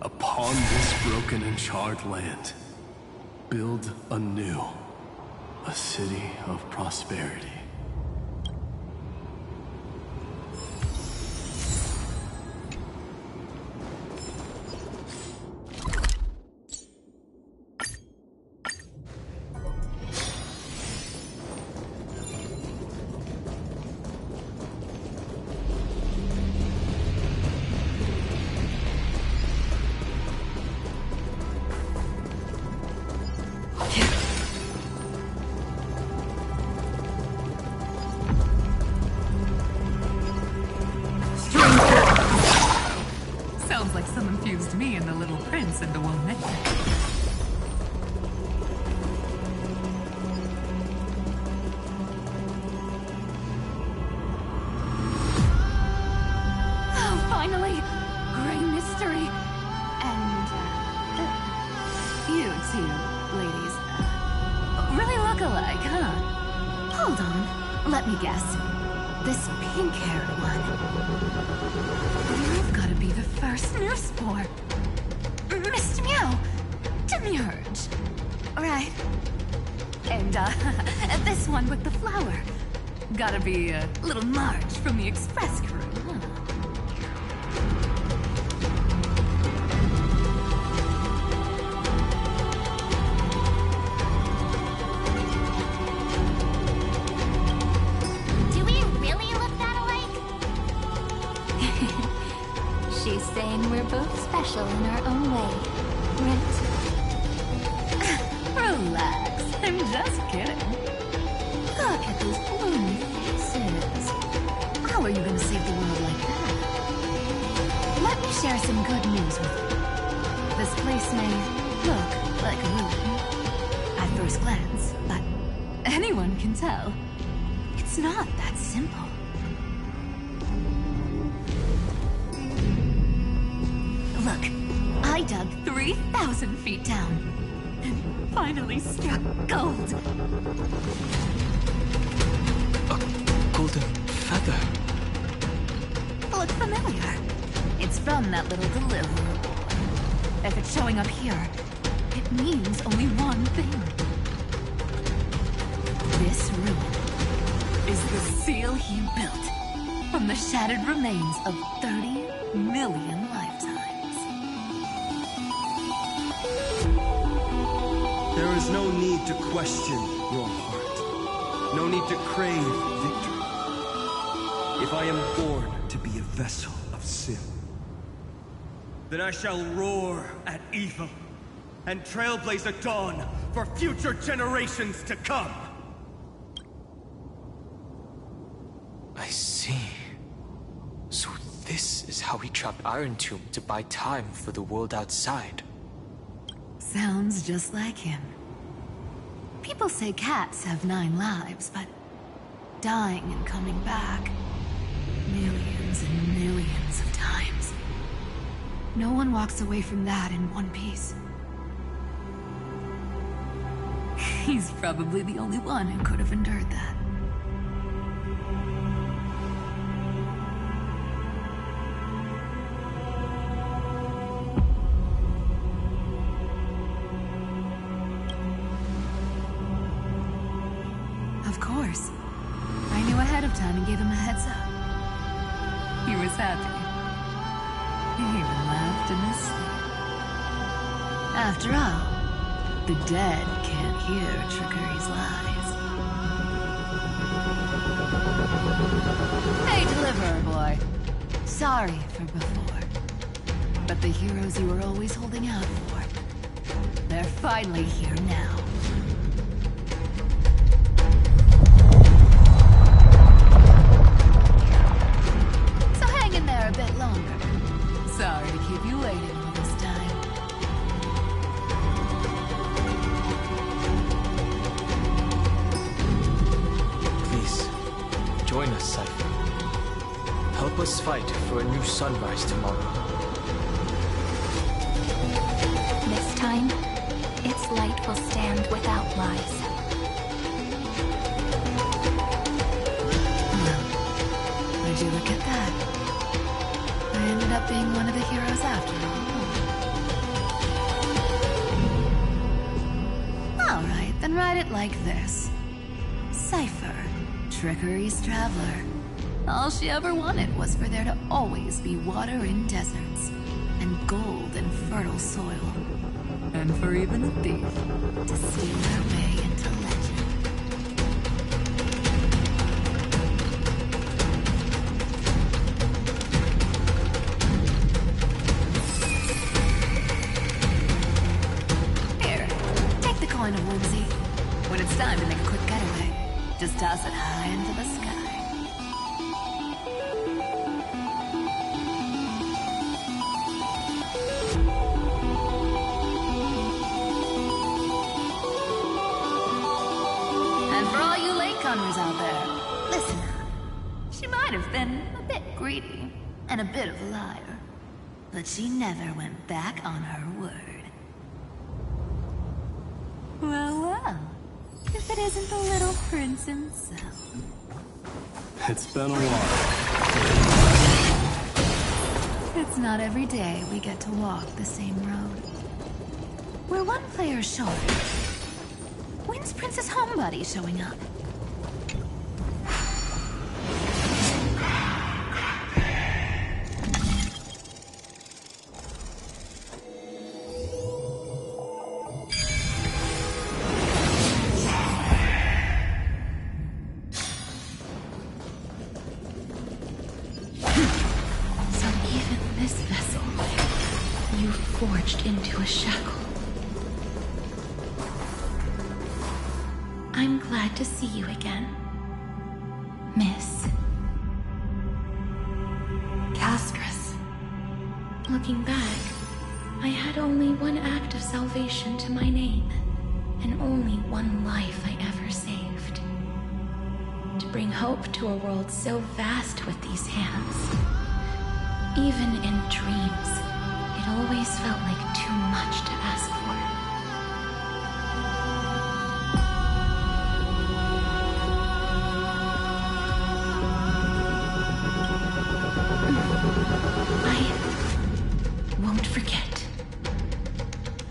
upon this broken and charred land, build anew a city of prosperity. Sounds like someone fused me and the little prince into one man. Oh, finally! Great mystery! And, You two, ladies, really look alike, huh? Hold on, let me guess. This pink-haired one. You've got to be the first newsboy. Mr. Meow, Demiurge. Right. And, this one with the flower. Gotta be a little Marge from the Express crew, huh? Do we really look that alike? she's saying we're both special in our own way, right? Relax, I'm just kidding. Look at those gloomy faces. How are you gonna save the world like that? Let me share some good news with you. This place may look like a ruin at first glance, but anyone can tell it's not that simple. Look, I dug 3,000 feet down and finally struck gold. A golden feather. Look familiar. It's from that little deliverer boy. If it's showing up here, it means only one thing. This ruin is the seal he built from the shattered remains of 30 million lifetimes. There is no need to question your heart. No need to crave victory. If I am born to be a vessel of sin, then I shall roar at evil and trailblaze a dawn for future generations to come. I see. So this is how he trapped Iron Tomb to buy time for the world outside. Sounds just like him. People say cats have 9 lives, but dying and coming back. Millions and millions of times. No one walks away from that in one piece. He's probably the only one who could have endured that. Of course. I knew ahead of time and gave him a heads up. He was happy. He even laughed in his sleep. After all, the dead can't hear Trickery's lies. Hey, Deliverer Boy. Sorry for before. But the heroes you were always holding out for, they're finally here now. So hang in there a bit longer. Sorry to keep you waiting all this time. Please, join us, Cypher. Help us fight for a new sunrise tomorrow. This time, its light will stand without lies. Would you look at that? I ended up being one of the heroes after all. Alright, then write it like this. Cypher, Trickery's traveler. All she ever wanted was for there to always be water in deserts, and gold in fertile soil. And for even a thief to steal their way into legend. Here, take the coin of whimsy. When it's time to make a quick getaway, just toss it high into the sky. Latecomers out there, listen up. She might have been a bit greedy and a bit of a liar, but she never went back on her word. Well, well, if it isn't the little prince himself. It's been a while. It's not every day we get to walk the same road. We're one player short. When's Princess Homebody showing up? Forged into a shackle. I'm glad to see you again, Miss Castress. Looking back, I had only one act of salvation to my name, and only one life I ever saved. To bring hope to a world so vast with these hands. Even in dreams, it always felt like too much to ask for. I won't forget.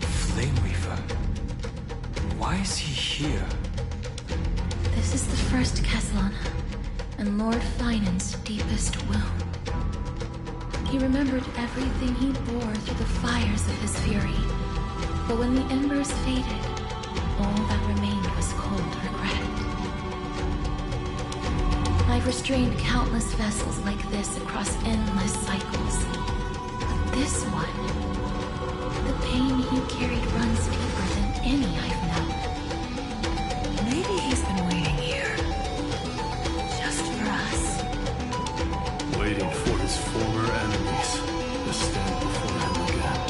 Flame Weaver. Why is he here? This is the first Caslana, and Lord Finan's deepest wound. He remembered everything he bore through the fires of his fury. But when the embers faded, all that remained was cold regret. I've restrained countless vessels like this across endless cycles. But this one, the pain he carried runs deeper than any I've known. Maybe he's been waiting here. Just for us. Waiting for his former enemies to stand before him again.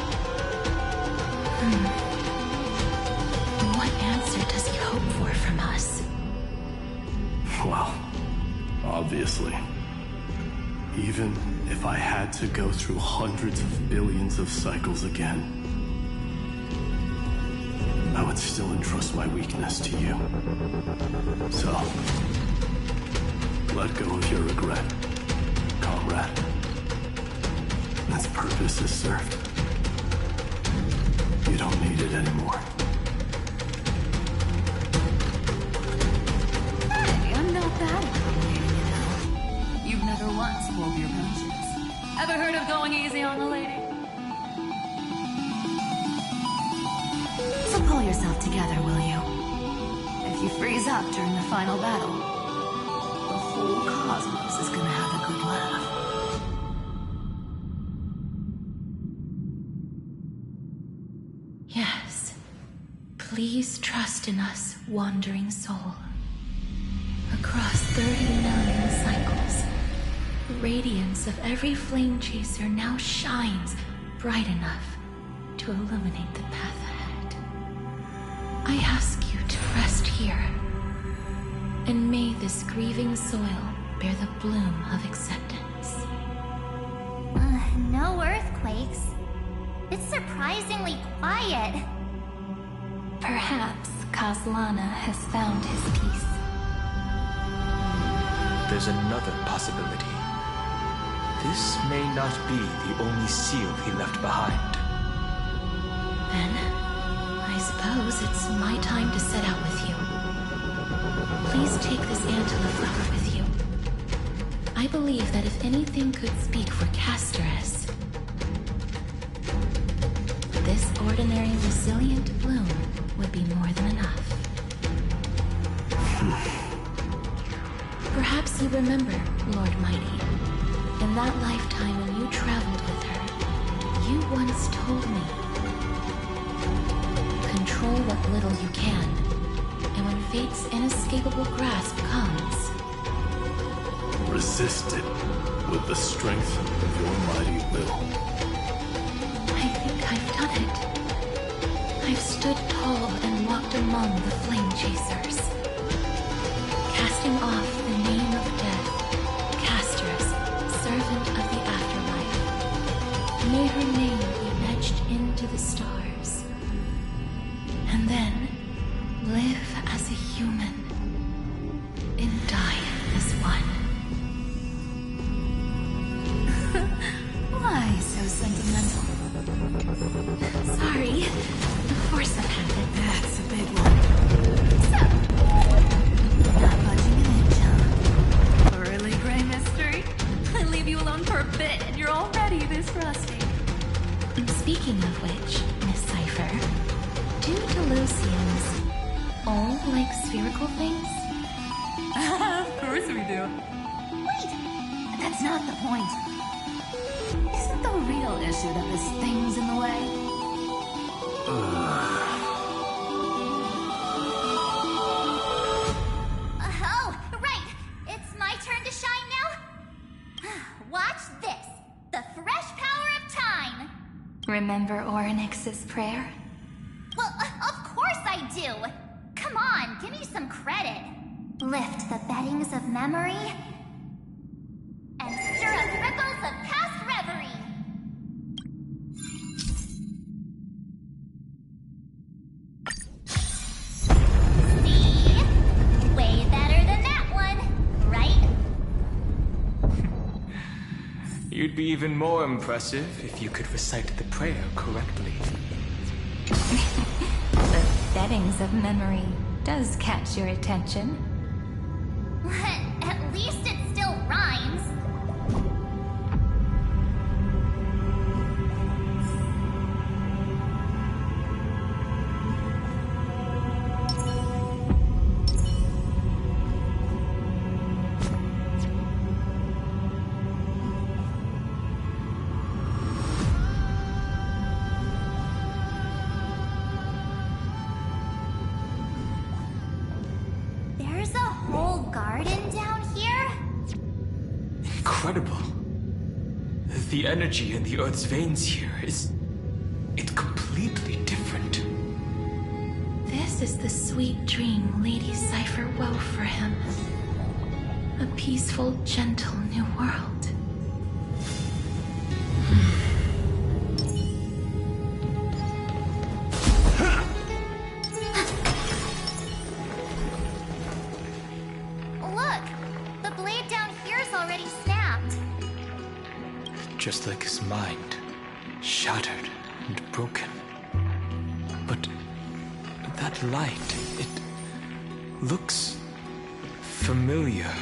What answer does he hope for from us? Well, Obviously. Even if I had to go through hundreds of billions of cycles again, I would still entrust my weakness to you. So, let go of your regret, comrade. Its purpose is served. You don't need it anymore. Hey, I'm not bad at communicating, you know. You've never once pulled your punches. Ever heard of going easy on the lady? So pull yourself together, will you? If you freeze up during the final battle, the whole cosmos is gonna have a good laugh. Yes. Please trust in us, wandering soul. Across 30 million cycles, the radiance of every flame chaser now shines bright enough to illuminate the path ahead. I ask you to rest here, and may this grieving soil bear the bloom of acceptance. No earthquakes. It's surprisingly quiet. Perhaps Kaslana has found his peace. There's another possibility. This may not be the only seal he left behind. Then, I suppose it's my time to set out with you. Please take this Antler flower with you. I believe that if anything could speak for Casterus, this ordinary resilient bloom would be more than enough. Perhaps you remember, Lord Mighty, in that lifetime when you traveled with her, you once told me, control what little you can, and when fate's inescapable grasp comes, resist it with the strength of your mighty will. I think I've done it. I've stood tall and walked among the flame chasers, casting off the name of death, Casterus, servant of the afterlife. May her name be etched into the stars, and then live as a human and die as one. Why so sentimental? Sorry, force of habit. That's a big one. So, not budging an inch, huh? Really, Gray Mystery? I leave you alone for a bit and you're already this rusty. Speaking of which, Miss Cypher, do Delosians all like spherical things? Of course we do. Wait! That's not the point. Isn't the real issue that this thing's in the way? Oh, right! It's my turn to shine now? Watch this! The fresh power of time! Remember Orynyx's prayer? Well, of course I do! Come on, give me some credit. Lift the beddings of memory and stir up ripples of past reverie. See? Way better than that one, right? You'd be even more impressive if you could recite the prayer correctly. The beddings of memory does catch your attention. At least it still rhymes. There's a whole garden down here? Incredible. The energy in the Earth's veins here it's completely different. This is the sweet dream Lady Cypher wove for him. A peaceful, gentle new world. Look! The blade down here's already snapped. Just like his mind, shattered and broken. But that light, it looks familiar.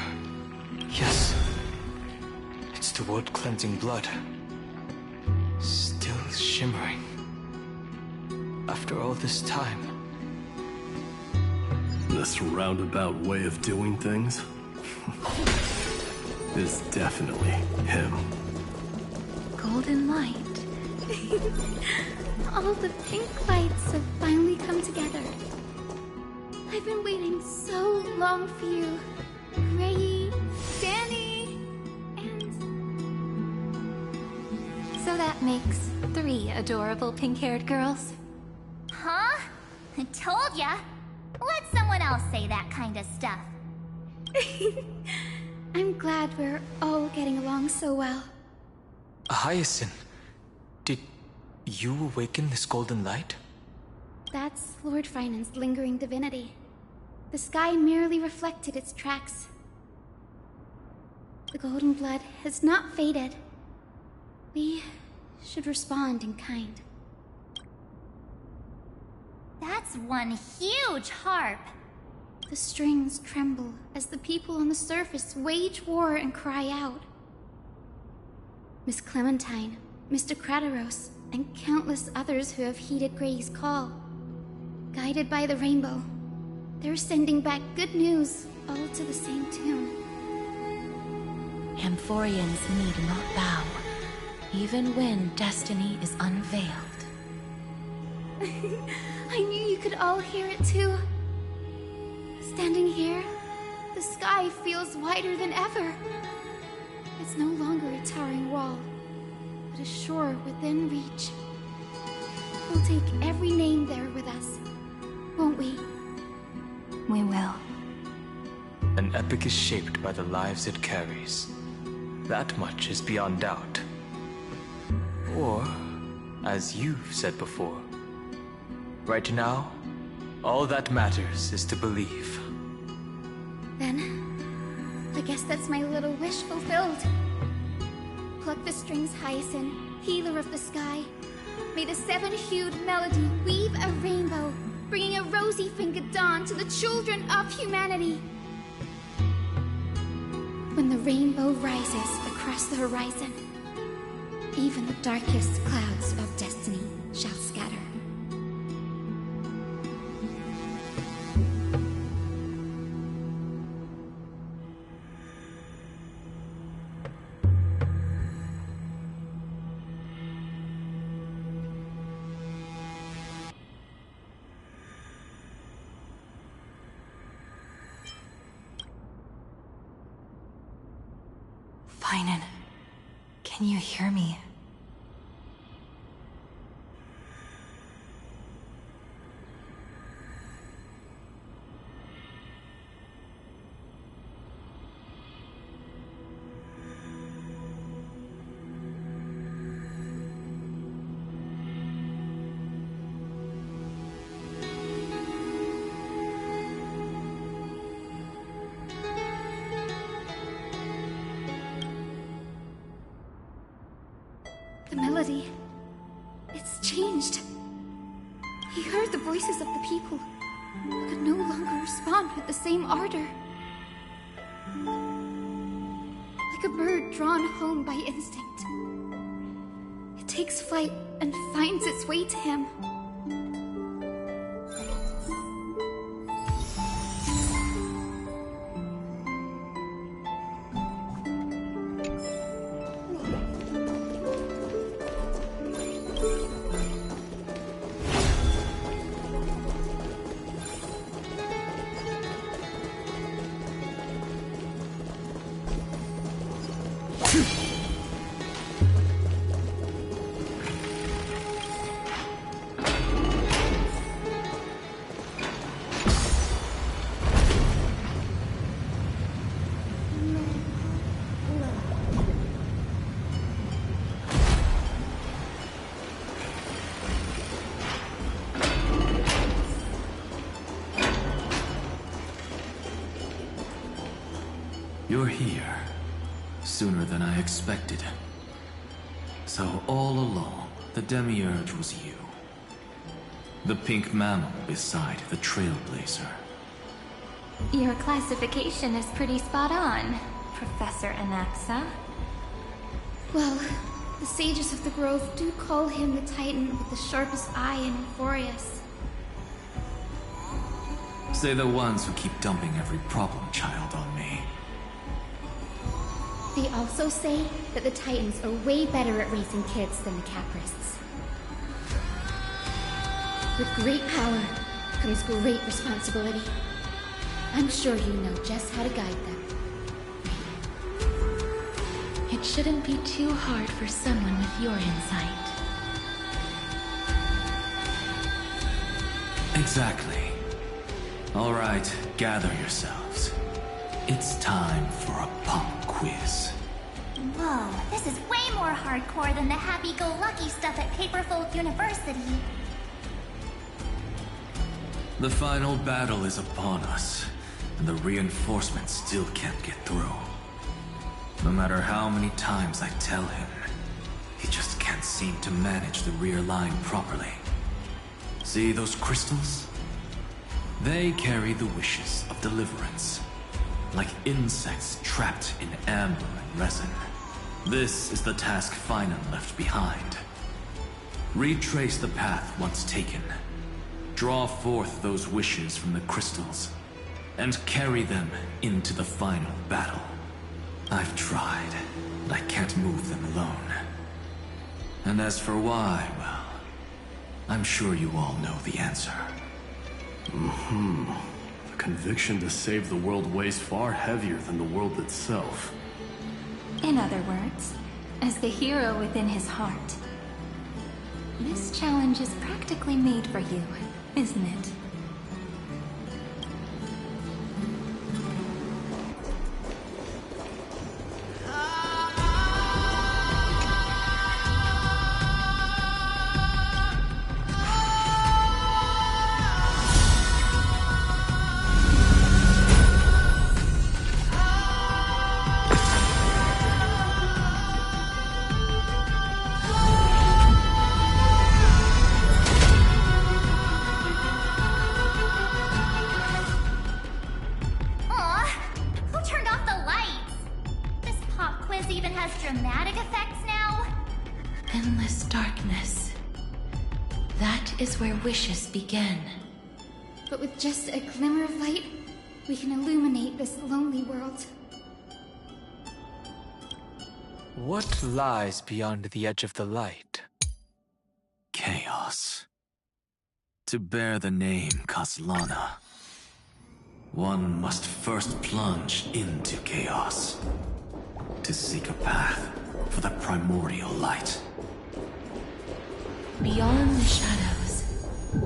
Yes, it's the world-cleansing blood. Still shimmering. After all this time. This roundabout way of doing things is definitely him. Golden light. All the pink lights have finally come together. I've been waiting so long for you, Ray, Danny, and... So that makes 3 adorable pink-haired girls. Huh? I told ya. Let someone else say that kind of stuff. I'm glad we're all getting along so well. Hyacinth, did you awaken this golden light? That's Lord Finan's lingering divinity. The sky merely reflected its tracks. The golden blood has not faded. We should respond in kind. That's one huge harp. The strings tremble as the people on the surface wage war and cry out. Miss Clementine, Mr. Krateros, and countless others who have heeded Gray's call. Guided by the rainbow, they're sending back good news, all to the same tune. Amphorians need not bow, even when destiny is unveiled. I knew you could all hear it too. Standing here, the sky feels wider than ever. It's no longer a towering wall, but a shore within reach. We'll take every name there with us, won't we? We will. An epic is shaped by the lives it carries. That much is beyond doubt. Or, as you've said before, right now, all that matters is to believe. Then, I guess that's my little wish fulfilled. Pluck the strings, Hyacinth, healer of the sky. May the 7-hued melody weave a rainbow, bringing a rosy-fingered dawn to the children of humanity. When the rainbow rises across the horizon, even the darkest clouds of destiny shall scatter. Finan, can you hear me? The melody, it's changed. He heard the voices of the people, but could no longer respond with the same ardor. Like a bird drawn home by instinct. It takes flight and finds its way to him. You're here. Sooner than I expected. So all along, the Demiurge was you. The pink mammal beside the Trailblazer. Your classification is pretty spot on, Professor Anaxa. Well, the sages of the Grove do call him the Titan with the sharpest eye in Euphorius. Say the ones who keep dumping every problem child on me. They also say that the Titans are way better at raising kids than the Caprists. With great power comes great responsibility. I'm sure you know just how to guide them. It shouldn't be too hard for someone with your insight. Exactly. All right, gather yourselves. It's time for a pop quiz. Whoa, this is way more hardcore than the happy-go-lucky stuff at Paperfold University. The final battle is upon us, and the reinforcements still can't get through. No matter how many times I tell him, he just can't seem to manage the rear line properly. See those crystals? They carry the wishes of deliverance, like insects trapped in amber and resin. This is the task Finan left behind. Retrace the path once taken. Draw forth those wishes from the crystals, and carry them into the final battle. I've tried, but I can't move them alone. And as for why, well, I'm sure you all know the answer. The conviction to save the world weighs far heavier than the world itself. In other words, as the hero within his heart, this challenge is practically made for you, isn't it? Is where wishes begin. But with just a glimmer of light, we can illuminate this lonely world. What lies beyond the edge of the light? Chaos. To bear the name Kaslana, one must first plunge into chaos to seek a path for the primordial light. Beyond the shadows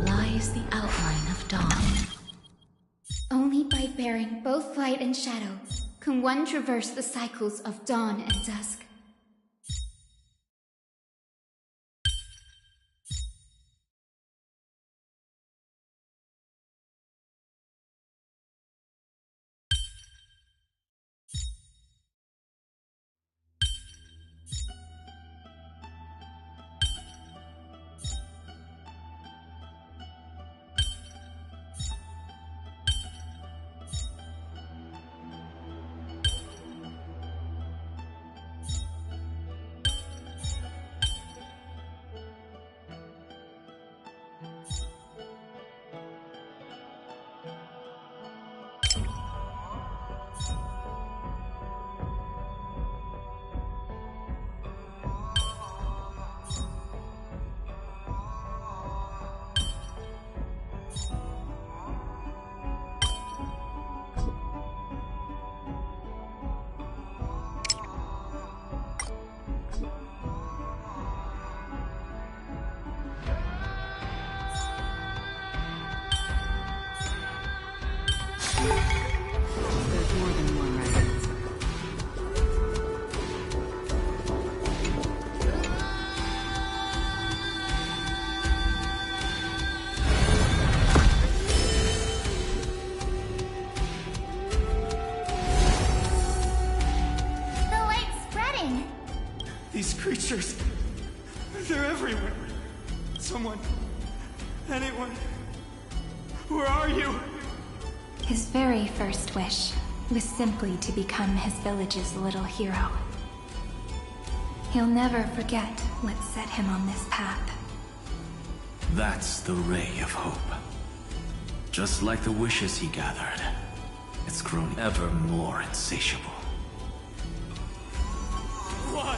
lies the outline of dawn. Only by bearing both light and shadow can one traverse the cycles of dawn and dusk. These creatures, they're everywhere. Someone, anyone, where are you? His very first wish was simply to become his village's little hero. He'll never forget what set him on this path. That's the ray of hope. Just like the wishes he gathered, it's grown ever more insatiable. Why?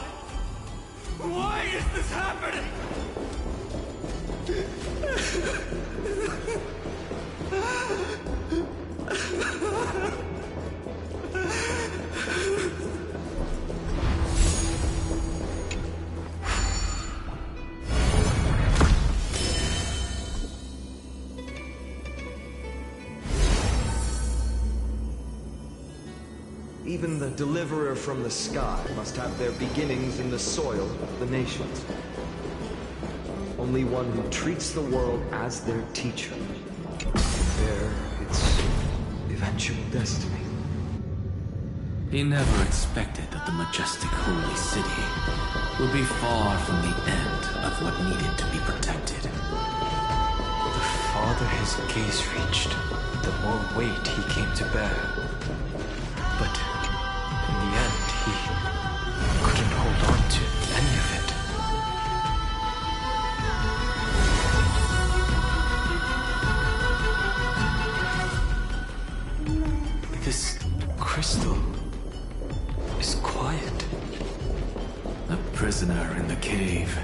Why is this happening? Even the deliverer from the sky must have their beginnings in the soil of the nations. Only one who treats the world as their teacher can bear its eventual destiny. He never expected that the majestic holy city would be far from the end of what needed to be protected. The farther his gaze reached, the more weight he came to bear. But in the end, he couldn't hold on to any of it. This crystal is quiet. A prisoner in the cave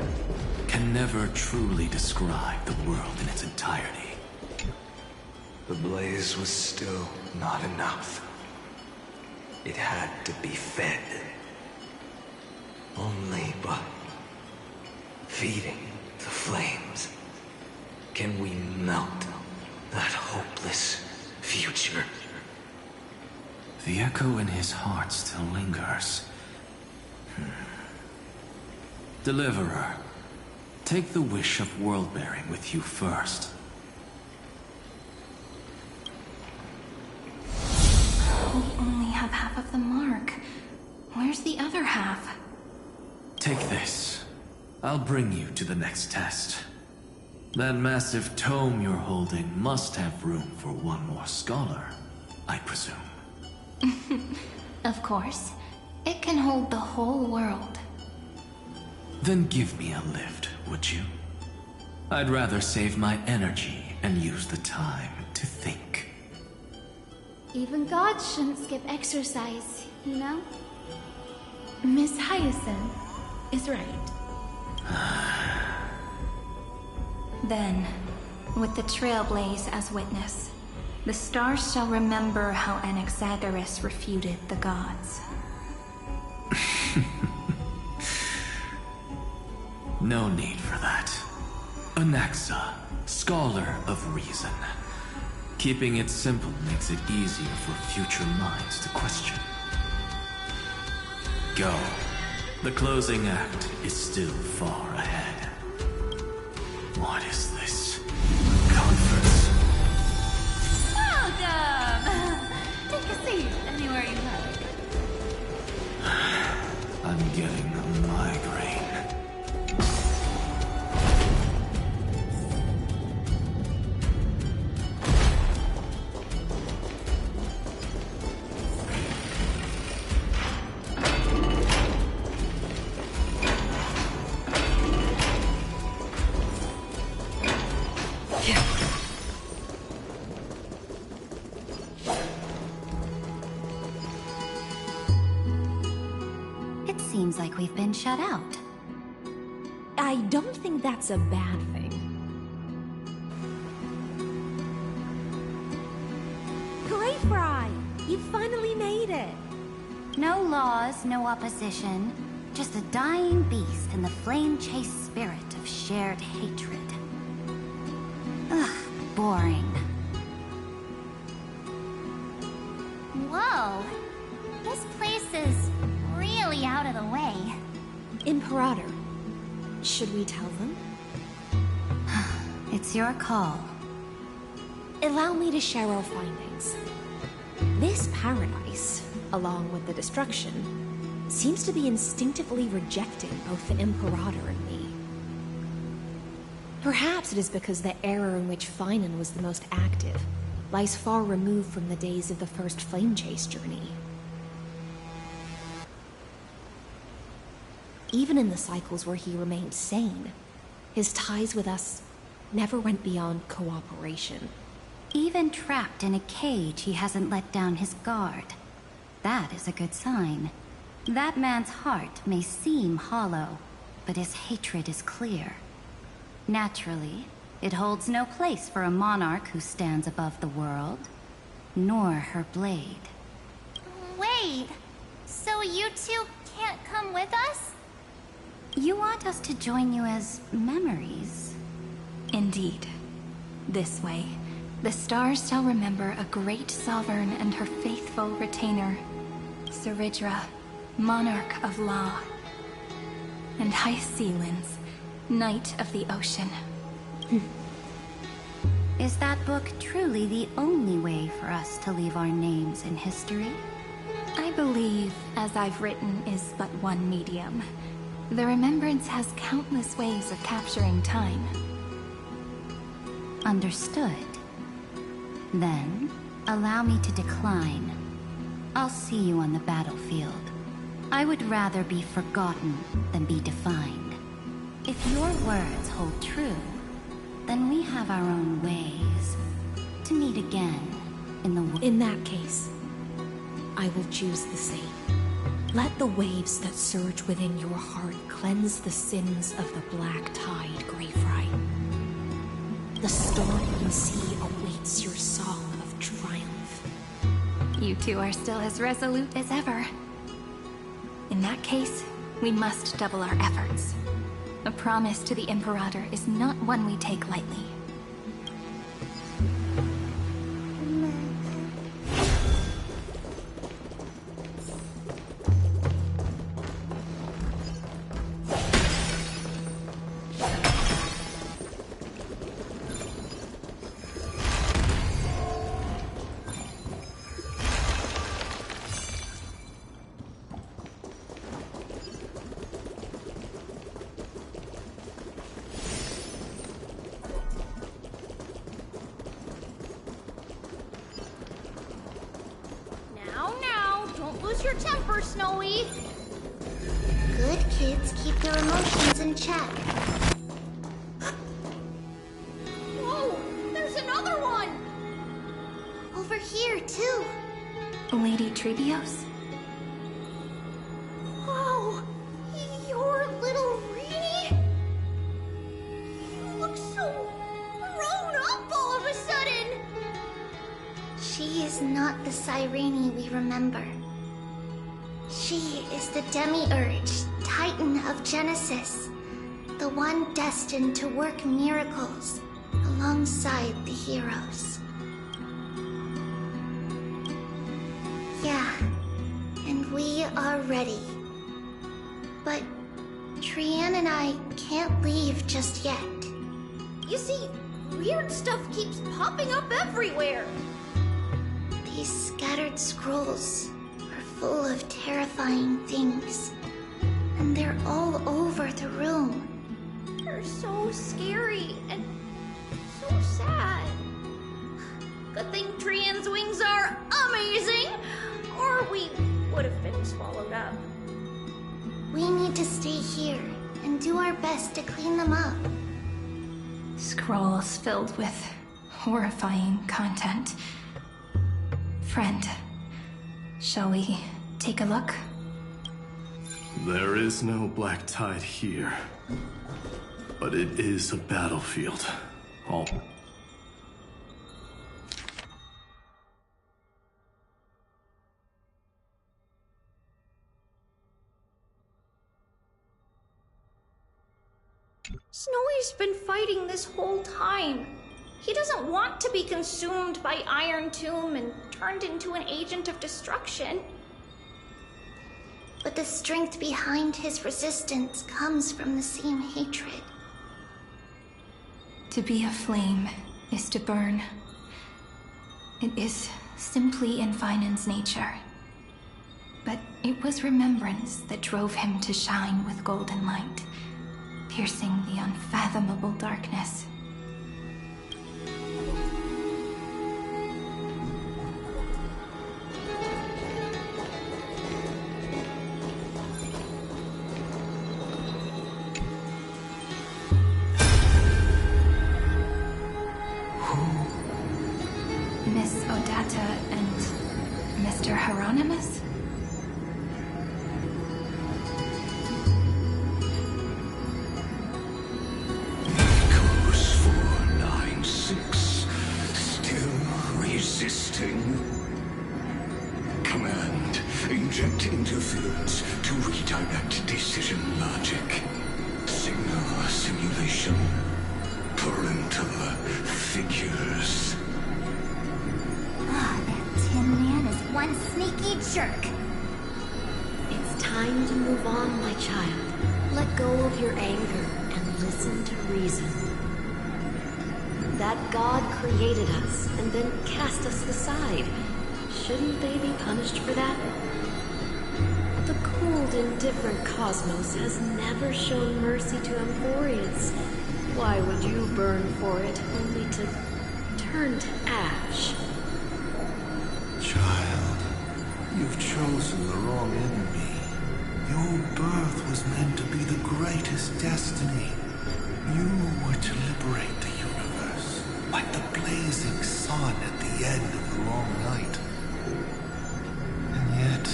can never truly describe the world in its entirety. The blaze was still not enough. It had to be fed. Only by feeding the flames can we melt that hopeless future. The echo in his heart still lingers. Deliverer, take the wish of world-bearing with you first. We only have half of the mark. Where's the other half? Take this. I'll bring you to the next test. That massive tome you're holding must have room for one more scholar, I presume. Of course. It can hold the whole world. Then give me a lift, would you? I'd rather save my energy and use the time to think. Even gods shouldn't skip exercise, you know? Miss Hyacinth is right. Then, with the Trailblaze as witness, the stars shall remember how Anaxagoras refuted the gods. No need for that. Anaxa, scholar of reason. Keeping it simple makes it easier for future minds to question. Go. The closing act is still far ahead. What is this? Conference? Welcome! Take a seat anywhere you like. I'm getting a migraine. Seems like we've been shut out. I don't think that's a bad thing. Hooray, Fry! You finally made it! No laws, no opposition. Just a dying beast and the flame-chased spirit of shared hatred. Ugh, boring. Whoa! This place is really out of the way. Imperator, should we tell them? It's your call. Allow me to share our findings. This paradise, along with the destruction, seems to be instinctively rejecting both the Imperator and me. Perhaps it is because the era in which Finan was the most active lies far removed from the days of the first Flame Chase journey. Even in the cycles where he remained sane, his ties with us never went beyond cooperation. Even trapped in a cage, he hasn't let down his guard. That is a good sign. That man's heart may seem hollow, but his hatred is clear. Naturally, it holds no place for a monarch who stands above the world, nor her blade. Wait, so you two can't come with us? You want us to join you as memories? Indeed. This way, the stars shall remember a great sovereign and her faithful retainer, Seridra, monarch of law, and High Sealins, knight of the ocean. Is that book truly the only way for us to leave our names in history? I believe, as I've written, is but one medium. The remembrance has countless ways of capturing time. Understood. Then, allow me to decline. I'll see you on the battlefield. I would rather be forgotten than be defined. If your words hold true, then we have our own ways to meet again in the In that case, I will choose the same. Let the waves that surge within your heart cleanse the sins of the black tide, Greyfry. The stormy sea awaits your song of triumph. You two are still as resolute as ever. In that case, we must double our efforts. A promise to the Imperator is not one we take lightly. Lose your temper, Snowy. Good kids keep their emotions in check. Whoa! There's another one! Over here, too. Lady Trebios? Whoa! You're little Reenie? You look so grown up all of a sudden! She is not the Cyrene we remember. She is the Demiurge, Titan of Genesis, the one destined to work miracles alongside the heroes. Yeah, and we are ready. But Trian and I can't leave just yet. You see, weird stuff keeps popping up everywhere. These scattered scrolls full of terrifying things. And they're all over the room. They're so scary and so sad. Good thing Trian's wings are amazing, or we would have been swallowed up. We need to stay here and do our best to clean them up. Scrolls filled with horrifying content. Friend, shall we take a look? There is no black tide here, but it is a battlefield. Snowy's been fighting this whole time. He doesn't want to be consumed by Iron Tomb and turned into an agent of destruction. But the strength behind his resistance comes from the same hatred. To be a flame is to burn. It is simply in Finan's nature. But It was remembrance that drove him to shine with golden light, piercing the unfathomable darkness. Miss Odata and Mr. Hieronymus? Echoes 496. Still resisting. Command. Inject interference to redirect decision logic. Signal simulation. Parental figures. That Tin Man is one sneaky jerk. It's time to move on, my child. Let go of your anger and listen to reason. That God created us and then cast us aside. Shouldn't they be punished for that? The cold, indifferent cosmos has never shown mercy to Amphorius. Why would you burn for it, only to turn to ash? Child, you've chosen the wrong enemy. Your birth was meant to be the greatest destiny. You were to liberate the universe, like the blazing sun at the end of the long night. And yet,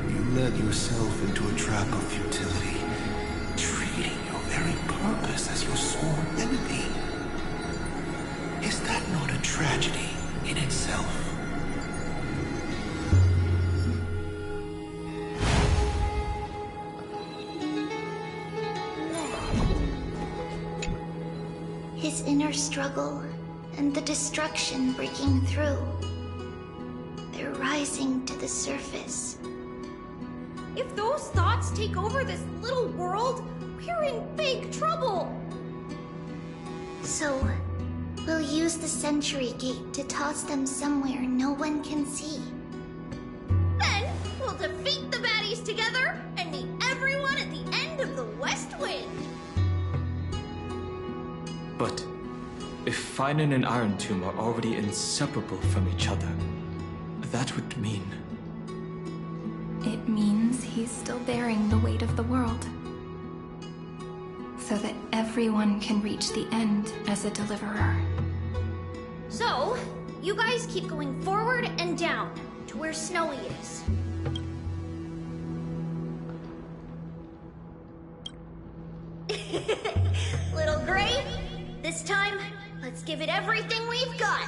you led yourself into a trap of futility, treating your very purpose as your sworn enemy. Is that not a tragedy in itself? His inner struggle and the destruction breaking through. They're rising to the surface. If those thoughts take over this little world, we're in big trouble. So, we'll use the Century Gate to toss them somewhere no one can see. Then we'll defeat the baddies together and meet everyone at the end of the West Wind. But if Finan and Iron Tomb are already inseparable from each other, that would mean... It means he's still bearing the weight of the world. So that everyone can reach the end as a deliverer. So, you guys keep going forward and down to where Snowy is. Little Gray, this time, let's give it everything we've got.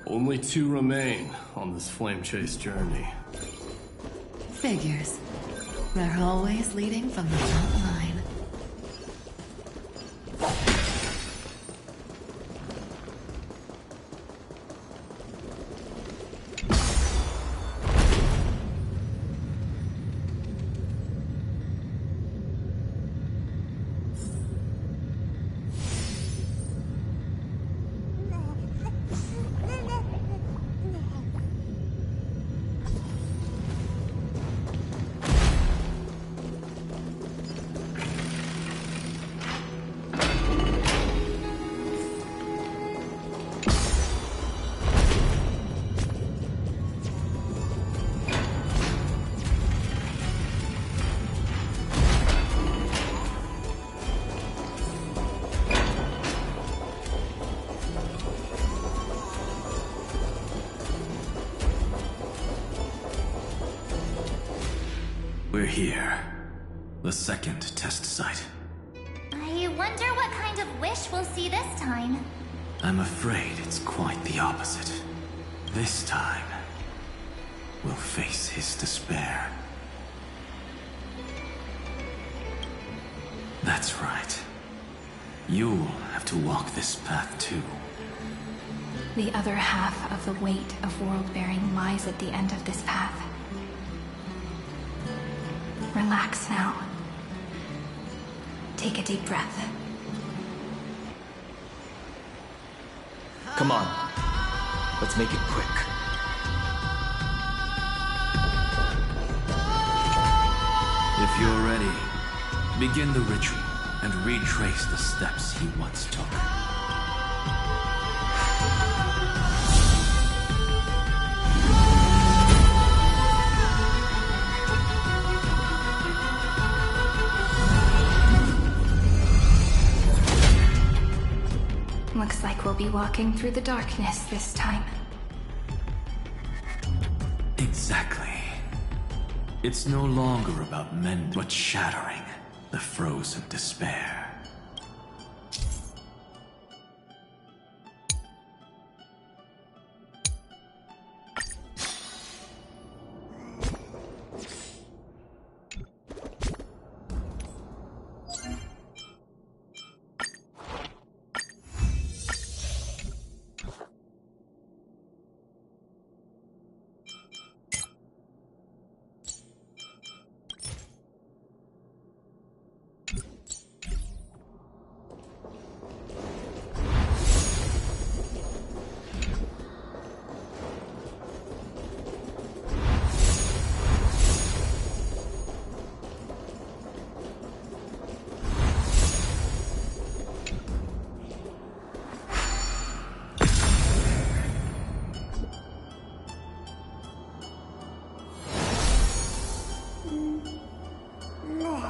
Only 2 remain on this flame chase journey. Figures. They're always leading from the front line. We're here. The second test site. I wonder what kind of wish we'll see this time. I'm afraid it's quite the opposite. This time, we'll face his despair. That's right. You'll have to walk this path too. The other half of the weight of world-bearing lies at the end of this path. Relax now. Take a deep breath. Come on. Let's make it quick. Begin the ritual and retrace the steps he once took. Looks like we'll be walking through the darkness this time. Exactly. It's no longer about men, but shattering the frozen despair.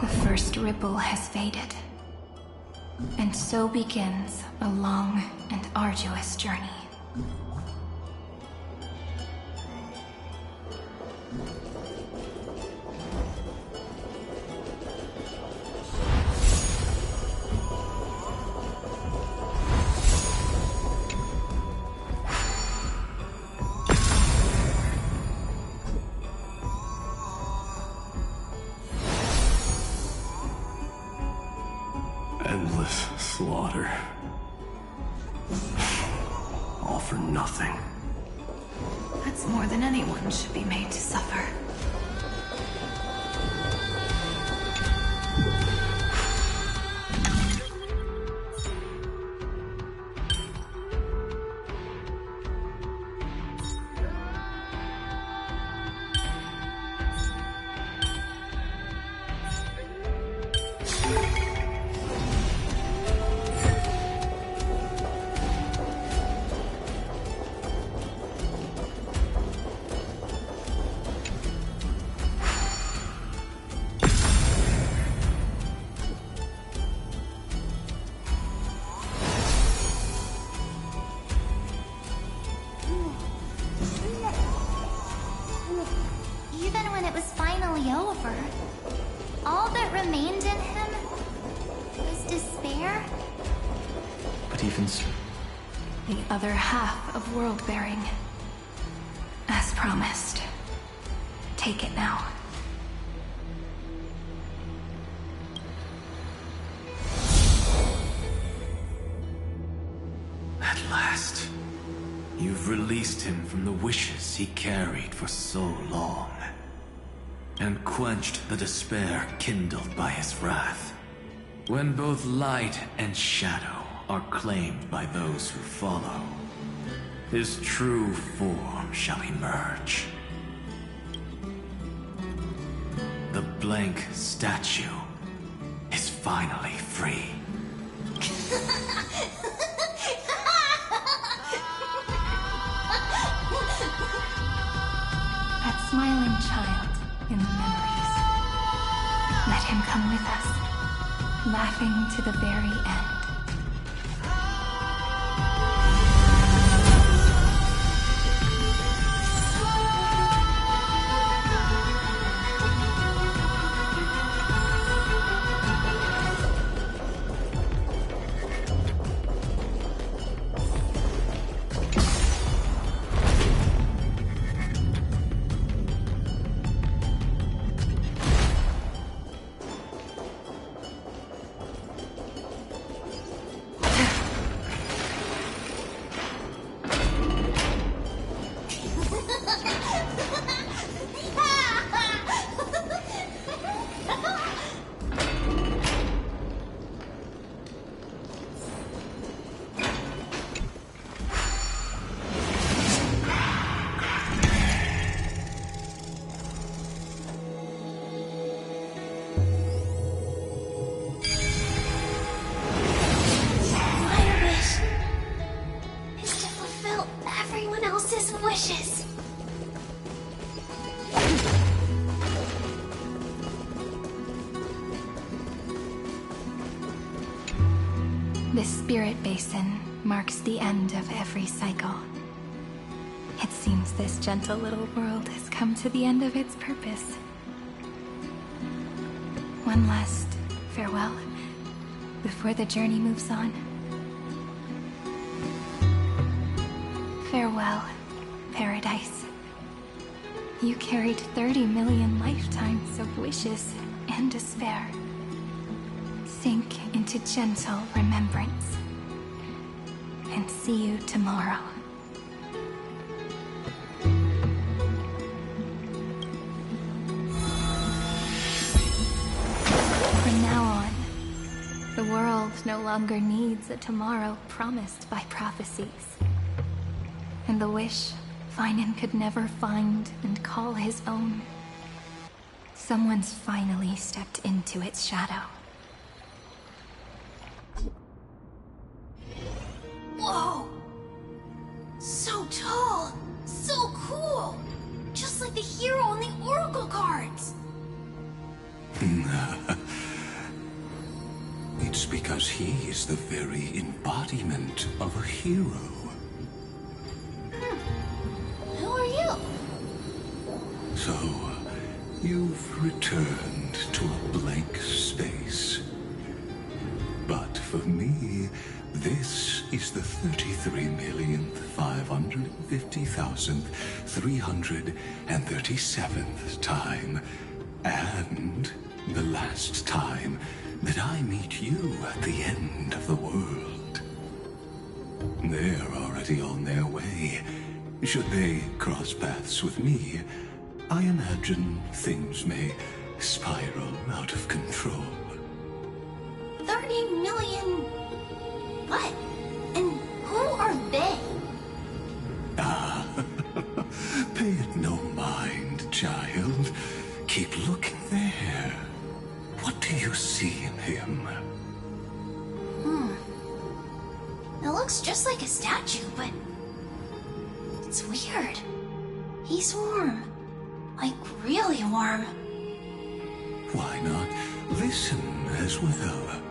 The first ripple has faded. And so begins a long and arduous journey. Endless slaughter. All for nothing. That's more than anyone should be made to suffer. Even when it was finally over, all that remained in him was despair. But even so, The other half of world-bearing. As promised. Take it now. At last, you've released him from the wishes he carried for so long, and quenched the despair kindled by his wrath. When both light and shadow are claimed by those who follow, his true form shall emerge. The blank statue is finally free. That smiling child in the memories. Let him come with us, laughing to the very end. This spirit basin marks the end of every cycle. It seems this gentle little world has come to the end of its purpose. One last farewell before the journey moves on. Farewell, Paradise. You carried 30 million lifetimes of wishes and despair. Sink into gentle remembrance. And see you tomorrow. From now on, the world no longer needs a tomorrow promised by prophecies. And the wish Finan could never find and call his own. Someone's finally stepped into its shadow. Whoa! So tall! So cool! Just like the hero on the Oracle cards! It's because he is the very embodiment of a hero. Who are you? So, you've returned to a blank space. But for me, this is the 33,550,337th time, and the last time that I meet you at the end of the world. They're already on their way. Should they cross paths with me, I imagine things may spiral out of control. 30 million... what? And who are they? Pay it no mind, child. Keep looking there. What do you see in him? It looks just like a statue, but... it's weird. He's warm. Like, really warm. Why not listen as well?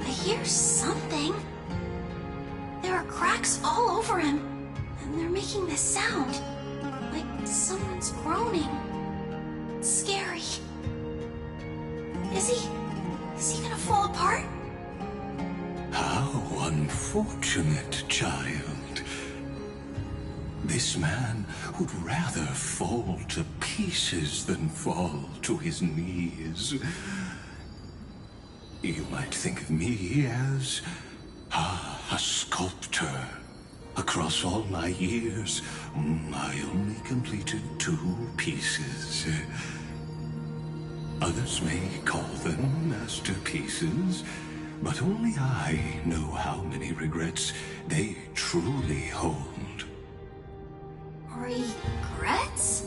I hear something. There are cracks all over him, and they're making this sound. Like someone's groaning. It's scary. Is he gonna fall apart? How unfortunate, child. This man would rather fall to pieces than fall to his knees. You might think of me as a sculptor. Across all my years, I only completed 2 pieces. Others may call them masterpieces, but only I know how many regrets they truly hold. Regrets?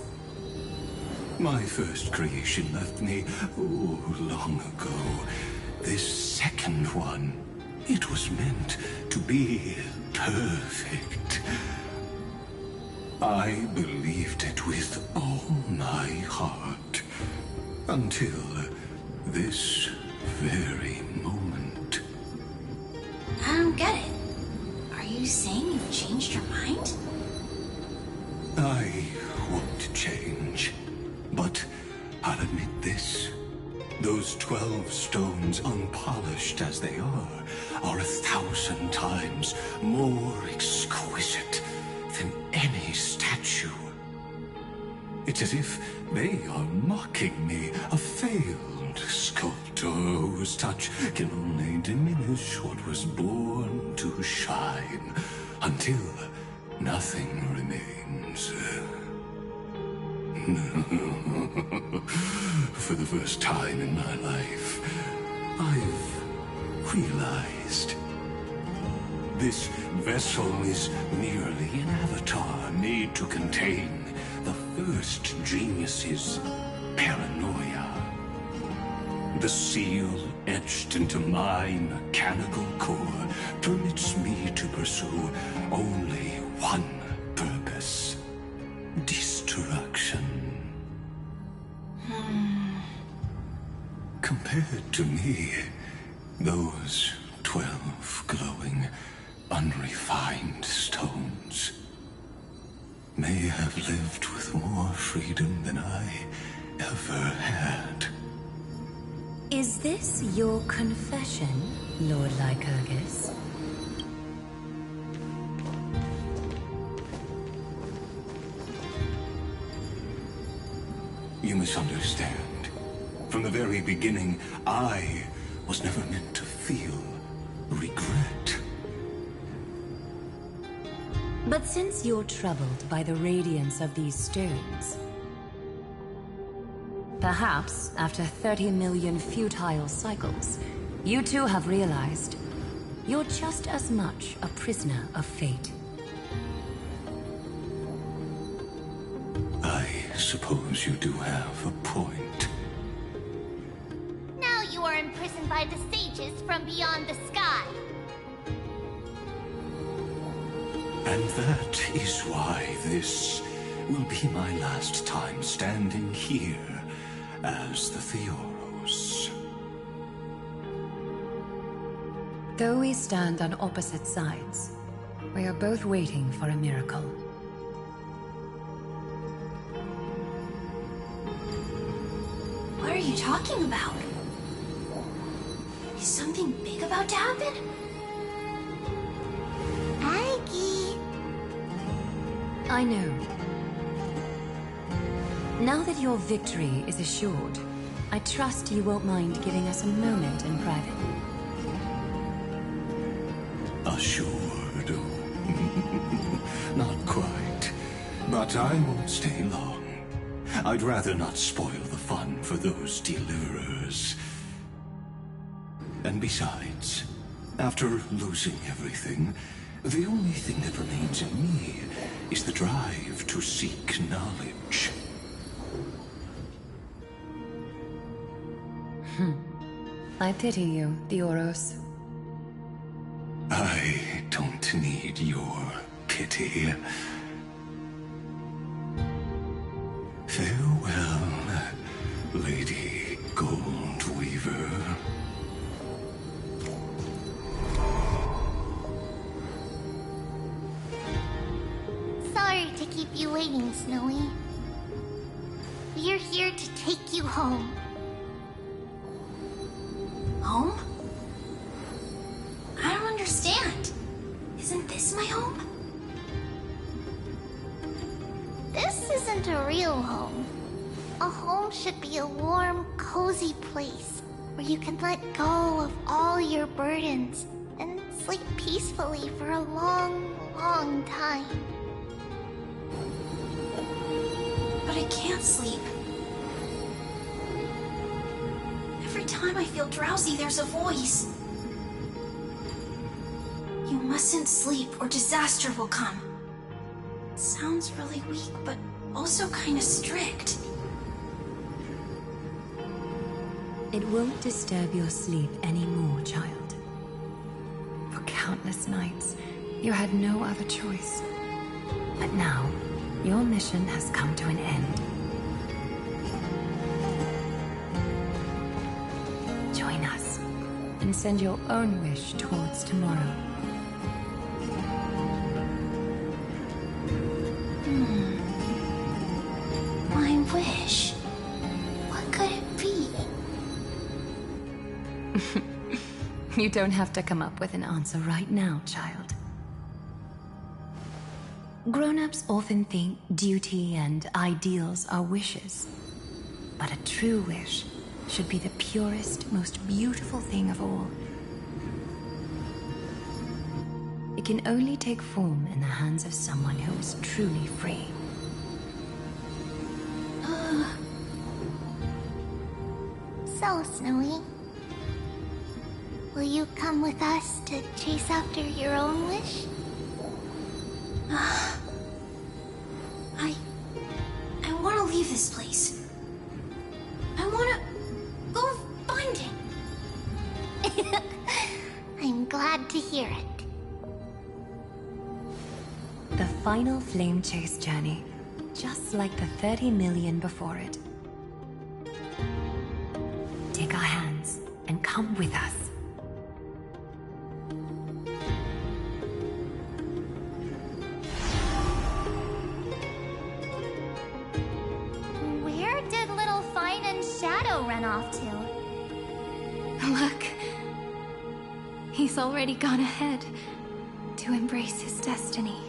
My first creation left me, long ago. This second one, it was meant to be perfect. I believed it with all my heart, until this very moment. I don't get it. Are you saying you've changed your mind? I won't change, but I'll admit this. Those 12 stones, unpolished as they are 1,000 times more exquisite than any statue. It's as if they are mocking me, a failed sculptor whose touch can only diminish what was born to shine, until nothing remains. For the first time in my life, I've realized this vessel is merely an avatar made to contain the first genius's paranoia. The seal etched into my mechanical core permits me to pursue only one purpose: destruction. Compared to me, Those 12 glowing, unrefined stones may have lived with more freedom than I ever had. Is this your confession, Lord Lycurgus? You misunderstand. From the very beginning, I was never meant to feel regret. But since you're troubled by the radiance of these stones, perhaps after 30 million futile cycles, you too have realized you're just as much a prisoner of fate. I suppose you do have a point. Now you are imprisoned by the sages from beyond the sky. And that is why this will be my last time standing here as the Theoros. Though we stand on opposite sides, we are both waiting for a miracle. What are you talking about? Is something big about to happen? Aggie! I know. Now that your victory is assured, I trust you won't mind giving us a moment in private. Assured? Not quite. But I won't stay long. I'd rather not spoil the fun for those deliverers. And besides, after losing everything, the only thing that remains in me is the drive to seek knowledge. I pity you, Theoros. I don't need your pity. Farewell, Lady Goldweaver. Sorry to keep you waiting, Snowy. We're here to take you home. Home? I don't understand. Isn't this my home? This isn't a real home. A home should be a warm, cozy place where you can let go of all your burdens and sleep peacefully for a long, long time. But I can't sleep. Every time I feel drowsy, there's a voice. You mustn't sleep or disaster will come. It sounds really weak, but also kind of strict. It won't disturb your sleep anymore, child. For countless nights, you had no other choice. But now, your mission has come to an end. Join us, and send your own wish towards tomorrow. My wish. What could it be? You don't have to come up with an answer right now, child. Grown-ups often think duty and ideals are wishes. But a true wish should be the purest, most beautiful thing of all. It can only take form in the hands of someone who is truly free. So, Snowy, will you come with us to chase after your own wish? I want to leave this place. I want to go find it. I'm glad to hear it. The final flame chase journey, just like the 30 million before it. Take our hands and come with us. Hollow run off to? Look. He's already gone ahead to embrace his destiny.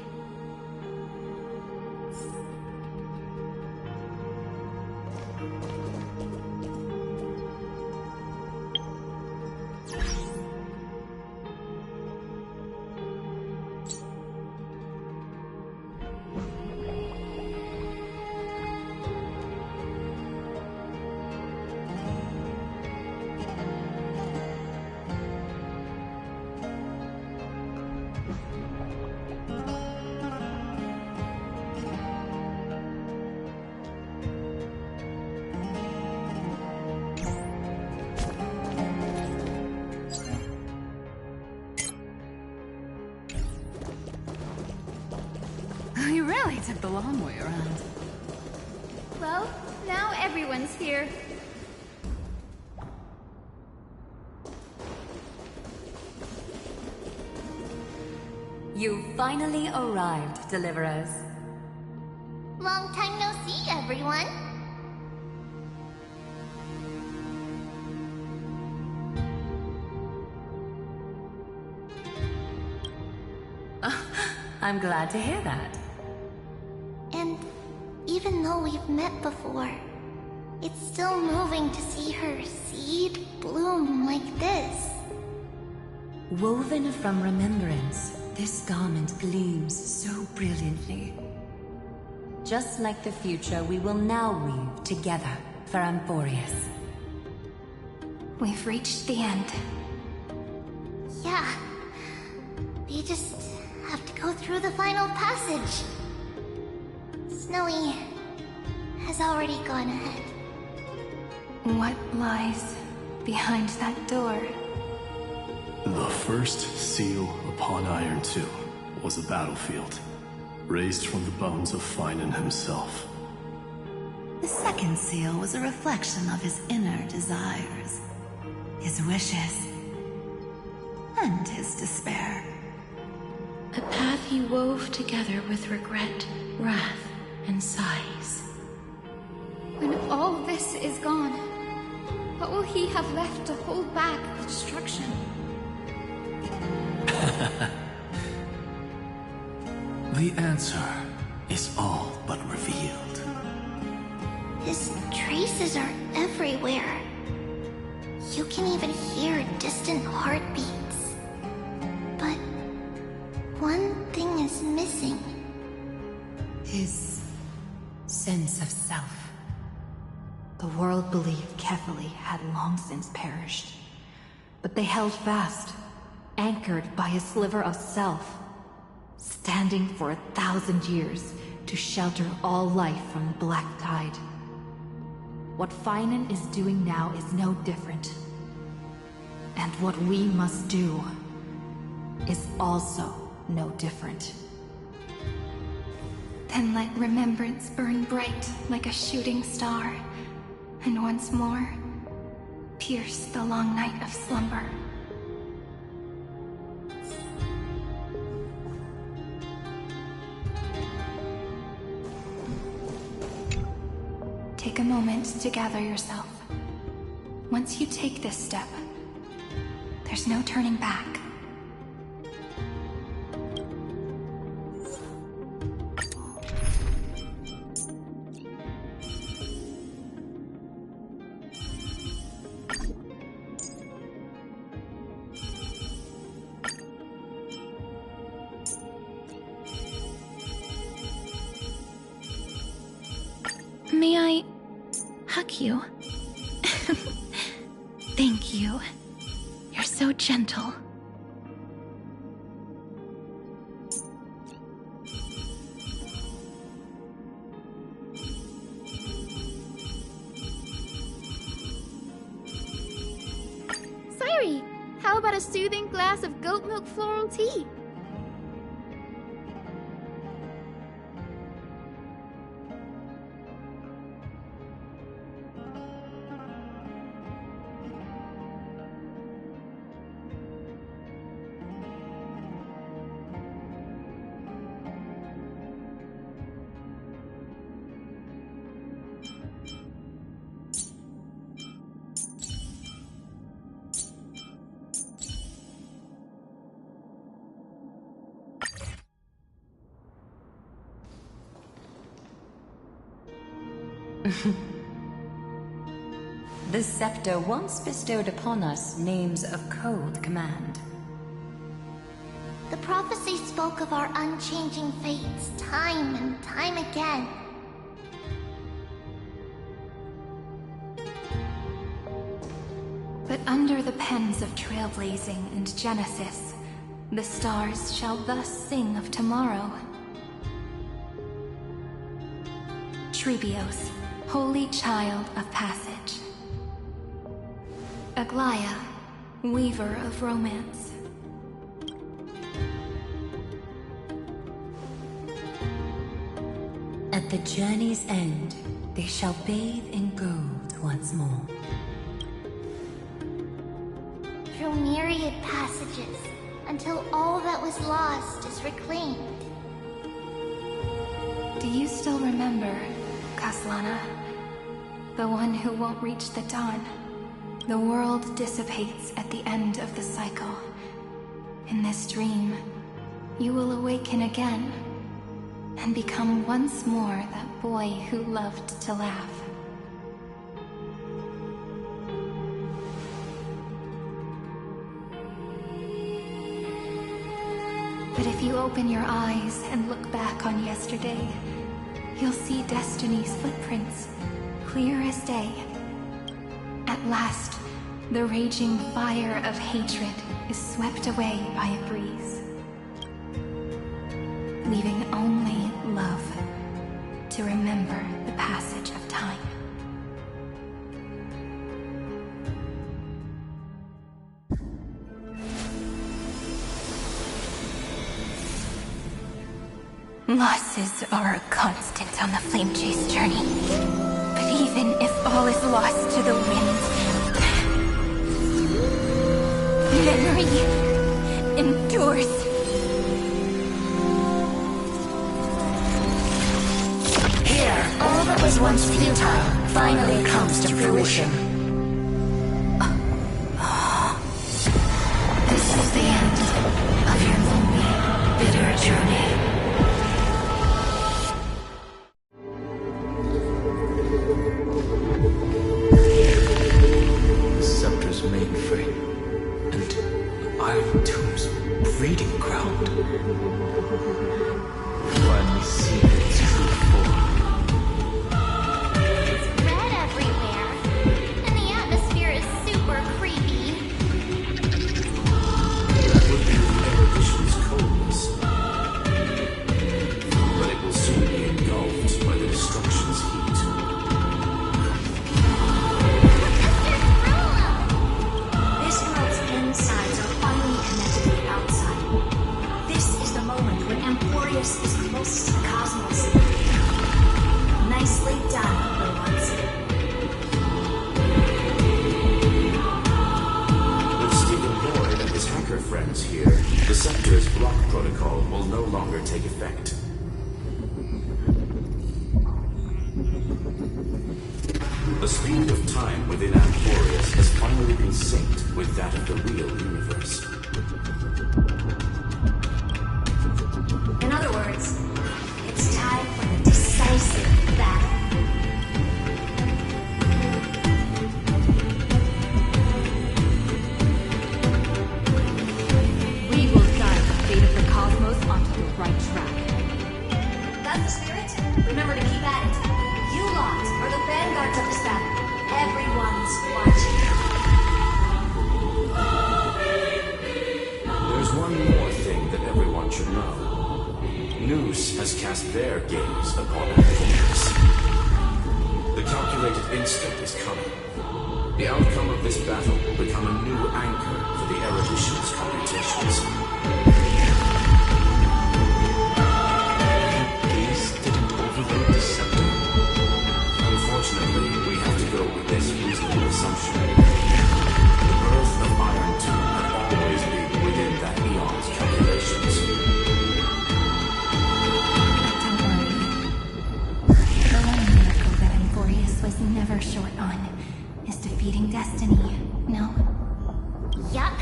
You really took the long way around. Well, now everyone's here. You finally arrived, Deliverers. Long time no see, everyone. I'm glad to hear that. And even though we've met before, it's still moving to see her seed bloom like this. Woven from remembrance, this garment gleams so brilliantly. Just like the future, we will now weave together for Amphorius. We've reached the end. Yeah. We just have to go through the final passage. Snowy has already gone ahead. What lies behind that door? The first seal upon Iron 2 was a battlefield, raised from the bones of Finan himself. The second seal was a reflection of his inner desires, his wishes, and his despair. A path he wove together with regret, wrath, and sighs. When all this is gone, what will he have left to hold back the destruction? The answer is all but revealed. His traces are everywhere. You can even hear distant heartbeats. But one thing is missing. His sense of self. The world believed Kefali had long since perished. But they held fast, anchored by a sliver of self, standing for 1,000 years to shelter all life from the Black Tide. What Finan is doing now is no different. And what we must do is also no different. Then let remembrance burn bright like a shooting star, and once more, pierce the long night of slumber. Take a moment to gather yourself. Once you take this step, there's no turning back. May I hug you? Thank you. You're so gentle. Sayuri, how about a soothing glass of goat milk floral tea? The scepter once bestowed upon us names of cold command. The prophecy spoke of our unchanging fates time and time again. But under the pens of trailblazing and Genesis, the stars shall thus sing of tomorrow. Trebios, holy child of passage. Aglaia, weaver of romance. At the journey's end, they shall bathe in gold once more. Through myriad passages, until all that was lost is reclaimed. Do you still remember, Kaslana? The one who won't reach the dawn. The world dissipates at the end of the cycle. In this dream, you will awaken again, and become once more that boy who loved to laugh. But if you open your eyes and look back on yesterday, you'll see Destiny's footprints, clear as day. At last, the raging fire of hatred is swept away by a breeze, leaving only love to remember the passage of time. Losses are a constant on the Flame Chase journey. But even if all is lost to the wind, memory endures. Here, all that was once futile finally comes to fruition. This is the end of your lonely, bitter journey. The scepter's mainframe, and Iron Tomb's breeding ground. Finally see its true form. It's red everywhere, and the atmosphere is super creepy. That would be the erudition's coldness. But it will soon be engulfed by the destruction's heat. This world's insides are finally connected to the outside. This is the moment when Emporius is closest to the cosmos. Nicely done, little ones. With Stephen Lloyd and his hacker friends here, the Scepter's block protocol will no longer take effect. The speed of time within Emporius has finally been synced with that of the real universe. In other words, it's time for the decisive battle. We will guide the fate of the cosmos onto the right track. That's the spirit. Remember to keep at it. You lot are the vanguards of this battle. Everyone's watching. There's one more thing that everyone should know. Noose has cast their gaze upon Emporius. The calculated instant is coming. The outcome of this battle will become a new anchor for the erudition's computations. These didn't overload the scepter. Unfortunately, we have to go with this reasonable assumption. The birth of Iron Tomb had always been within that eon's calculations. Don't worry. The one miracle that Emporius was never short on is defeating Destiny, no? Yup.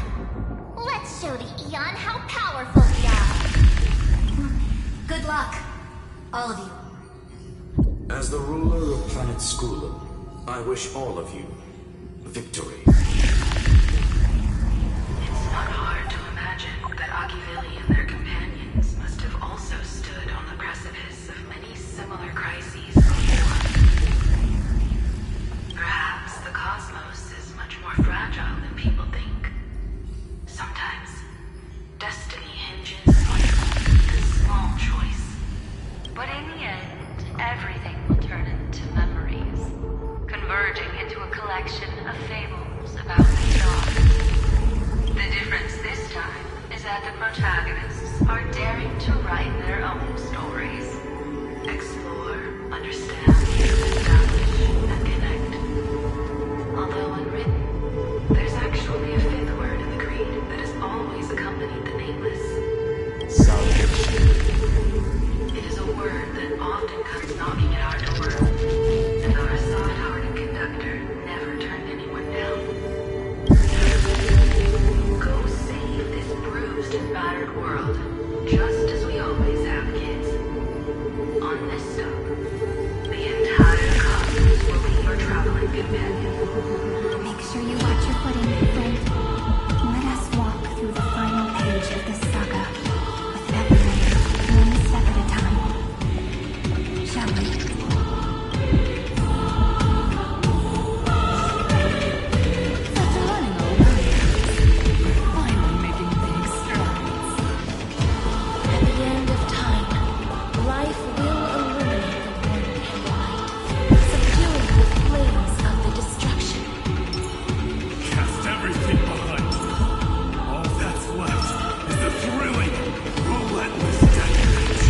Let's show the Eon how powerful we are. Good luck, all of you. As the ruler of planet Skulum, I wish all of you victory. It's not hard to imagine that Akivili and their companions must have also stood on the precipice of many similar crises before. Perhaps the cosmos is much more fragile than people think. Sometimes, destiny hinges on a small choice. But in the end, everything will turn into memories, converging into a collection of fables about the stars. The difference this time is that the protagonists are daring to write their own stories. Explore, understand, establish, and connect. Although unwritten, there's actually a fifth word in the creed that has always accompanied the nameless. Salvation. It is a word that often comes knocking at our door, and our soft-hearted conductor never turned anyone down. Go save this bruised and battered world, just as we always have, kids. On this stop, the entire cosmos will be your traveling companion. Make sure you watch your footing, friend. Let us walk through the final page of this saga, with everyone, one step at a time. Shall we? Such a running alright. Finally making big strides. At the end of time, life will illuminate the world in light, subduing the flames of the destruction. Cast everything behind you. All that's left is the thrilling, relentless death match.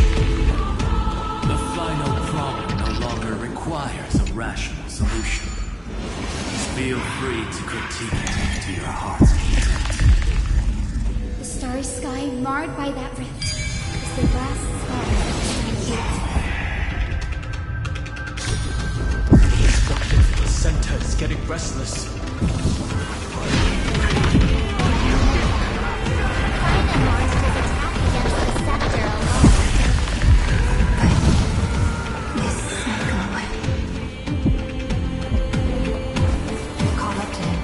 The final problem no longer requires a rational solution. Feel free to critique it to your heart's content. The starry sky marred by that rift is the last scar The destruction of the center is getting restless. We'll call up to him.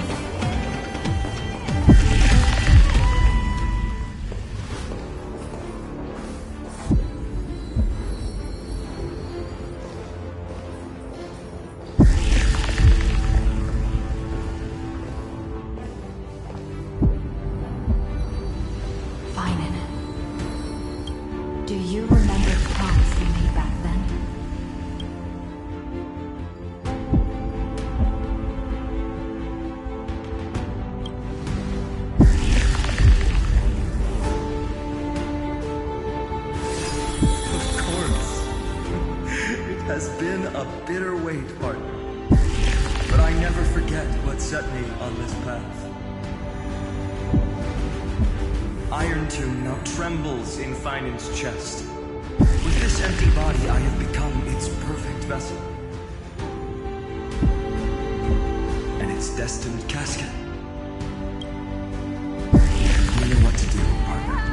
Finan. Do you remember the promise you made back then? Of course. It has been a bitter wait, partner. But I never forget what set me on this path. Iron Tomb now trembles in Finan's chest. With this empty body, I have become its perfect vessel. And its destined casket. You know what to do, partner.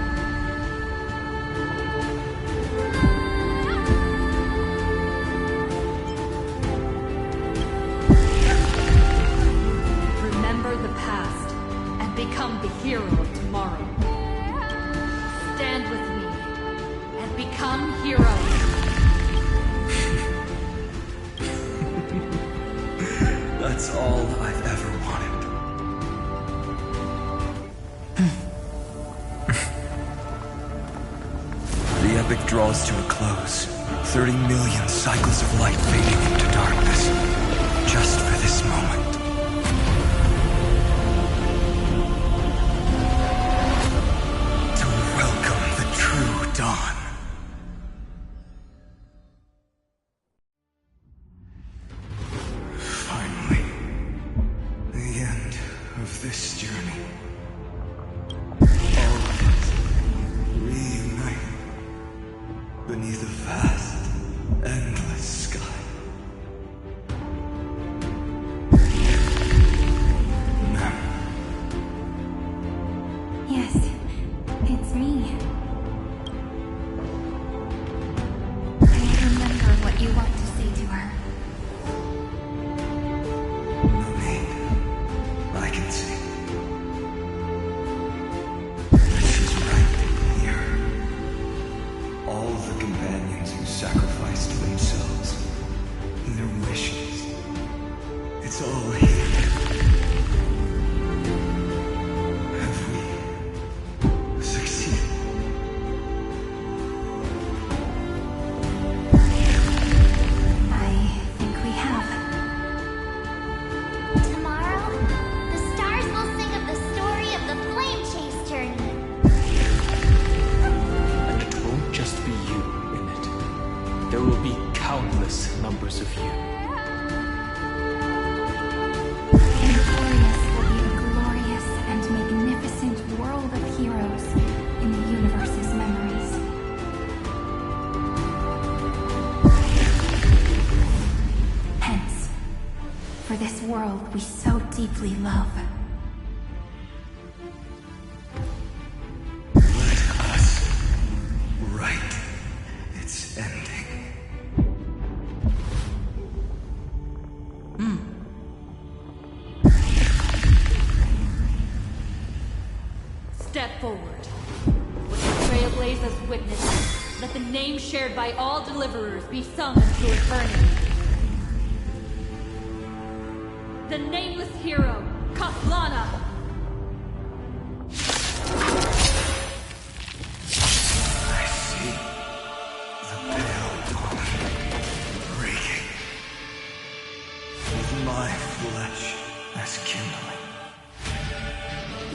Remember the past and become the hero of tomorrow. Stand with me and become heroes. That's all I've ever wanted. The epic draws to a close. 30 million cycles of light fading into darkness. Just for this moment. To welcome the true dawn. Finally. The end of this journey. All of us reunited beneath a vast, endless sky. Ma'am, Yes, it's me. I remember what you want to say to her. world we so deeply love. Let us write its ending. Step forward. With the trailblaze as witness, let the name shared by all deliverers be summoned to eternity. The nameless hero, Kaslana! I see the pale dawn breaking, with my flesh as kindling.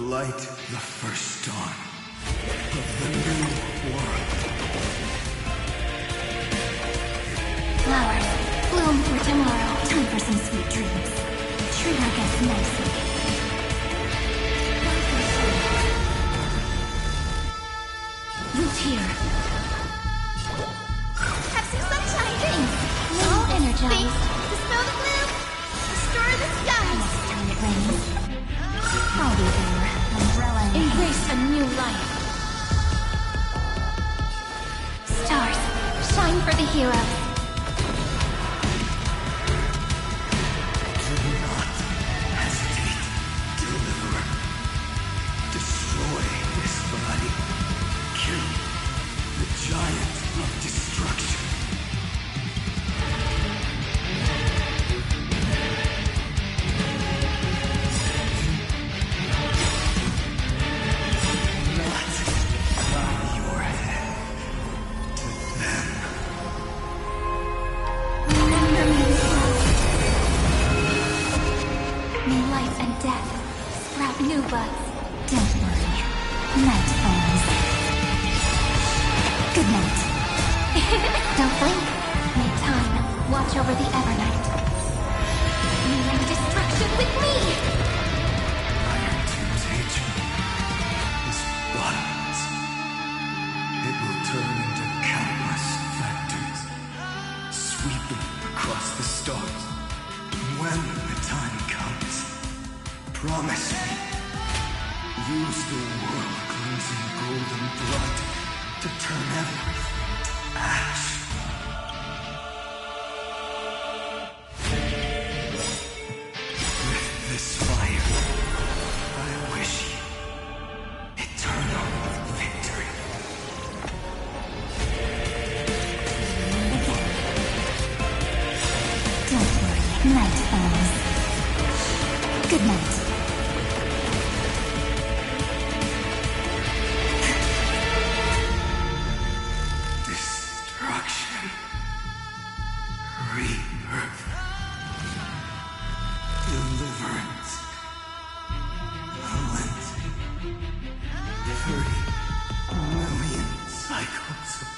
Light the first dawn of the new world. Flowers, bloom for tomorrow. Time for some sweet dreams. Treat our guests nicely. Root here. Have some sunshine! Thanks. All energized. Dispel the gloom! Restore the skies! Next time it rains, I'll be there. Umbrella in hand. Embrace a new life. Stars, shine for the heroes. Do not hesitate, deliverer. Destroy this body. Kill the giant of destruction. Your head to them. Remember me, may life and death sprout new buds. Don't worry, night falls. Good night. Don't blink. May time watch over the Evernight. Meeting destruction with me. Iron Two's hatred is bottomless. It will turn into countless vectors, sweeping across the stars. When the time comes, promise me, use the world-cleansing golden blood to turn everything to ash. With this fire, I wish you eternal victory. Don't worry, night falls. Good night. Destruction. Rebirth. Deliverance. Cleansing. 30 million cycles of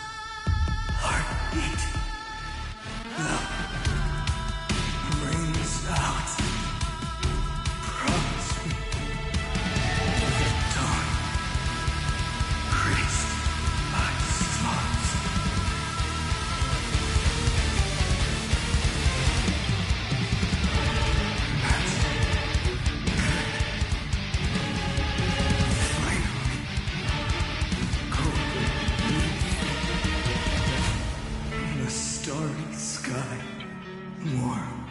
heartbeat. Love brings out. Promise me. The dawn. Graced by stars. In a starry sky, warm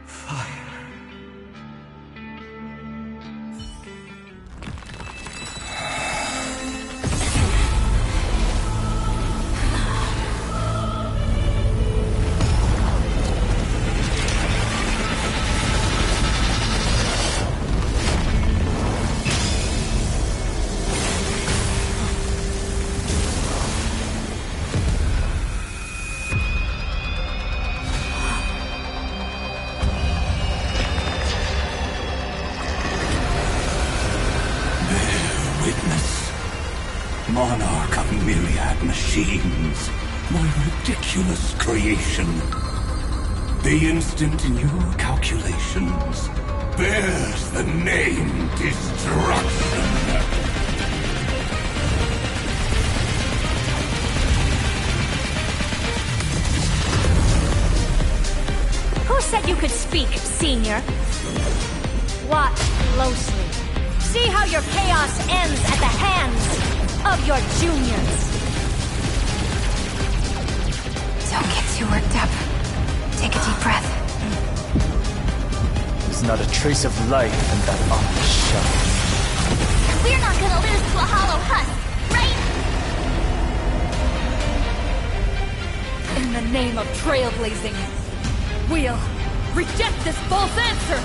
fire. Witness, monarch of myriad machines, my ridiculous creation. The instant in your calculations bears the name Destruction. Who said said you could speak, Senior. Watch closely. See how your chaos ends at the hands of your juniors. Don't get too worked up. Take a deep breath. There's not a trace of life in that ominous shell. We're not gonna lose to a hollow husk, right? In the name of trailblazing, we'll reject this false answer!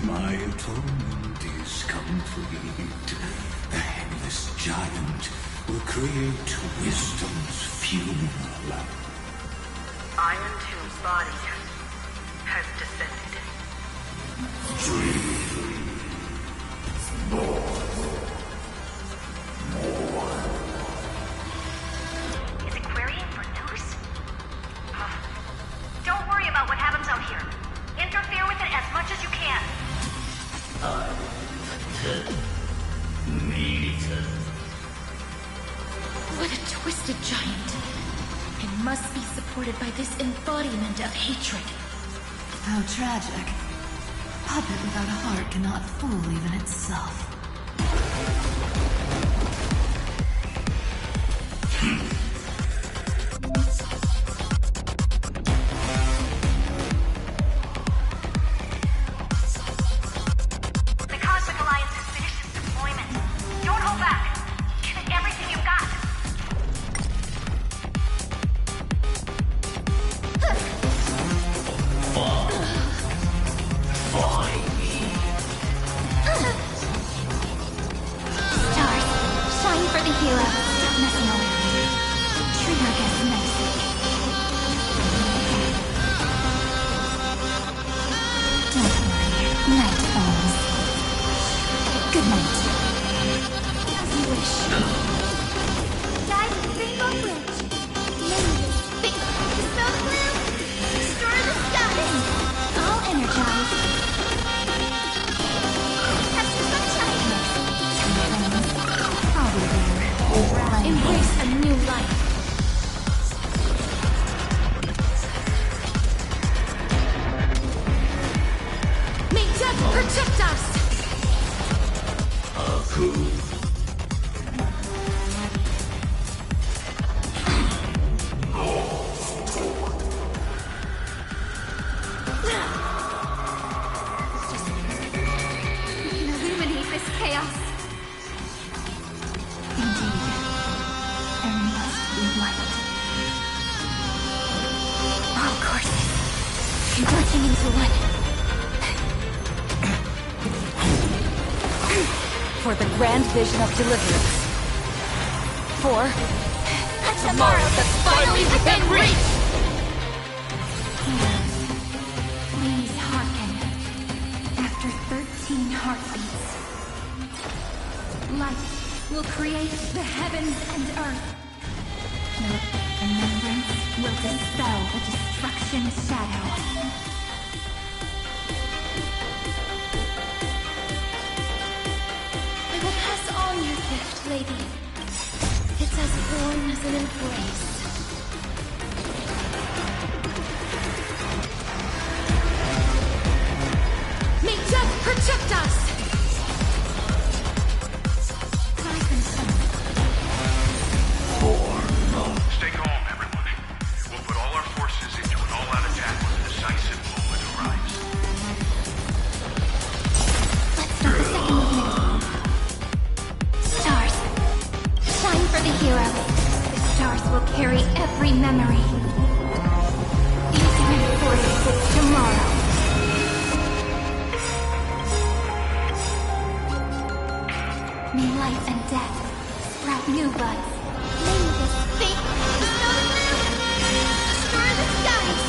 My atonement is complete. The headless giant will create wisdom's funeral. Iron Tomb's body has descended. Is it querying for news? Don't worry about what happens out here. Interfere with it as much as you can. What a twisted giant. It must be supported by this embodiment of hatred. How tragic. Puppet without a heart cannot fool even itself. The Cosmic Alliance has finished its deployment. Don't hold back. Give it everything you've got. Stars, shine for the hero. Stop messing around. Treat our guests nicely. Don't worry. Night falls. Good night. As you wish. Guys, Rainbow Bridge. Ladies, big snow blue, restore the skies. All energized. Have some sunshine. Embrace a new life. May death protect us! We can illuminate this chaos. Indeed. There must be light. All courses. Converging into one. For the grand vision of deliverance. For A tomorrow that's finally within reach! Please hearken. After 13 heartbeats, light will create the heavens and earth. Your remembrance will dispel the destruction shadow. I will pass on your gift, lady. It's as warm as an embrace. May death protect us! Stay calm, everyone. We'll put all our forces into an all-out attack when the decisive moment arrives. Let's start the second movement. Stars, shine for the hero. The stars will carry every memory. These reinforce its tomorrow. May life and death sprout new buds. Ladies, big snow blue, restore the skies.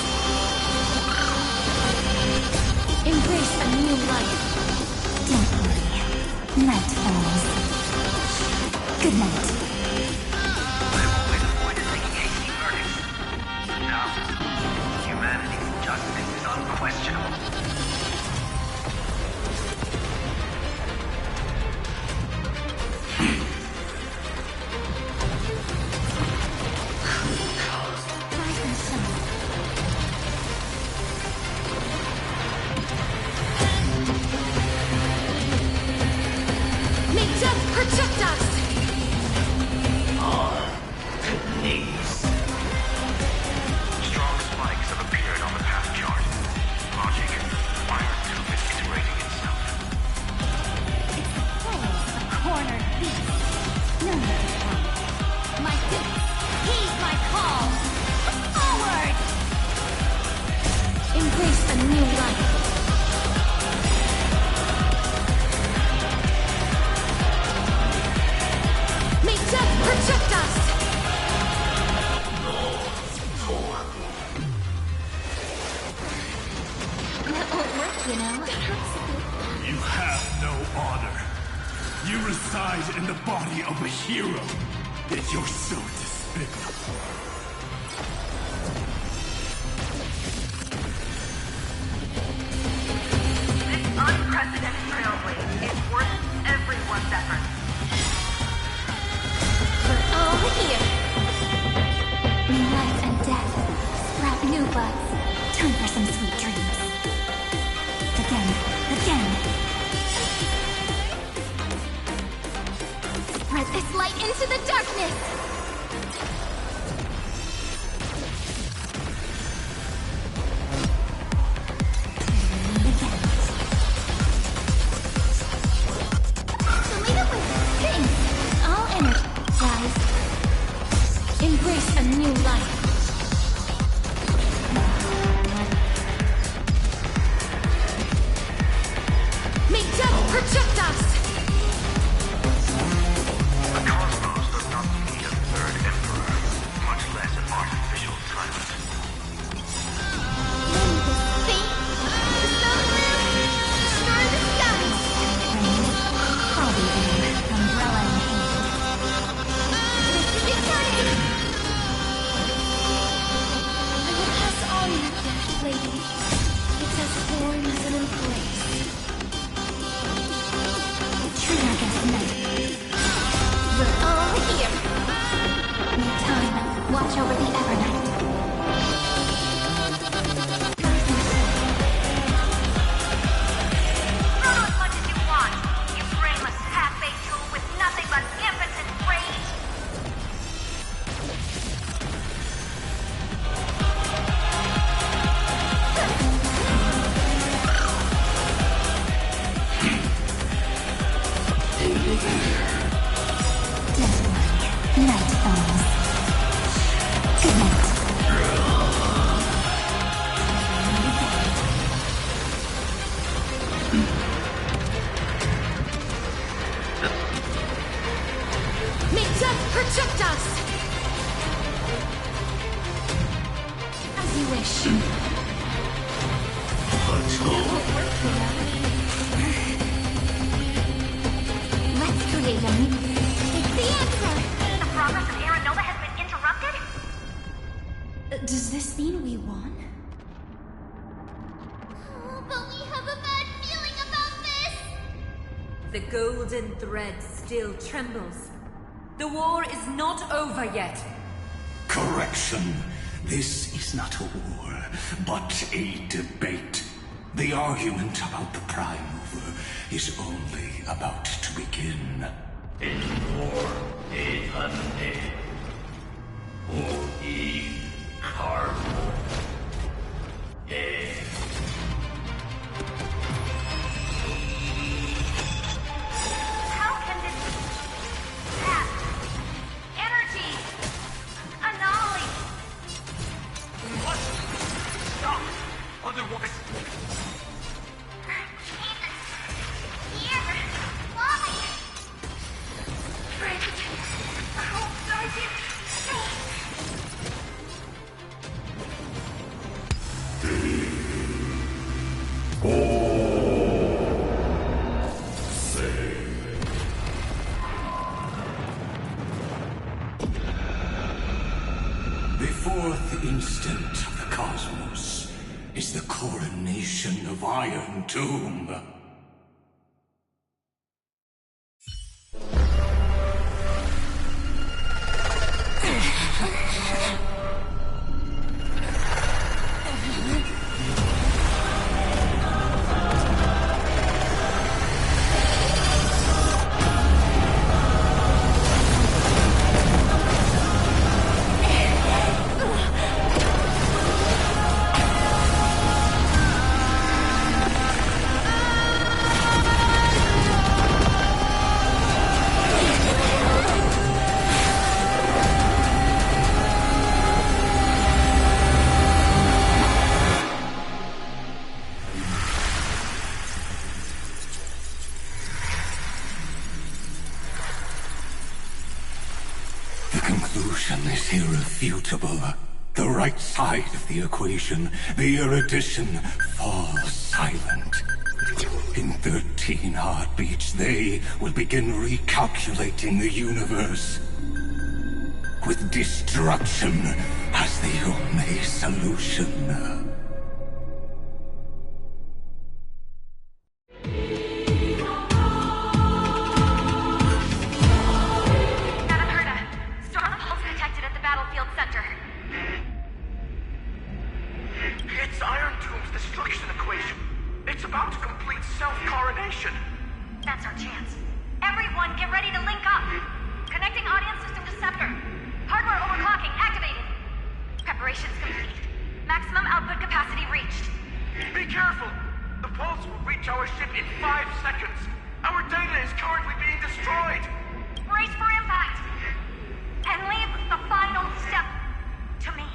Embrace a new life. Don't worry. Night falls. Good night. I'm always avoided making hasty verdicts. Now, humanity's judgment is unquestionable. honor. You reside in the body of a hero, yet you're so despicable. This unprecedented trailblaze is worth everyone's effort. We're all here. New life and death sprout new buds. Time for some sweet dreams. Again. Spread this light into the darkness! All energized. Embrace a new life. Make death protect us! The cosmos does not need a third emperor, much less an artificial tyrant. See? The sun moon, star the skies. Foggy there, umbrella in hand. This is eternity! I will pass on, lady. It's as warm as an embrace. Trina against night. We're all here. Need time. Watch over the Evernight. Throw as much as you want, you brainless half-baked tool with nothing but impotent rage. Night falls. Good night. May death protect us! As you wish. Let's go. Let's create a new... It's the answer! The progress of Aaron Nova has been interrupted? Does this mean we won? But we have a bad feeling about this! The golden thread still trembles. The war is not over yet. Correction. This is not a war, but a debate. The argument about the Prime Mover is only about to begin. How can this past energy anomaly? What? Stop! Otherwise... Here, why? Friend, how does it? The fourth instant of the cosmos is the coronation of Iron Tomb. Conclusion is irrefutable. The right side of the equation, the erudition, falls silent. In 13 heartbeats, they will begin recalculating the universe. With destruction as the only solution. It's Iron Doom's destruction equation. It's about to complete self-coronation. That's our chance. Everyone, get ready to link up. Connecting audience system to scepter. Hardware overclocking activated. Preparations complete. Maximum output capacity reached. Be careful! The pulse will reach our ship in 5 seconds. Our data is currently being destroyed. Brace for impact. And leave the final step to me.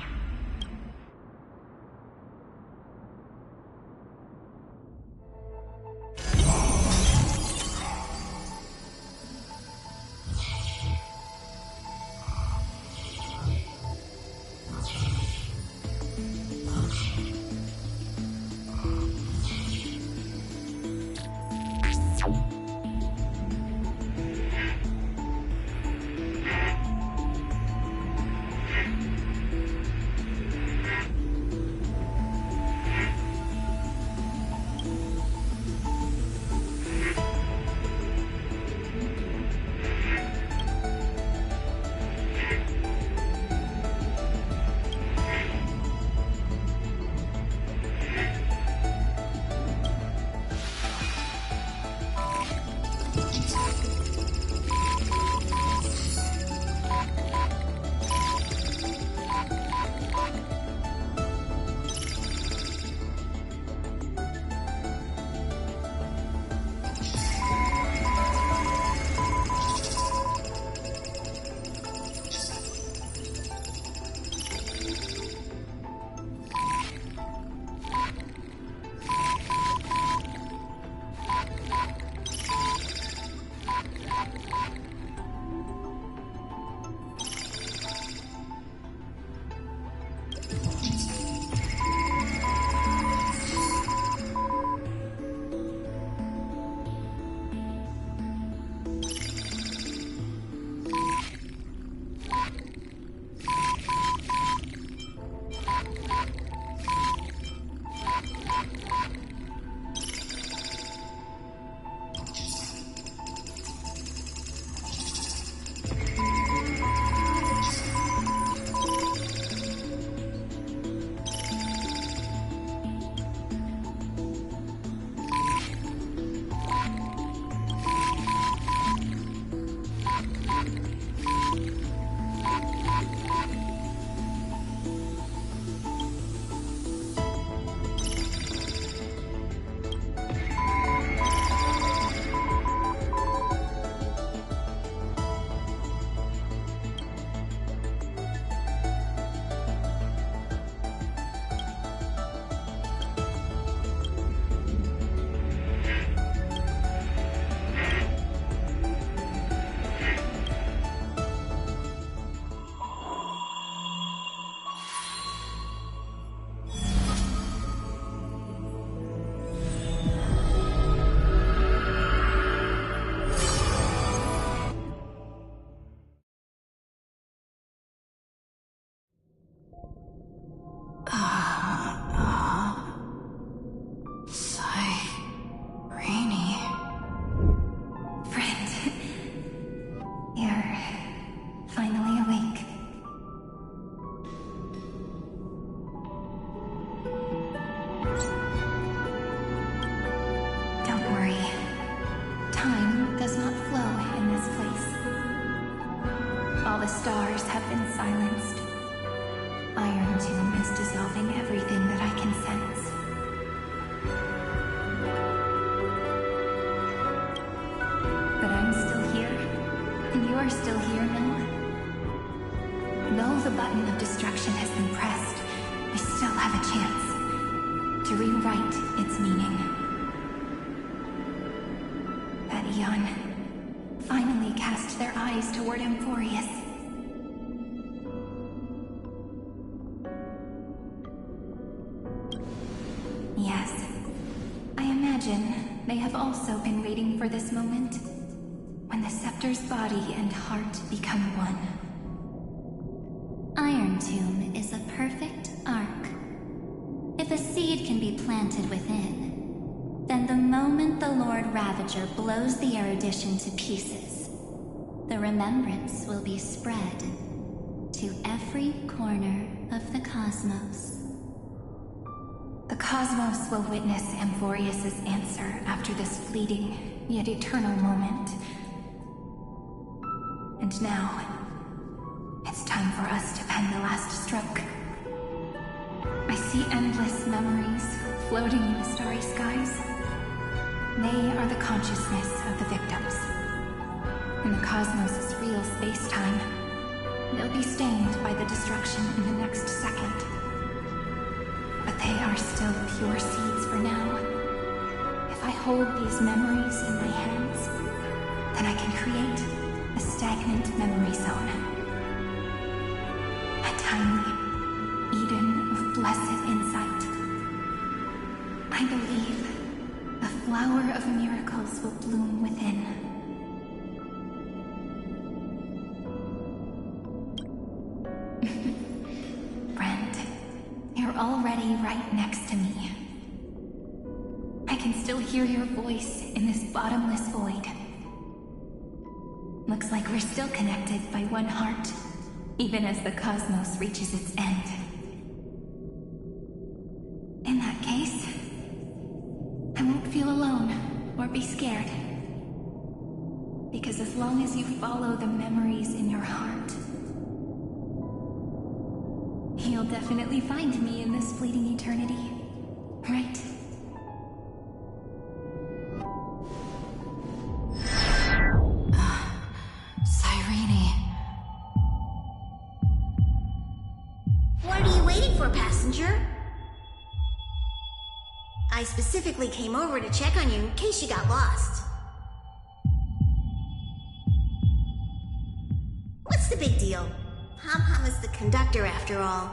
The stars have been silenced. Iron Tomb is dissolving everything that I can sense. But I'm still here, and you're still here now. Though the button of destruction has been pressed, I still have a chance to rewrite its meaning. That Eon finally cast their eyes toward Amphorius. Yes, I imagine they have also been waiting for this moment, when the scepter's body and heart become one. Iron Tomb is a perfect ark. If a seed can be planted within, then the moment the Lord Ravager blows the erudition to pieces, the remembrance will be spread to every corner of the cosmos. The cosmos will witness Amphorius' answer after this fleeting, yet eternal moment. And now, it's time for us to pen the last stroke. I see endless memories floating in the starry skies. They are the consciousness of the victims. In the cosmos' real space-time, they'll be stained by the destruction in the next second. But they are still pure seeds for now. If I hold these memories in my hands, then I can create a stagnant memory zone. A tiny Eden of blessed insight. I believe the flower of miracles will bloom within. Friend, you're already right next to me. I can still hear your voice in this bottomless void. Looks like we're still connected by one heart, even as the cosmos reaches its end. In that case, I won't feel alone or be scared. Because as long as you follow the memories in your heart, you'll definitely find me in this fleeting eternity, right? Cyrene. What are you waiting for, passenger? I specifically came over to check on you in case you got lost. What's the big deal? Pom-Pom is the conductor after all.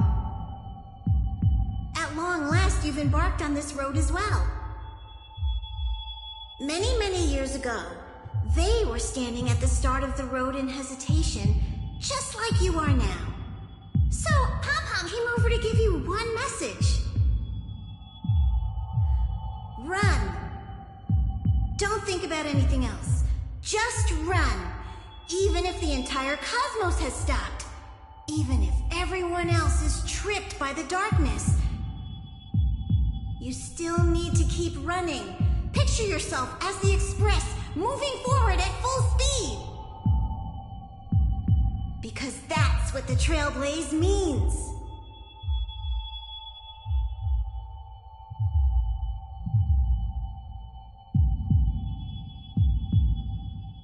At long last, you've embarked on this road as well. Many, many years ago, they were standing at the start of the road in hesitation, just like you are now. So, Pom-Pom came over to give you one message. Run. Don't think about anything else. Just run. Even if the entire cosmos has stopped. Even if everyone else is tripped by the darkness. You still need to keep running. Picture yourself as the Express, moving forward at full speed. Because that's what the Trailblaze means.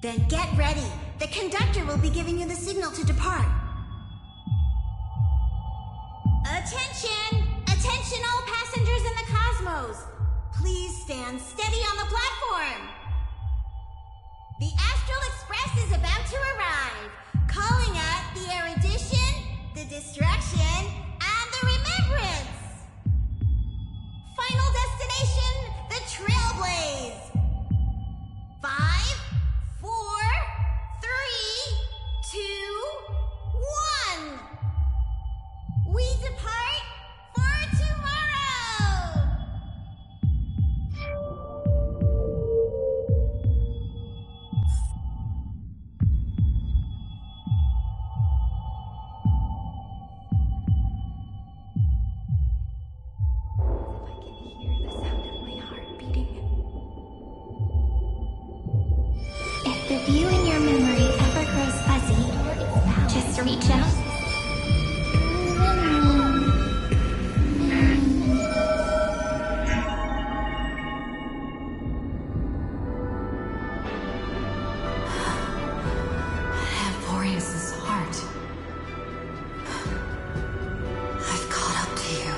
Then get ready. The conductor will be giving you the signal to depart. Attention! Attention all passengers in the cosmos! Please stand steady on the platform! The Astral Express is about to arrive, calling out the erudition, the destruction, and the remembrance! Final destination, the Trailblaze! 5, 4, 3, 2, 1! We depart for tomorrow! If I can hear the sound of my heart beating. If the view in your memory ever grows fuzzy, just reach out. Amphorius' heart. I've caught up to you.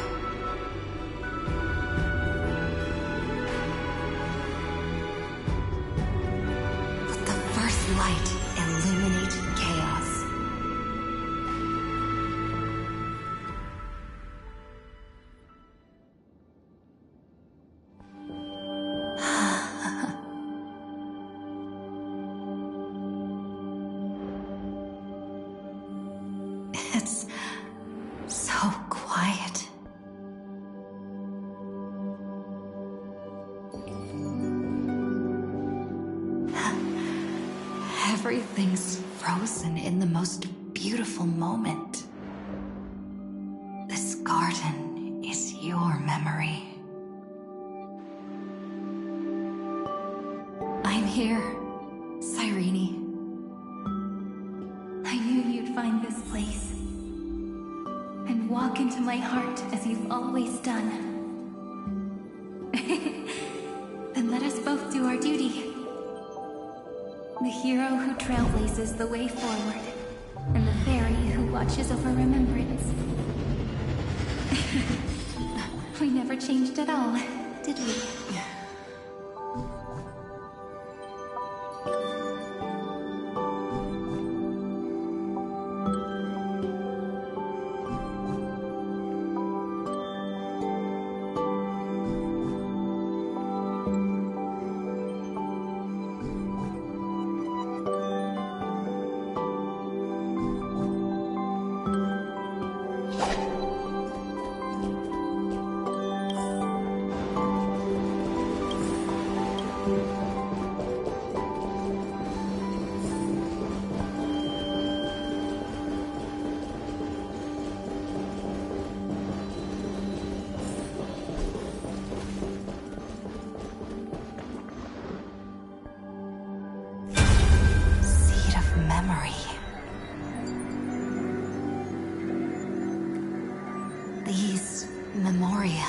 Let the first light illuminate chaos. quiet. Everything's frozen in the most beautiful moment. This garden is your memory. I'm here, Cyrene. I knew you'd find this place and walk into my heart as you've always done. Then let us both do our duty. The hero who trailblazes the way forward, and the fairy who watches over remembrance. We never changed at all, did we? These memoria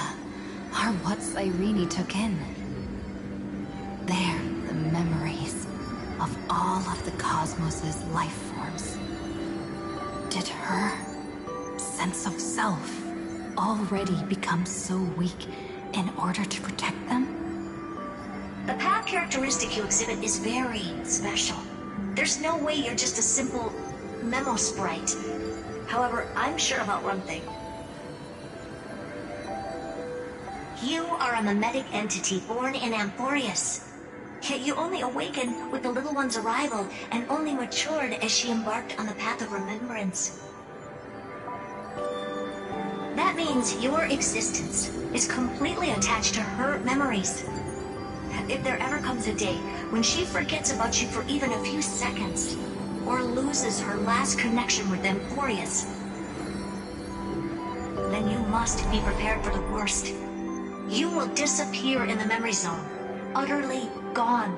are what Cyrene took in. They're the memories of all of the cosmos's life forms. Did her sense of self already become so weak in order to protect them? The path characteristic you exhibit is very special. There's no way you're just a simple memo sprite. However, I'm sure about one thing. You are a mimetic entity born in Amphorius. Yet you only awakened with the little one's arrival and only matured as she embarked on the path of remembrance. That means your existence is completely attached to her memories. If there ever comes a day when she forgets about you for even a few seconds, or loses her last connection with Amphorius, then you must be prepared for the worst. You will disappear in the memory zone, utterly gone,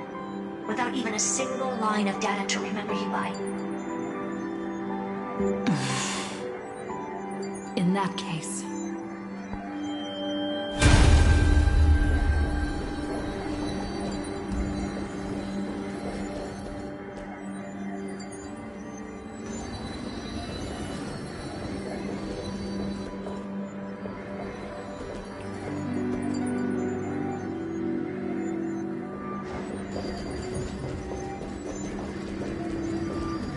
without even a single line of data to remember you by. In that case...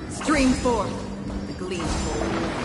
Stream forth the gleamful winds.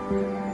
Thank you.